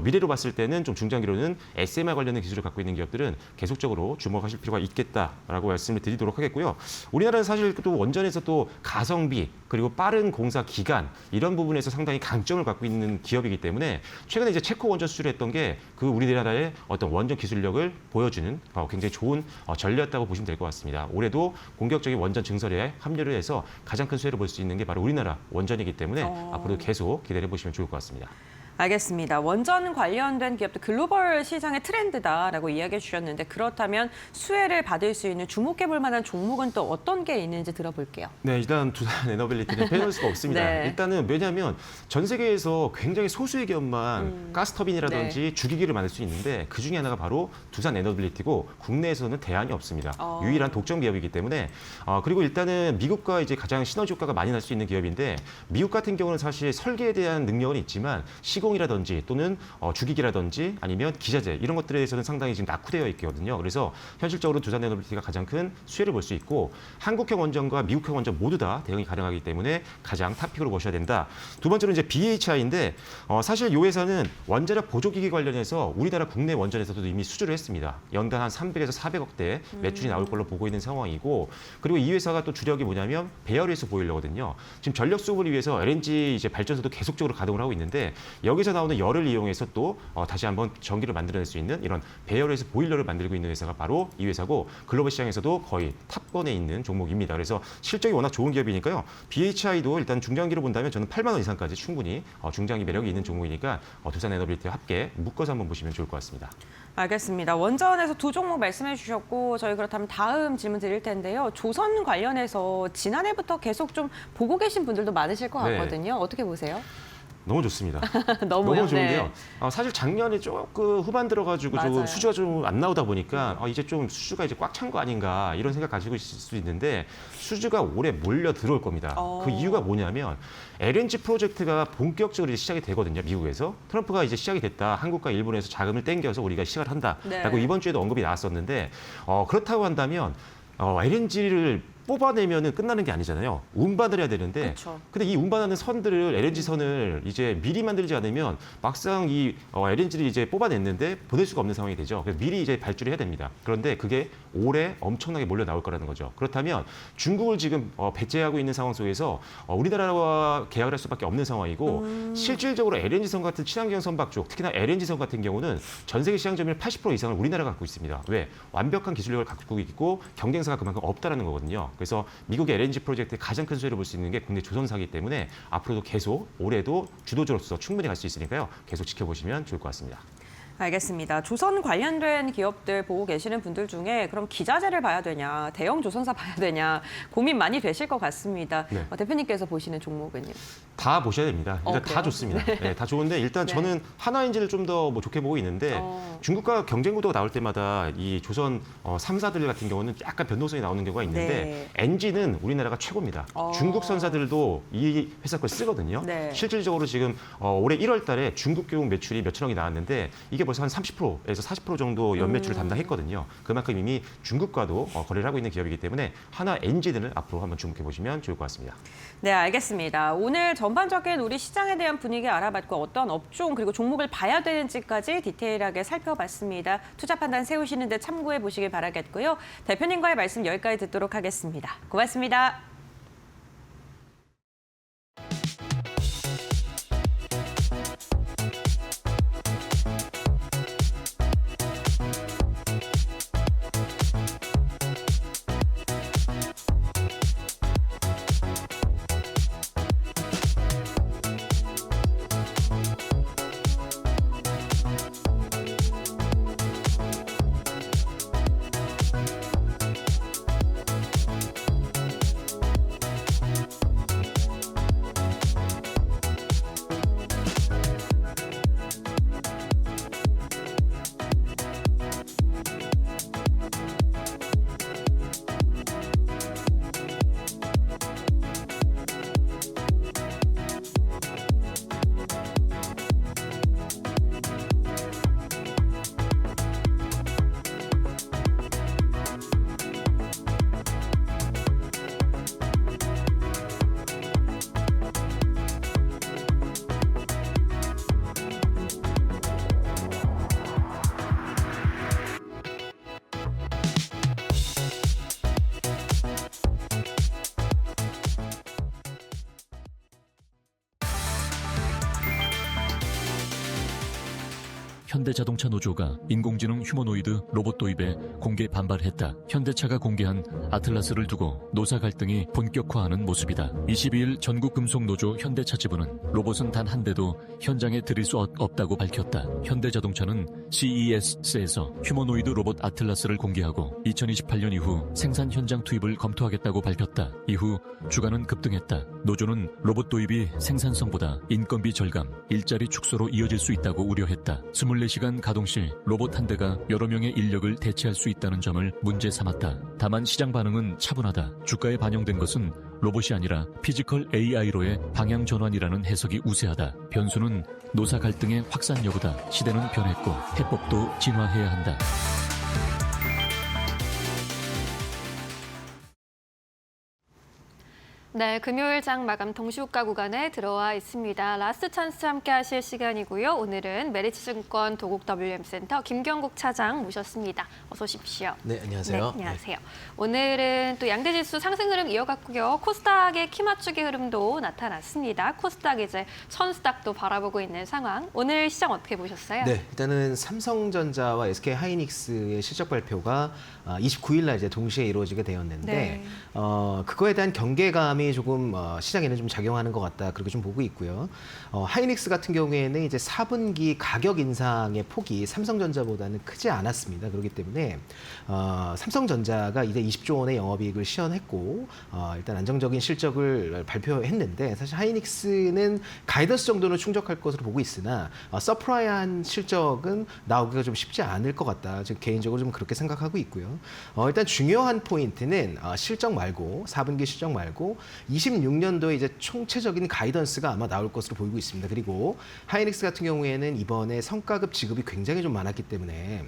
미래로 봤을 때는 좀 중장기로는 SMR 관련된 기술을 갖고 있는 기업들은 계속적으로 주목하실 필요가 있겠다라고 말씀을 드리도록 하겠고요. 우리나라는 사실 또 원전에서 또 가성비 그리고 빠른 공사 기간 이런 부분에서 상당히 강점을 갖고 있는 기업이기 때문에 최근에 이제 체코 원전 수출했던 게 그 우리나라의 어떤 원전 기술력을 보여주는 굉장히 좋은 전례였다고 보시면 될 것 같습니다. 올해도 공격적인 원전 증설에 합류를 해서 가장 큰 수혜를 볼 수 있는 게 바로 우리나라 원전이기 때문에 앞으로 계속 기대해 보시면 좋을 것 같습니다. 알겠습니다. 원전 관련된 기업도 글로벌 시장의 트렌드다라고 이야기해 주셨는데 그렇다면 수혜를 받을 수 있는 주목해 볼 만한 종목은 또 어떤 게 있는지 들어볼게요. 네, 일단 두산 에너빌리티는 빼놓을 수가 없습니다. 네. 일단은 왜냐하면 전 세계에서 굉장히 소수의 기업만 가스터빈이라든지 주기기를 만들 수 있는데 그 중에 하나가 바로 두산 에너빌리티고 국내에서는 대안이 없습니다. 유일한 독점 기업이기 때문에 그리고 일단은 미국과 이제 가장 시너지 효과가 많이 날 수 있는 기업인데 미국 같은 경우는 사실 설계에 대한 능력은 있지만 시공이라든지 또는 주기기라든지 아니면 기자재 이런 것들에 대해서는 상당히 지금 낙후되어 있거든요. 그래서 현실적으로 두산 에너빌리티가 가장 큰 수혜를 볼 수 있고 한국형 원전과 미국형 원전 모두 다 대응이 가능하기 때문에 가장 탑픽으로 보셔야 된다. 두 번째로 이제 BHI인데 사실 이 회사는 원자력 보조기기 관련해서 우리나라 국내 원전에서도 이미 수주를 했습니다. 연간 한 300에서 400억대 매출이 나올 걸로 보고 있는 상황이고 그리고 이 회사가 또 주력이 뭐냐면 베어리스 보일러거든요. 지금 전력 수급을 위해서 LNG 이제 발전소도 계속적으로 가동을 하고 있는데 여기서 나오는 열을 이용해서 또 다시 한번 전기를 만들어낼 수 있는 이런 베어리스 보일러를 만들고 있는 회사가 바로 이 회사고 글로벌 시장에서도 거의 탑권에 있는 종목입니다. 그래서 실적이 워낙 좋은 기업이니까요. BHI도 일단 중장기로 본다면 저는 8만 원 이상까지 충분히 중장기 매력이 있는 종목이니까 두산 에너빌리티와 함께 묶어서 한번 보시면 좋을 것 같습니다. 알겠습니다. 원전에서 두 종목 말씀해 주셨고 저희 그렇다면 다음 질문 드릴 텐데요. 조선 관련해서 지난해부터 계속 좀 보고 계신 분들도 많으실 것 네. 같거든요. 어떻게 보세요? 너무 좋습니다. 너무요? 너무 좋은데요. 네. 사실 작년에 조금 후반 들어가지고 맞아요. 좀 수주가 좀 안 나오다 보니까 이제 좀 수주가 이제 꽉 찬 거 아닌가 이런 생각 가지고 있을 수 있는데 수주가 올해 몰려 들어올 겁니다. 그 이유가 뭐냐면 LNG 프로젝트가 본격적으로 이제 시작이 되거든요. 미국에서. 트럼프가 이제 시작이 됐다. 한국과 일본에서 자금을 땡겨서 우리가 시작을 한다라고 네. 이번 주에도 언급이 나왔었는데 그렇다고 한다면 LNG를 뽑아내면은 끝나는 게 아니잖아요. 운반을 해야 되는데, 그쵸. 근데 이 운반하는 선들을 LNG 선을 이제 미리 만들지 않으면 막상 이 LNG를 이제 뽑아냈는데 보낼 수가 없는 상황이 되죠. 그래서 미리 이제 발주를 해야 됩니다. 그런데 그게 올해 엄청나게 몰려 나올 거라는 거죠. 그렇다면 중국을 지금 배제하고 있는 상황 속에서 우리나라와 계약을 할 수밖에 없는 상황이고 실질적으로 LNG 선 같은 친환경 선박 쪽, 특히나 LNG 선 같은 경우는 전 세계 시장 점유율 80% 이상을 우리나라가 갖고 있습니다. 왜? 완벽한 기술력을 갖고 있고 경쟁사가 그만큼 없다라는 거거든요. 그래서 미국의 LNG 프로젝트의 가장 큰 수혜를 볼 수 있는 게 국내 조선사이기 때문에 앞으로도 계속 올해도 주도주로서 충분히 갈 수 있으니까요. 계속 지켜보시면 좋을 것 같습니다. 알겠습니다. 조선 관련된 기업들 보고 계시는 분들 중에 그럼 기자재를 봐야 되냐, 대형 조선사 봐야 되냐 고민 많이 되실 것 같습니다. 네. 대표님께서 보시는 종목은요? 다 보셔야 됩니다. 일단 그래요? 다 좋습니다. 네, 다 좋은데 일단 네. 저는 하나인지를 좀 더 좋게 보고 있는데 중국과 경쟁 구도가 나올 때마다 이 조선 3사들 같은 경우는 약간 변동성이 나오는 경우가 있는데 네. 엔진은 우리나라가 최고입니다. 중국 선사들도 이 회사 걸 쓰거든요. 네. 실질적으로 지금 올해 1월 달에 중국용 매출이 몇천억이 나왔는데 이게 벌써 한 30%에서 40% 정도 연매출을 담당했거든요. 그만큼 이미 중국과도 거래를 하고 있는 기업이기 때문에 하나 엔진을 앞으로 한번 주목해 보시면 좋을 것 같습니다. 네, 알겠습니다. 오늘 전반적인 우리 시장에 대한 분위기 알아봤고 어떤 업종 그리고 종목을 봐야 되는지까지 디테일하게 살펴봤습니다. 투자 판단 세우시는 데 참고해 보시길 바라겠고요. 대표님과의 말씀 여기까지 듣도록 하겠습니다. 고맙습니다. 현대자동차 노조가 인공지능 휴머노이드 로봇 도입에 공개 반발했다. 현대차가 공개한 아틀라스를 두고 노사 갈등이 본격화하는 모습이다. 22일 전국금속노조 현대차 지부는 로봇은 단 한 대도 현장에 들일 수 없다고 밝혔다. 현대자동차는 CES에서 휴머노이드 로봇 아틀라스를 공개하고 2028년 이후 생산 현장 투입을 검토하겠다고 밝혔다. 이후 주가는 급등했다. 노조는 로봇 도입이 생산성보다 인건비 절감, 일자리 축소로 이어질 수 있다고 우려했다. 24시간 가동 시 로봇 한 대가 여러 명의 인력을 대체할 수 있다는 점을 문제 삼았다. 다만 시장 반응은 차분하다. 주가에 반영된 것은 로봇이 아니라 피지컬 AI로의 방향 전환이라는 해석이 우세하다. 변수는 노사 갈등의 확산 여부다. 시대는 변했고 해법도 진화해야 한다. 네, 금요일 장 마감 동시효과 구간에 들어와 있습니다. 라스트 찬스 함께 하실 시간이고요. 오늘은 메리츠증권 도곡 WM센터 김경국 차장 모셨습니다. 어서 오십시오. 네, 안녕하세요. 네, 안녕하세요. 오늘은 또 양대지수 상승 흐름 이어갔고요. 코스닥의 키 맞추기 흐름도 나타났습니다. 코스닥 이제 천스닥도 바라보고 있는 상황. 오늘 시장 어떻게 보셨어요? 네, 일단은 삼성전자와 SK하이닉스의 실적 발표가 29일 날 이제 동시에 이루어지게 되었는데 네. 그거에 대한 경계감이 조금 시장에는 좀 작용하는 것 같다 그렇게 좀 보고 있고요. 하이닉스 같은 경우에는 이제 4분기 가격 인상의 폭이 삼성전자보다는 크지 않았습니다. 그렇기 때문에 삼성전자가 이제 20조 원의 영업이익을 시현했고 일단 안정적인 실적을 발표했는데 사실 하이닉스는 가이던스 정도는 충족할 것으로 보고 있으나 서프라이한 실적은 나오기가 좀 쉽지 않을 것 같다. 지금 개인적으로 좀 그렇게 생각하고 있고요. 일단 중요한 포인트는 실적 말고 4분기 실적 말고 26년도에 이제 총체적인 가이던스가 아마 나올 것으로 보이고 있습니다. 그리고 하이닉스 같은 경우에는 이번에 성과급 지급이 굉장히 좀 많았기 때문에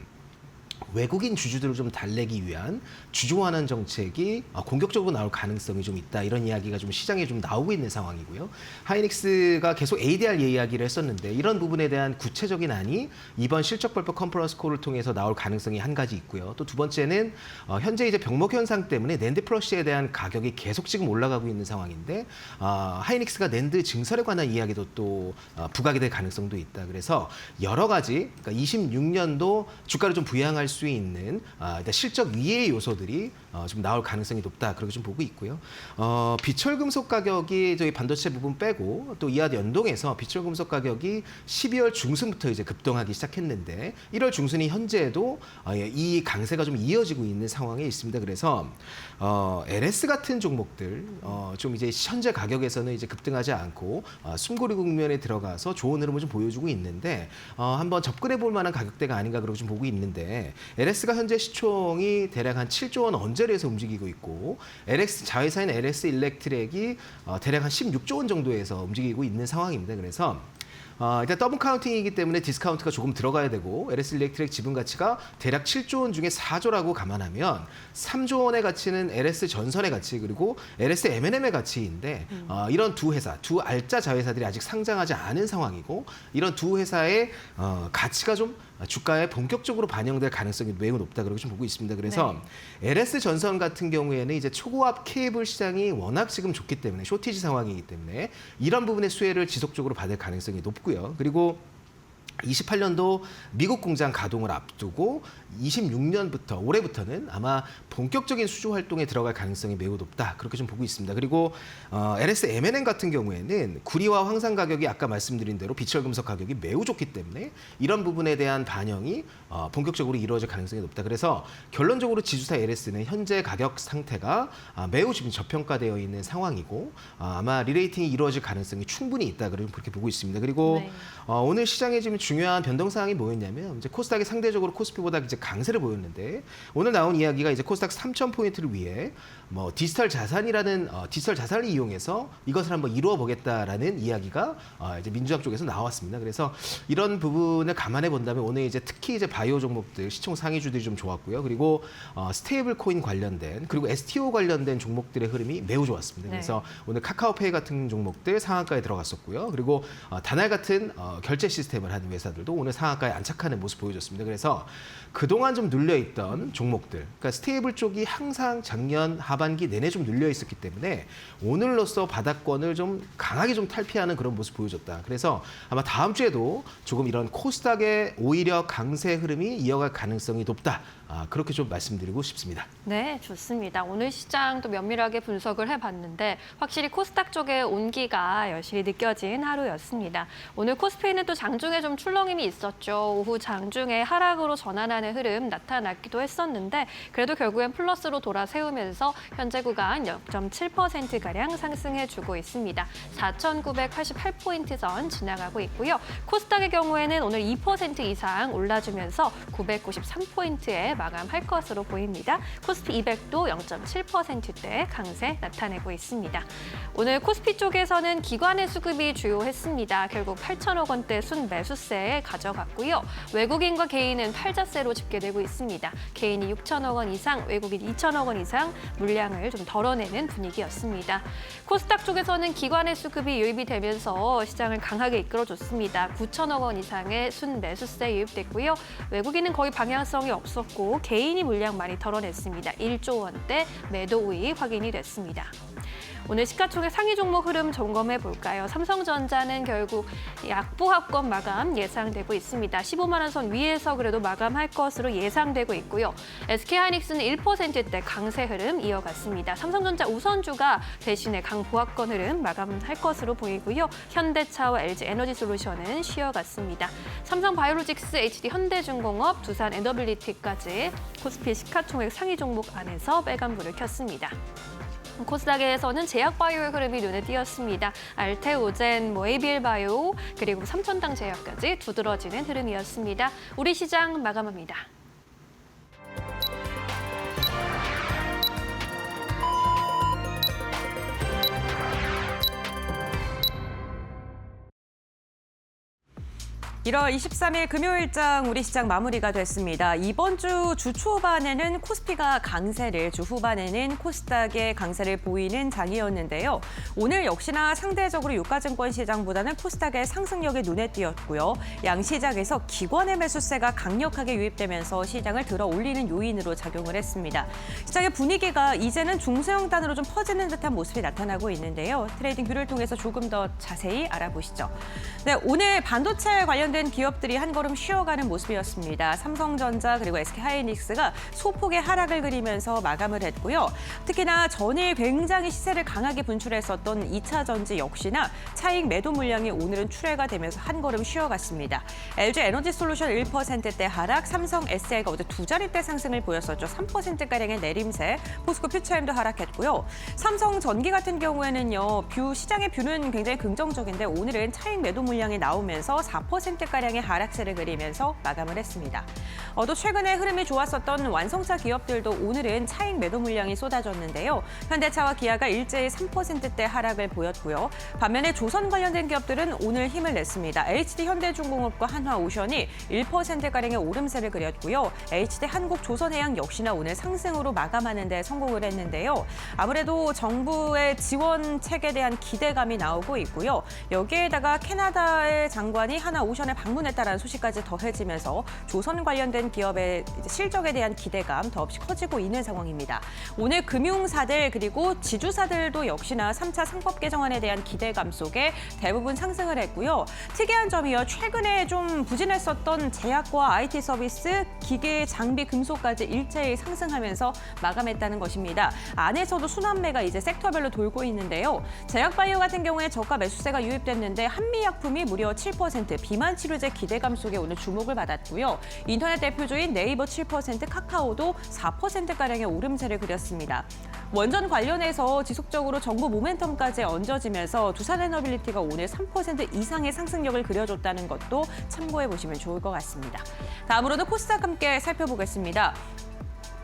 외국인 주주들을 좀 달래기 위한 주주환원 정책이 공격적으로 나올 가능성이 좀 있다. 이런 이야기가 좀 시장에 좀 나오고 있는 상황이고요. 하이닉스가 계속 ADR 이야기를 했었는데 이런 부분에 대한 구체적인 안이 이번 실적 발표 컨퍼런스 콜을 통해서 나올 가능성이 한 가지 있고요. 또 두 번째는 현재 이제 병목 현상 때문에 낸드 플러시에 대한 가격이 계속 지금 올라가고 있는 상황인데 하이닉스가 낸드 증설에 관한 이야기도 또 부각이 될 가능성도 있다. 그래서 여러 가지 그러니까 26년도 주가를 좀 부양할 수 있는 일단 실적 위의 요소들이 좀 나올 가능성이 높다 그렇게 좀 보고 있고요. 비철금속 가격이 저희 반도체 부분 빼고 또 이와 연동해서 비철금속 가격이 12월 중순부터 이제 급등하기 시작했는데 1월 중순이 현재도 이 강세가 좀 이어지고 있는 상황에 있습니다. 그래서 LS 같은 종목들 좀 이제 현재 가격에서는 이제 급등하지 않고 숨고리 국면에 들어가서 좋은 흐름을 좀 보여주고 있는데 한번 접근해 볼 만한 가격대가 아닌가 그렇게 좀 보고 있는데 LS가 현재 시총이 대략 한 7조 원 언저리에서 움직이고 있고 LX 자회사인 LS 일렉트렉이 대략 한 16조 원 정도에서 움직이고 있는 상황입니다. 그래서 일단 더블 카운팅이기 때문에 디스카운트가 조금 들어가야 되고 LS 일렉트릭 지분 가치가 대략 7조 원 중에 4조라고 감안하면 3조 원의 가치는 LS 전선의 가치 그리고 LS M&M의 가치인데 이런 두 회사, 두 알짜 자회사들이 아직 상장하지 않은 상황이고 이런 두 회사의 가치가 좀 주가에 본격적으로 반영될 가능성이 매우 높다 그렇게 좀 보고 있습니다. 그래서 LS 전선 같은 경우에는 이제 초고압 케이블 시장이 워낙 지금 좋기 때문에 쇼티지 상황이기 때문에 이런 부분의 수혜를 지속적으로 받을 가능성이 높고요. 그리고 28년도 미국 공장 가동을 앞두고 26년부터 올해부터는 아마 본격적인 수주 활동에 들어갈 가능성이 매우 높다 그렇게 좀 보고 있습니다. 그리고 LS M&M 같은 경우에는 구리와 황산 가격이 아까 말씀드린 대로 비철금속 가격이 매우 좋기 때문에 이런 부분에 대한 반영이 본격적으로 이루어질 가능성이 높다. 그래서 결론적으로 지주사 LS는 현재 가격 상태가 매우 지금 저평가되어 있는 상황이고 아마 리레이팅이 이루어질 가능성이 충분히 있다 그렇게 보고 있습니다. 그리고 오늘 시장에 지금 중요한 변동사항이 뭐였냐면 이제 코스닥이 상대적으로 코스피보다 이제 강세를 보였는데 오늘 나온 이야기가 이제 코스닥 3,000포인트를 위해 뭐 디지털 자산이라는 디지털 자산을 이용해서 이것을 한번 이루어 보겠다라는 이야기가 이제 민주당 쪽에서 나왔습니다. 그래서 이런 부분을 감안해 본다면 오늘 이제 특히 이제 바이오 종목들 시총 상위주들이 좀 좋았고요. 그리고 스테이블 코인 관련된 그리고 STO 관련된 종목들의 흐름이 매우 좋았습니다. 그래서 오늘 카카오페이 같은 종목들 상한가에 들어갔었고요. 그리고 다날 같은 결제 시스템을 하는 회사들도 오늘 상한가에 안착하는 모습 보여줬습니다. 그래서 그동안 좀 눌려있던 종목들, 그러니까 스테이블 쪽이 항상 작년 하반기 내내 좀 눌려 있었기 때문에 오늘로써 바닥권을 좀 강하게 좀 탈피하는 그런 모습 보여줬다. 그래서 아마 다음 주에도 조금 이런 코스닥의 오히려 강세 흐름이 이어갈 가능성이 높다. 그렇게 좀 말씀드리고 싶습니다. 네, 좋습니다. 오늘 시장도 면밀하게 분석을 해봤는데 확실히 코스닥 쪽의 온기가 여실히 느껴진 하루였습니다. 오늘 코스피는 또 장중에 좀 출렁임이 있었죠. 오후 장중에 하락으로 전환하는 흐름 나타났기도 했었는데 그래도 결국엔 플러스로 돌아세우면서 현재 구간 0.7%가량 상승해주고 있습니다. 4,988포인트 선 지나가고 있고요. 코스닥의 경우에는 오늘 2% 이상 올라주면서 993포인트에 마감할 것으로 보입니다. 코스피 200도 0.7%대 강세 나타내고 있습니다. 오늘 코스피 쪽에서는 기관의 수급이 주요했습니다. 결국 8천억 원대 순매수세에 가져갔고요. 외국인과 개인은 팔자세로 집계되고 있습니다. 개인이 6천억 원 이상, 외국인 2천억 원 이상 물량을 좀 덜어내는 분위기였습니다. 코스닥 쪽에서는 기관의 수급이 유입이 되면서 시장을 강하게 이끌어줬습니다. 9천억 원 이상의 순매수세 유입됐고요. 외국인은 거의 방향성이 없었고 개인이 물량 많이 덜어냈습니다. 1조 원대 매도 우위 확인이 됐습니다. 오늘 시가총액 상위 종목 흐름 점검해 볼까요? 삼성전자는 결국 약보합권 마감 예상되고 있습니다. 15만 원 선 위에서 그래도 마감할 것으로 예상되고 있고요. SK하이닉스는 1%대 강세 흐름 이어갔습니다. 삼성전자 우선주가 대신에 강보합권 흐름 마감할 것으로 보이고요. 현대차와 LG에너지솔루션은 쉬어갔습니다. 삼성바이오로직스, HD 현대중공업, 두산에너빌리티까지 코스피 시가총액 상위 종목 안에서 빨간불을 켰습니다. 코스닥에서는 제약바이오의 흐름이 눈에 띄었습니다. 알테오젠, 에이빌바이오, 그리고 삼천당 제약까지 두드러지는 흐름이었습니다. 우리 시장 마감합니다. (1월 23일) 금요일장 우리 시장 마무리가 됐습니다. 이번 주 초반에는 코스피가 강세를, 주 후반에는 코스닥의 강세를 보이는 장이었는데요. 오늘 역시나 상대적으로 유가증권 시장보다는 코스닥의 상승력이 눈에 띄었고요. 양 시장에서 기관의 매수세가 강력하게 유입되면서 시장을 들어 올리는 요인으로 작용을 했습니다. 시장의 분위기가 이제는 중소형 단으로 좀 퍼지는 듯한 모습이 나타나고 있는데요. 트레이딩 뷰를 통해서 조금 더 자세히 알아보시죠. 네, 오늘 반도체 관련된 기업들이 한 걸음 쉬어가는 모습이었습니다. 삼성전자 그리고 SK하이닉스가 소폭의 하락을 그리면서 마감을 했고요. 특히나 전일 굉장히 시세를 강하게 분출했었던 2차 전지 역시나 차익 매도 물량이 오늘은 출회가 되면서 한 걸음 쉬어갔습니다. LG에너지솔루션 1%대 하락, 삼성 SDI가 어제 두 자릿대 상승을 보였었죠. 3%가량의 내림세, 포스코 퓨처엠도 하락했고요. 삼성전기 같은 경우에는요, 시장의 뷰는 굉장히 긍정적인데 오늘은 차익 매도 물량이 나오면서 4%가량의 하락세를 그리면서 마감을 했습니다. 또 최근에 흐름이 좋았었던 완성차 기업들도 오늘은 차익 매도 물량이 쏟아졌는데요. 현대차와 기아가 일제히 3%대 하락을 보였고요. 반면에 조선 관련된 기업들은 오늘 힘을 냈습니다. HD 현대중공업과 한화오션이 1%가량의 오름세를 그렸고요. HD 한국조선해양 역시나 오늘 상승으로 마감하는 데 성공을 했는데요. 아무래도 정부의 지원책에 대한 기대감이 나오고 있고요. 여기에다가 캐나다의 장관이 한화오션에 방문했다라는 소식까지 더해지면서 조선 관련된 기업의 실적에 대한 기대감 더없이 커지고 있는 상황입니다. 오늘 금융사들 그리고 지주사들도 역시나 3차 상법 개정안에 대한 기대감 속에 대부분 상승을 했고요. 특이한 점이요. 최근에 좀 부진했었던 제약과 IT 서비스, 기계, 장비, 금속까지 일제히 상승하면서 마감했다는 것입니다. 안에서도 순환매가 이제 섹터별로 돌고 있는데요. 제약바이오 같은 경우에 저가 매수세가 유입됐는데 한미약품이 무려 7%, 비만 치료제 기대감 속에 오늘 주목을 받았고요. 인터넷 대표주인 네이버 7%, 카카오도 4%가량의 오름세를 그렸습니다. 원전 관련해서 지속적으로 정부 모멘텀까지 얹어지면서 두산에너빌리티가 오늘 3% 이상의 상승력을 그려줬다는 것도 참고해 보시면 좋을 것 같습니다. 다음으로는 코스닥 함께 살펴보겠습니다.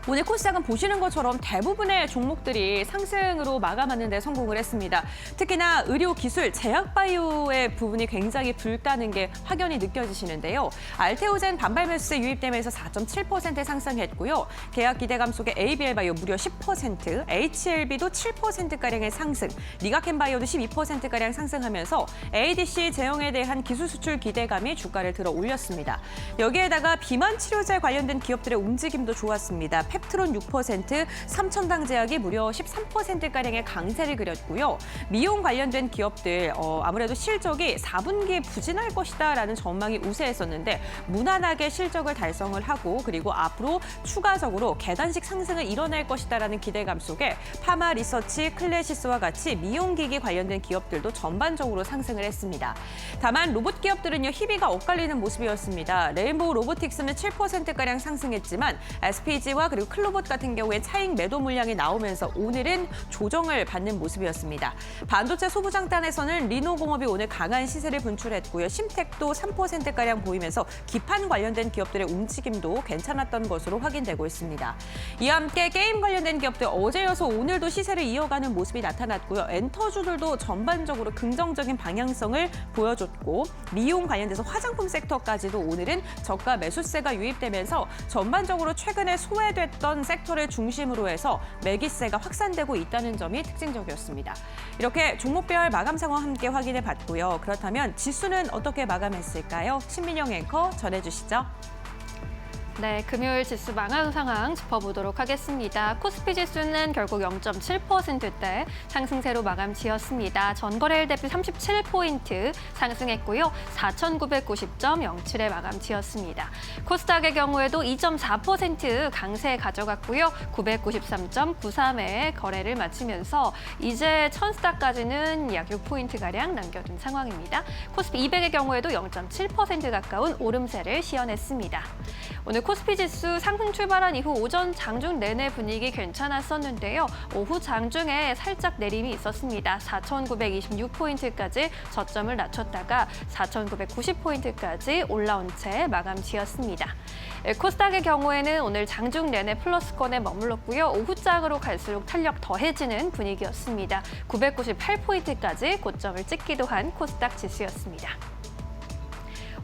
오늘 코스닥은 보시는 것처럼 대부분의 종목들이 상승으로 마감하는 데 성공을 했습니다. 특히나 의료, 기술, 제약바이오의 부분이 굉장히 붉다는 게 확연히 느껴지시는데요. 알테오젠 반발 매수세 유입되면서 4.7% 상승했고요. 계약 기대감 속에 ABL바이오 무려 10%, HLB도 7%가량의 상승, 리가켄바이오도 12%가량 상승하면서 ADC 제형에 대한 기술 수출 기대감이 주가를 들어 올렸습니다. 여기에다가 비만 치료제 관련된 기업들의 움직임도 좋았습니다. 펩트론 6%, 삼천당제약이 무려 13%가량의 강세를 그렸고요. 미용 관련된 기업들 아무래도 실적이 4분기에 부진할 것이다라는 전망이 우세했었는데 무난하게 실적을 달성을 하고 그리고 앞으로 추가적으로 계단식 상승을 이뤄낼 것이다라는 기대감 속에 파마 리서치, 클래시스와 같이 미용기기 관련된 기업들도 전반적으로 상승을 했습니다. 다만 로봇 기업들은요 희비가 엇갈리는 모습이었습니다. 레인보우 로보틱스는 7%가량 상승했지만 SPG와 그리고 클로봇 같은 경우에 차익 매도 물량이 나오면서 오늘은 조정을 받는 모습이었습니다. 반도체 소부장단에서는 리노공업이 오늘 강한 시세를 분출했고요. 심텍도 3%가량 보이면서 기판 관련된 기업들의 움직임도 괜찮았던 것으로 확인되고 있습니다. 이와 함께 게임 관련된 기업들 어제 이어서 오늘도 시세를 이어가는 모습이 나타났고요. 엔터주들도 전반적으로 긍정적인 방향성을 보여줬고 미용 관련돼서 화장품 섹터까지도 오늘은 저가 매수세가 유입되면서 전반적으로 최근에 소외됐던 섹터를 중심으로 해서 매기세가 확산되고 있다는 점이 특징적이었습니다. 이렇게 종목별 마감 상황 함께 확인해 봤고요. 그렇다면 지수는 어떻게 마감했을까요? 신민영 앵커 전해주시죠. 네, 금요일 지수 마감 상황 짚어보도록 하겠습니다. 코스피 지수는 결국 0.7%대 상승세로 마감 지었습니다. 전거래일 대비 37포인트 상승했고요. 4,990.07에 마감 지었습니다. 코스닥의 경우에도 2.4% 강세 가져갔고요. 993.93에 거래를 마치면서 이제 천스닥까지는 약 6포인트가량 남겨둔 상황입니다. 코스피 200의 경우에도 0.7% 가까운 오름세를 시현했습니다. 오늘 코스피 지수 상승 출발한 이후 오전 장중 내내 분위기 괜찮았었는데요. 오후 장중에 살짝 내림이 있었습니다. 4,926포인트까지 저점을 낮췄다가 4,990포인트까지 올라온 채 마감 지었습니다. 코스닥의 경우에는 오늘 장중 내내 플러스권에 머물렀고요. 오후장으로 갈수록 탄력 더해지는 분위기였습니다. 998포인트까지 고점을 찍기도 한 코스닥 지수였습니다.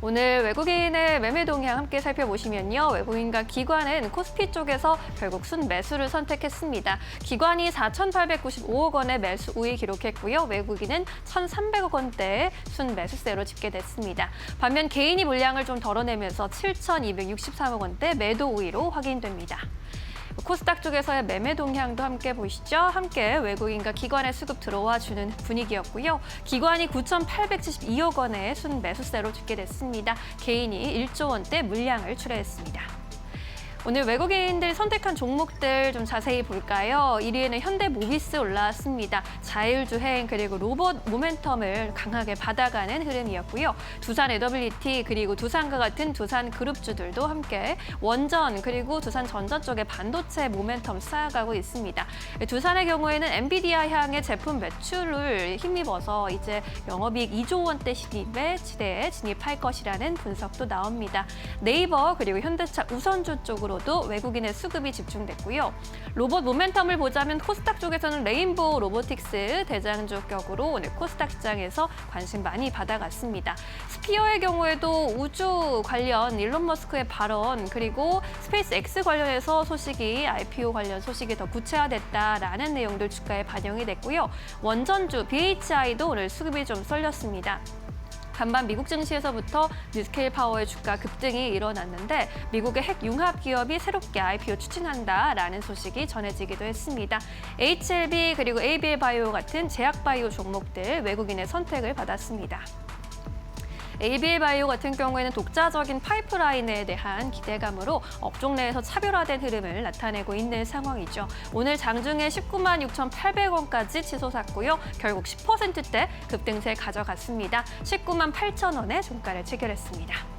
오늘 외국인의 매매 동향 함께 살펴보시면요. 외국인과 기관은 코스피 쪽에서 결국 순매수를 선택했습니다. 기관이 4,895억 원의 매수 우위 기록했고요. 외국인은 1,300억 원대의 순매수세로 집계됐습니다. 반면 개인이 물량을 좀 덜어내면서 7,263억 원대 매도 우위로 확인됩니다. 코스닥 쪽에서의 매매 동향도 함께 보시죠. 함께 외국인과 기관의 수급 들어와 주는 분위기였고요. 기관이 9,872억 원의 순매수세로 집계됐습니다. 개인이 1조 원대 물량을 출하했습니다. 오늘 외국인들이 선택한 종목들 좀 자세히 볼까요? 1위에는 현대모비스 올라왔습니다. 자율주행 그리고 로봇 모멘텀을 강하게 받아가는 흐름이었고요. 두산 에더빌리티 그리고 두산과 같은 두산그룹주들도 함께 원전 그리고 두산전자 쪽의 반도체 모멘텀 쌓아가고 있습니다. 두산의 경우에는 엔비디아 향의 제품 매출을 힘입어서 이제 영업이익 2조 원대 시대에 진입할 것이라는 분석도 나옵니다. 네이버 그리고 현대차 우선주 쪽으로 도 외국인의 수급이 집중됐고요. 로봇 모멘텀을 보자면 코스닥 쪽에서는 레인보우 로보틱스 대장주 격으로 오늘 코스닥 시장에서 관심 많이 받아갔습니다. 스피어의 경우에도 우주 관련 일론 머스크의 발언 그리고 스페이스 X 관련해서 소식이 IPO 관련 소식이 더 구체화됐다라는 내용들 주가에 반영이 됐고요. 원전주 BHI도 오늘 수급이 좀 쏠렸습니다. 반면 미국 증시에서부터 뉴스케일 파워의 주가 급등이 일어났는데 미국의 핵 융합 기업이 새롭게 IPO 추진한다라는 소식이 전해지기도 했습니다. HLB 그리고 ABL바이오 같은 제약바이오 종목들 외국인의 선택을 받았습니다. ABL바이오 같은 경우에는 독자적인 파이프라인에 대한 기대감으로 업종 내에서 차별화된 흐름을 나타내고 있는 상황이죠. 오늘 장중에 19만 6,800원까지 치솟았고요. 결국 10%대 급등세 가져갔습니다. 19만 8천 원에 종가를 체결했습니다.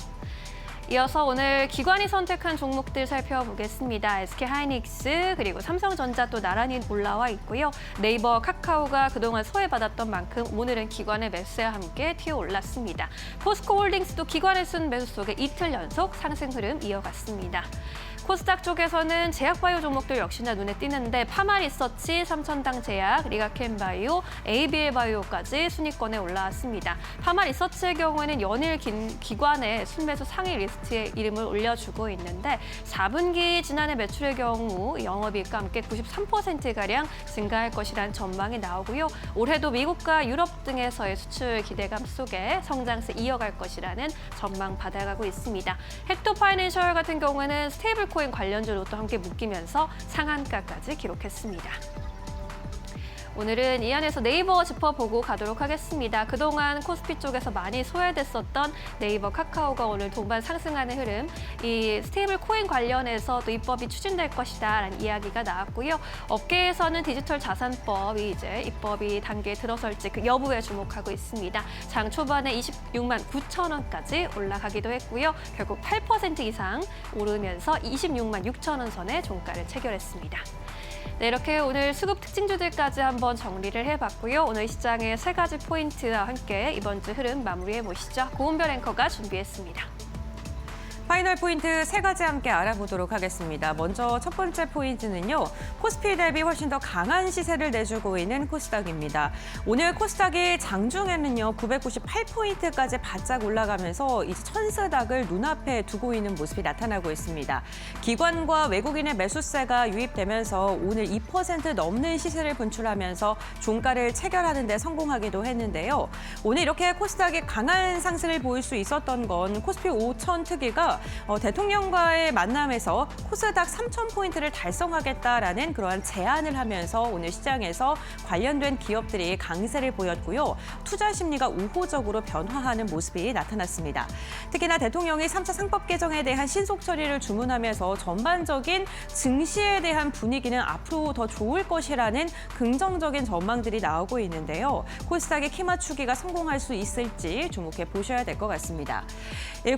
이어서 오늘 기관이 선택한 종목들 살펴보겠습니다. SK하이닉스 그리고 삼성전자 또 나란히 올라와 있고요. 네이버, 카카오가 그동안 소외받았던 만큼 오늘은 기관의 매수와 함께 튀어올랐습니다. 포스코홀딩스도 기관의 순매수 속에 이틀 연속 상승 흐름 이어갔습니다. 코스닥 쪽에서는 제약바이오 종목들 역시나 눈에 띄는데 파마리서치, 삼천당 제약, 리가캠바이오, ABL바이오까지 순위권에 올라왔습니다. 파마리서치의 경우에는 연일 기관의 순매수 상위 리스트에 이름을 올려주고 있는데 4분기 지난해 매출의 경우 영업이익과 함께 93%가량 증가할 것이란 전망이 나오고요. 올해도 미국과 유럽 등에서의 수출 기대감 속에 성장세 이어갈 것이라는 전망 받아가고 있습니다. 헥토파이낸셜 같은 경우에는 스테이블코인 관련주로 또 함께 묶이면서 상한가까지 기록했습니다. 오늘은 이 안에서 네이버 짚어보고 가도록 하겠습니다. 그동안 코스피 쪽에서 많이 소외됐었던 네이버, 카카오가 오늘 동반 상승하는 흐름, 이 스테이블 코인 관련해서 또 입법이 추진될 것이다라는 이야기가 나왔고요. 업계에서는 디지털 자산법이 이제 입법이 단계에 들어설지 그 여부에 주목하고 있습니다. 장 초반에 26만 9천 원까지 올라가기도 했고요. 결국 8% 이상 오르면서 26만 6천 원 선에 종가를 체결했습니다. 네, 이렇게 오늘 수급 특징주들까지 한번 정리를 해봤고요. 오늘 시장의 3가지 포인트와 함께 이번 주 흐름 마무리해보시죠. 고은별 앵커가 준비했습니다. 파이널 포인트 3가지 함께 알아보도록 하겠습니다. 먼저 첫 번째 포인트는요. 코스피 대비 훨씬 더 강한 시세를 내주고 있는 코스닥입니다. 오늘 코스닥이 장중에는요. 998포인트까지 바짝 올라가면서 이제 천스닥을 눈앞에 두고 있는 모습이 나타나고 있습니다. 기관과 외국인의 매수세가 유입되면서 오늘 2% 넘는 시세를 분출하면서 종가를 체결하는 데 성공하기도 했는데요. 오늘 이렇게 코스닥이 강한 상승을 보일 수 있었던 건 코스피 5천 특위가 대통령과의 만남에서 코스닥 3,000포인트를 달성하겠다라는 그러한 제안을 하면서 오늘 시장에서 관련된 기업들이 강세를 보였고요. 투자 심리가 우호적으로 변화하는 모습이 나타났습니다. 특히나 대통령이 3차 상법 개정에 대한 신속 처리를 주문하면서 전반적인 증시에 대한 분위기는 앞으로 더 좋을 것이라는 긍정적인 전망들이 나오고 있는데요. 코스닥의 키 맞추기가 성공할 수 있을지 주목해 보셔야 될 것 같습니다.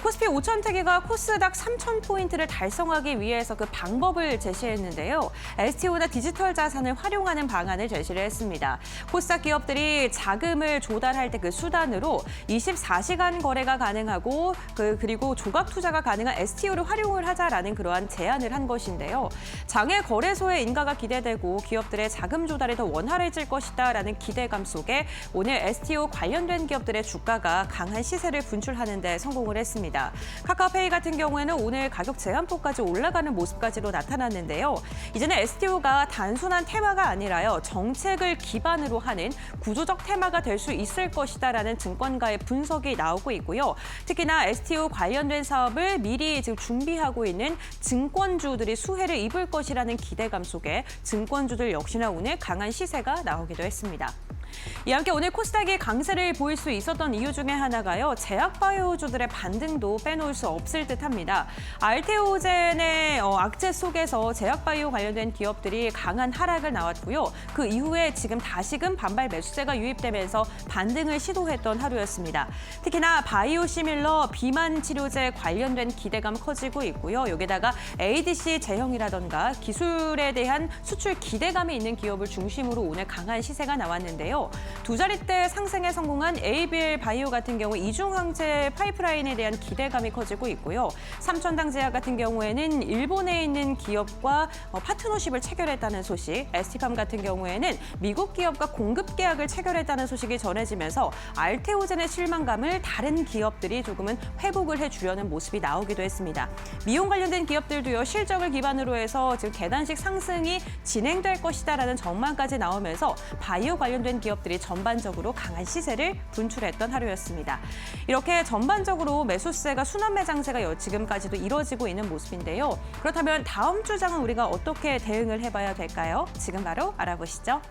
코스피 5천 특위가 코스닥 3,000포인트를 달성하기 위해서 그 방법을 제시했는데요. STO나 디지털 자산을 활용하는 방안을 제시를 했습니다. 코스닥 기업들이 자금을 조달할 때 그 수단으로 24시간 거래가 가능하고 그리고 조각 투자가 가능한 STO를 활용을 하자라는 그러한 제안을 한 것인데요. 장외 거래소의 인가가 기대되고 기업들의 자금 조달이 더 원활해질 것이다라는 기대감 속에 오늘 STO 관련된 기업들의 주가가 강한 시세를 분출하는 데 성공을 했습니다. 카카오페이 같은 경우에는 오늘 가격 제한폭까지 올라가는 모습까지도 나타났는데요. 이제는 STO가 단순한 테마가 아니라요. 정책을 기반으로 하는 구조적 테마가 될 수 있을 것이다라는 증권가의 분석이 나오고 있고요. 특히나 STO 관련된 사업을 미리 지금 준비하고 있는 증권주들이 수혜를 입을 것이라는 기대감 속에 증권주들 역시나 오늘 강한 시세가 나오기도 했습니다. 이와 함께 오늘 코스닥이 강세를 보일 수 있었던 이유 중에 하나가요. 제약바이오주들의 반등도 빼놓을 수 없을 듯합니다. 알테오젠의 악재 속에서 제약바이오 관련된 기업들이 강한 하락을 나왔고요. 그 이후에 지금 다시금 반발 매수세가 유입되면서 반등을 시도했던 하루였습니다. 특히나 바이오 시밀러 비만 치료제 관련된 기대감 커지고 있고요. 여기다가 ADC 제형이라던가 기술에 대한 수출 기대감이 있는 기업을 중심으로 오늘 강한 시세가 나왔는데요. 두 자릿대 상승에 성공한 ABL 바이오 같은 경우 이중항체 파이프라인에 대한 기대감이 커지고 있고요. 삼천당 제약 같은 경우에는 일본에 있는 기업과 파트너십을 체결했다는 소식, ST팜 같은 경우에는 미국 기업과 공급 계약을 체결했다는 소식이 전해지면서 알테오젠의 실망감을 다른 기업들이 조금은 회복을 해주려는 모습이 나오기도 했습니다. 미용 관련된 기업들도요. 실적을 기반으로 해서 지금 계단식 상승이 진행될 것이다라는 전망까지 나오면서 바이오 관련된 기업들이 전반적으로 강한 시세를 분출했던 하루였습니다. 이렇게 전반적으로 매수세가 순환매 장세가 지금까지도 이뤄지고 있는 모습인데요. 그렇다면 다음 주 장은 우리가 어떻게 대응을 해봐야 될까요? 지금 바로 알아보시죠.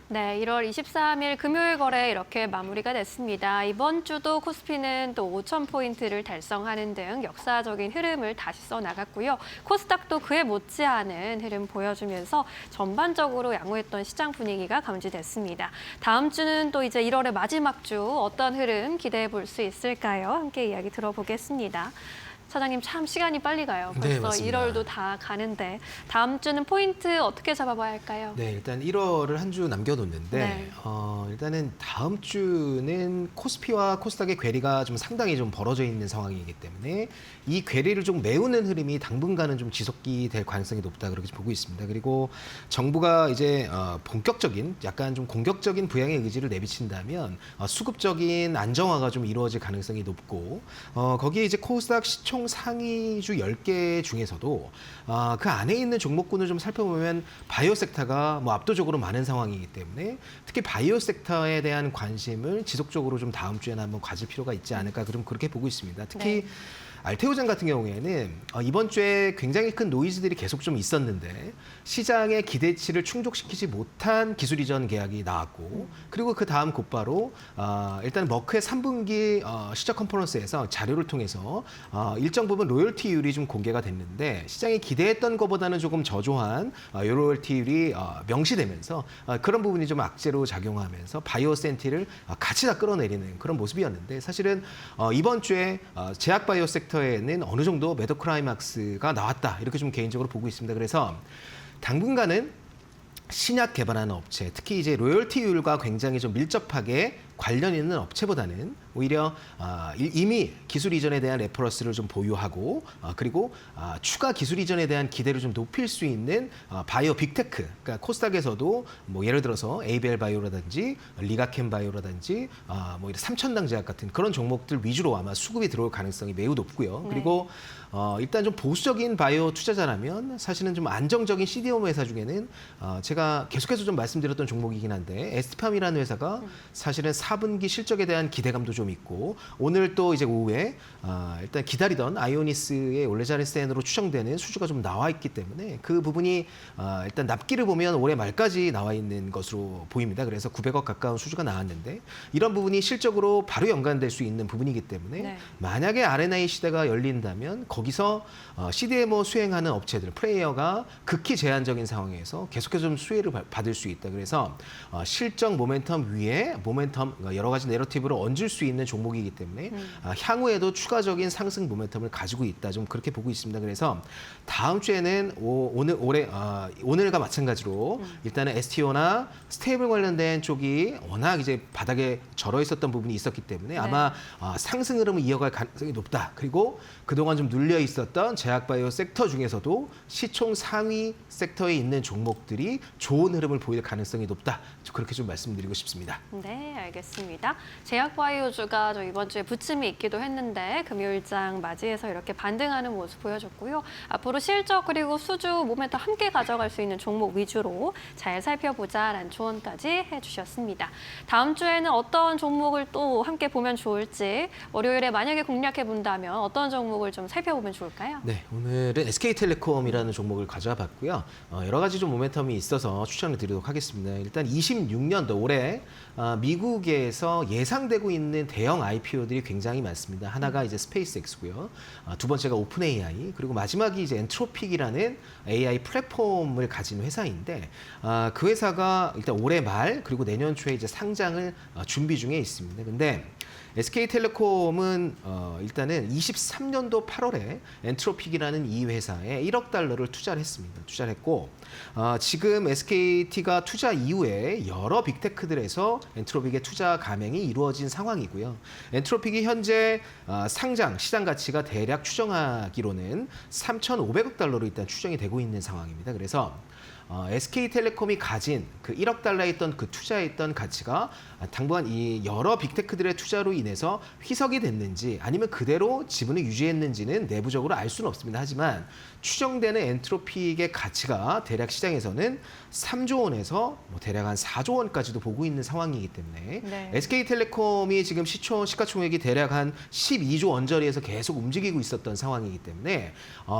네, 1월 23일 금요일 거래 이렇게 마무리가 됐습니다. 이번 주도 코스피는 또 5,000포인트를 달성하는 등 역사적인 흐름을 다시 써나갔고요. 코스닥도 그에 못지않은 흐름 보여주면서 전반적으로 양호했던 시장 분위기가 감지됐습니다. 다음 주는 또 이제 1월의 마지막 주 어떤 흐름 기대해 볼 수 있을까요? 함께 이야기 들어보겠습니다. 사장님 참 시간이 빨리 가요. 네, 벌써 맞습니다. 1월도 다 가는데 다음 주는 포인트 어떻게 잡아봐야 할까요? 네, 일단 1월을 한 주 남겨놓는데 네. 일단은 다음 주는 코스피와 코스닥의 괴리가 좀 상당히 좀 벌어져 있는 상황이기 때문에 이 괴리를 좀 메우는 흐름이 당분간은 좀 지속이 될 가능성이 높다 그렇게 보고 있습니다. 그리고 정부가 이제 본격적인 약간 좀 공격적인 부양의 의지를 내비친다면 수급적인 안정화가 좀 이루어질 가능성이 높고 거기에 이제 코스닥 시총 상위주 10개 중에서도 그 안에 있는 종목군을 좀 살펴보면 바이오 섹터가 뭐 압도적으로 많은 상황이기 때문에 특히 바이오 섹터에 대한 관심을 지속적으로 좀 다음 주에는 한번 가질 필요가 있지 않을까 그렇게 보고 있습니다. 특히 네. 알테오젠 같은 경우에는 이번 주에 굉장히 큰 노이즈들이 계속 좀 있었는데 시장의 기대치를 충족시키지 못한 기술 이전 계약이 나왔고 그리고 그 다음 곧바로 일단 머크의 3분기 시적 컨퍼런스에서 자료를 통해서 일정 부분 로열티율이 좀 공개가 됐는데 시장이 기대했던 것보다는 조금 저조한 로열티율이 명시되면서 그런 부분이 좀 악재로 작용하면서 바이오 센티를 같이 다 끌어내리는 그런 모습이었는데 사실은 이번 주에 제약 바이오 섹터에는 어느 정도 매도 클라이막스가 나왔다 이렇게 좀 개인적으로 보고 있습니다. 그래서 당분간은 신약 개발하는 업체, 특히 이제 로열티율과 굉장히 좀 밀접하게 관련 있는 업체보다는 오히려 이미 기술 이전에 대한 레퍼런스를 좀 보유하고 그리고 추가 기술 이전에 대한 기대를 좀 높일 수 있는 바이오 빅테크, 그러니까 코스닥에서도 뭐 예를 들어서 에이벨 바이오라든지 리가켄 바이오라든지 뭐 이런 삼천당 제약 같은 그런 종목들 위주로 아마 수급이 들어올 가능성이 매우 높고요. 그리고 일단 좀 보수적인 바이오 투자자라면 사실은 좀 안정적인 CDMO 회사 중에는 제가 계속해서 좀 말씀드렸던 종목이긴 한데 에스티팜이라는 회사가 사실은 4분기 실적에 대한 기대감도 좀 있고 오늘 또 이제 오후에 일단 기다리던 아이오니스의 올레자리센으로 추정되는 수주가 좀 나와 있기 때문에 그 부분이 일단 납기를 보면 올해 말까지 나와 있는 것으로 보입니다. 그래서 900억 가까운 수주가 나왔는데 이런 부분이 실적으로 바로 연관될 수 있는 부분이기 때문에 네. 만약에 R&I 시대가 열린다면 거기서 CDMO 수행하는 업체들, 플레이어가 극히 제한적인 상황에서 계속해서 좀 수혜를 받을 수 있다. 그래서 실적 모멘텀 위에 모멘텀 여러 가지 내러티브를 얹을 수 있는 종목이기 때문에 향후에도 추가적인 상승 모멘텀을 가지고 있다. 좀 그렇게 보고 있습니다. 그래서 다음 주에는 오늘과 마찬가지로 일단은 STO나 스테이블 관련된 쪽이 워낙 이제 바닥에 절어 있었던 부분이 있었기 때문에 아마 상승 흐름을 이어갈 가능성이 높다. 그리고 그동안 좀 눌려 있었던 제약바이오 섹터 중에서도 시총 상위 섹터에 있는 종목들이 좋은 흐름을 보일 가능성이 높다. 그렇게 좀 말씀드리고 싶습니다. 네, 알겠습니다. 제약바이오주가 이번 주에 부침이 있기도 했는데 금요일장 맞이해서 이렇게 반등하는 모습 보여줬고요. 앞으로 실적 그리고 수주 모멘텀 함께 가져갈 수 있는 종목 위주로 잘 살펴보자라는 조언까지 해주셨습니다. 다음 주에는 어떤 종목을 또 함께 보면 좋을지 월요일에 만약에 공략해 본다면 어떤 종목을 좀 살펴보면 좋을까요? 네, 오늘은 SK텔레콤이라는 종목을 가져와 봤고요. 여러 가지 좀 모멘텀이 있어서 추천을 드리도록 하겠습니다. 일단 26년도 올해 미국에서 예상되고 있는 대형 IPO들이 굉장히 많습니다. 하나가 이제 스페이스X고요. 두 번째가 오픈 AI, 그리고 마지막이 이제 엔트로픽이라는 AI 플랫폼을 가진 회사인데 그 회사가 일단 올해 말 그리고 내년 초에 이제 상장을 준비 중에 있습니다. 근데 SK텔레콤은 일단은 23년도 8월에 엔트로픽이라는 이 회사에 1억 달러를 투자를 했습니다. 투자를 했고 지금 SKT가 투자 이후에 여러 빅테크들에서 엔트로픽의 투자 감행이 이루어진 상황이고요. 엔트로픽이 현재 상장 시장 가치가 대략 추정하기로는 3,500억 달러로 일단 추정이 되고 있는 상황입니다. 그래서 SK텔레콤이 가진 그 1억 달러에 있던 그 투자했던 가치가 당분간 이 여러 빅테크들의 투자로 인해서 희석이 됐는지 아니면 그대로 지분을 유지했는지는 내부적으로 알 수는 없습니다. 하지만 추정되는 엔트로픽의 가치가 대략 시장에서는 3조 원에서 대략 한 4조 원까지도 보고 있는 상황이기 때문에 네. SK텔레콤이 지금 시가총액이 대략 한 12조 원저리에서 계속 움직이고 있었던 상황이기 때문에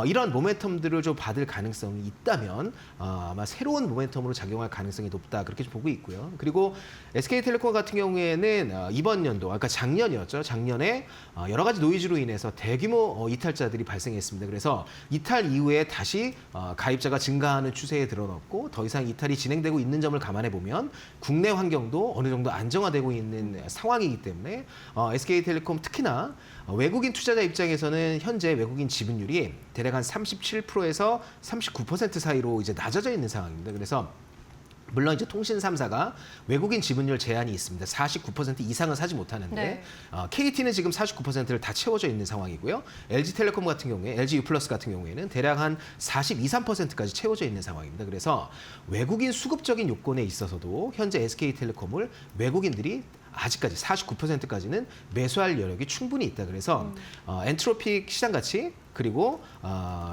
이런 모멘텀들을 좀 받을 가능성이 있다면 아마 아마 새로운 모멘텀으로 작용할 가능성이 높다 그렇게 보고 있고요. 그리고 SK텔레콤 같은 경우에는 이번 연도, 그러니까 작년이었죠. 작년에 여러 가지 노이즈로 인해서 대규모 이탈자들이 발생했습니다. 그래서 이탈 이후에 다시 가입자가 증가하는 추세에 들어섰고 더 이상 이탈이 진행되고 있는 점을 감안해 보면 국내 환경도 어느 정도 안정화되고 있는 상황이기 때문에 SK텔레콤 특히나 외국인 투자자 입장에서는 현재 외국인 지분율이 대략 한 37%에서 39% 사이로 이제 낮아져 있는 상황입니다. 그래서 물론 이제 통신 3사가 외국인 지분율 제한이 있습니다. 49% 이상은 사지 못하는데 네. KT는 지금 49%를 다 채워져 있는 상황이고요. LG텔레콤 같은 경우에 LG U+ 같은 경우에는 대략 한 42, 3%까지 채워져 있는 상황입니다. 그래서 외국인 수급적인 요건에 있어서도 현재 SK텔레콤을 외국인들이 아직까지 49%까지는 매수할 여력이 충분히 있다. 그래서 엔트로픽 시장 가치 그리고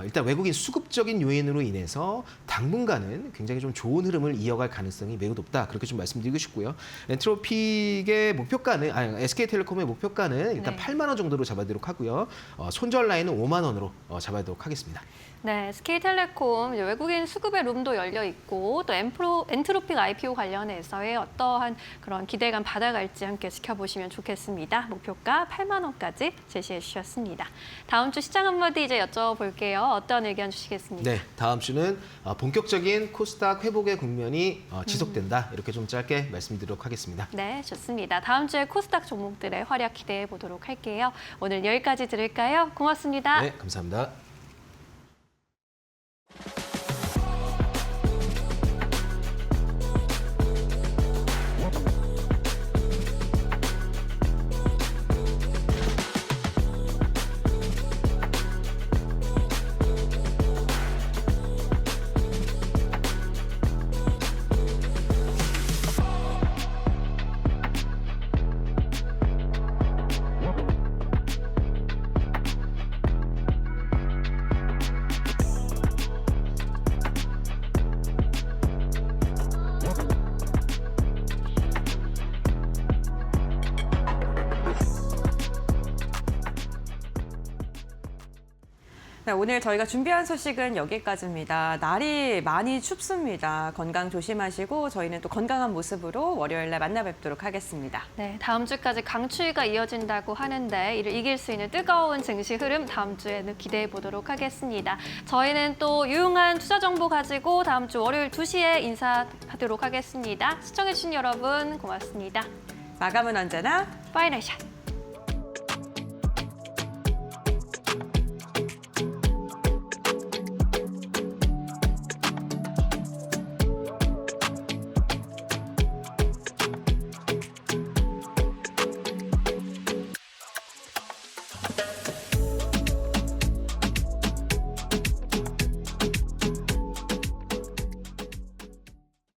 일단 외국인 수급적인 요인으로 인해서 당분간은 굉장히 좀 좋은 흐름을 이어갈 가능성이 매우 높다. 그렇게 좀 말씀드리고 싶고요. 엔트로픽의 목표가는 SK텔레콤의 목표가는 일단 네. 8만 원 정도로 잡아도록 하고요. 손절 라인은 5만 원으로 잡아도록 하겠습니다. 네, SK텔레콤 이제 외국인 수급의 룸도 열려 있고 또 엔트로픽 IPO 관련해서의 어떠한 그런 기대감 받아갈지 함께 지켜보시면 좋겠습니다. 목표가 8만 원까지 제시해 주셨습니다. 다음 주 시장 한마디 이제 여쭤볼게요. 어떤 의견 주시겠습니까? 네, 다음 주는 본격적인 코스닥 회복의 국면이 지속된다. 이렇게 좀 짧게 말씀드리도록 하겠습니다. 네, 좋습니다. 다음 주에 코스닥 종목들의 활약 기대해 보도록 할게요. 오늘 여기까지 들을까요? 고맙습니다. 네, 감사합니다. 네, 오늘 저희가 준비한 소식은 여기까지입니다. 날이 많이 춥습니다. 건강 조심하시고 저희는 또 건강한 모습으로 월요일에 만나 뵙도록 하겠습니다. 네, 다음 주까지 강추위가 이어진다고 하는데 이를 이길 수 있는 뜨거운 증시 흐름 다음 주에는 기대해 보도록 하겠습니다. 저희는 또 유용한 투자 정보 가지고 다음 주 월요일 2시에 인사하도록 하겠습니다. 시청해주신 여러분 고맙습니다. 마감은 언제나 파이널 샷!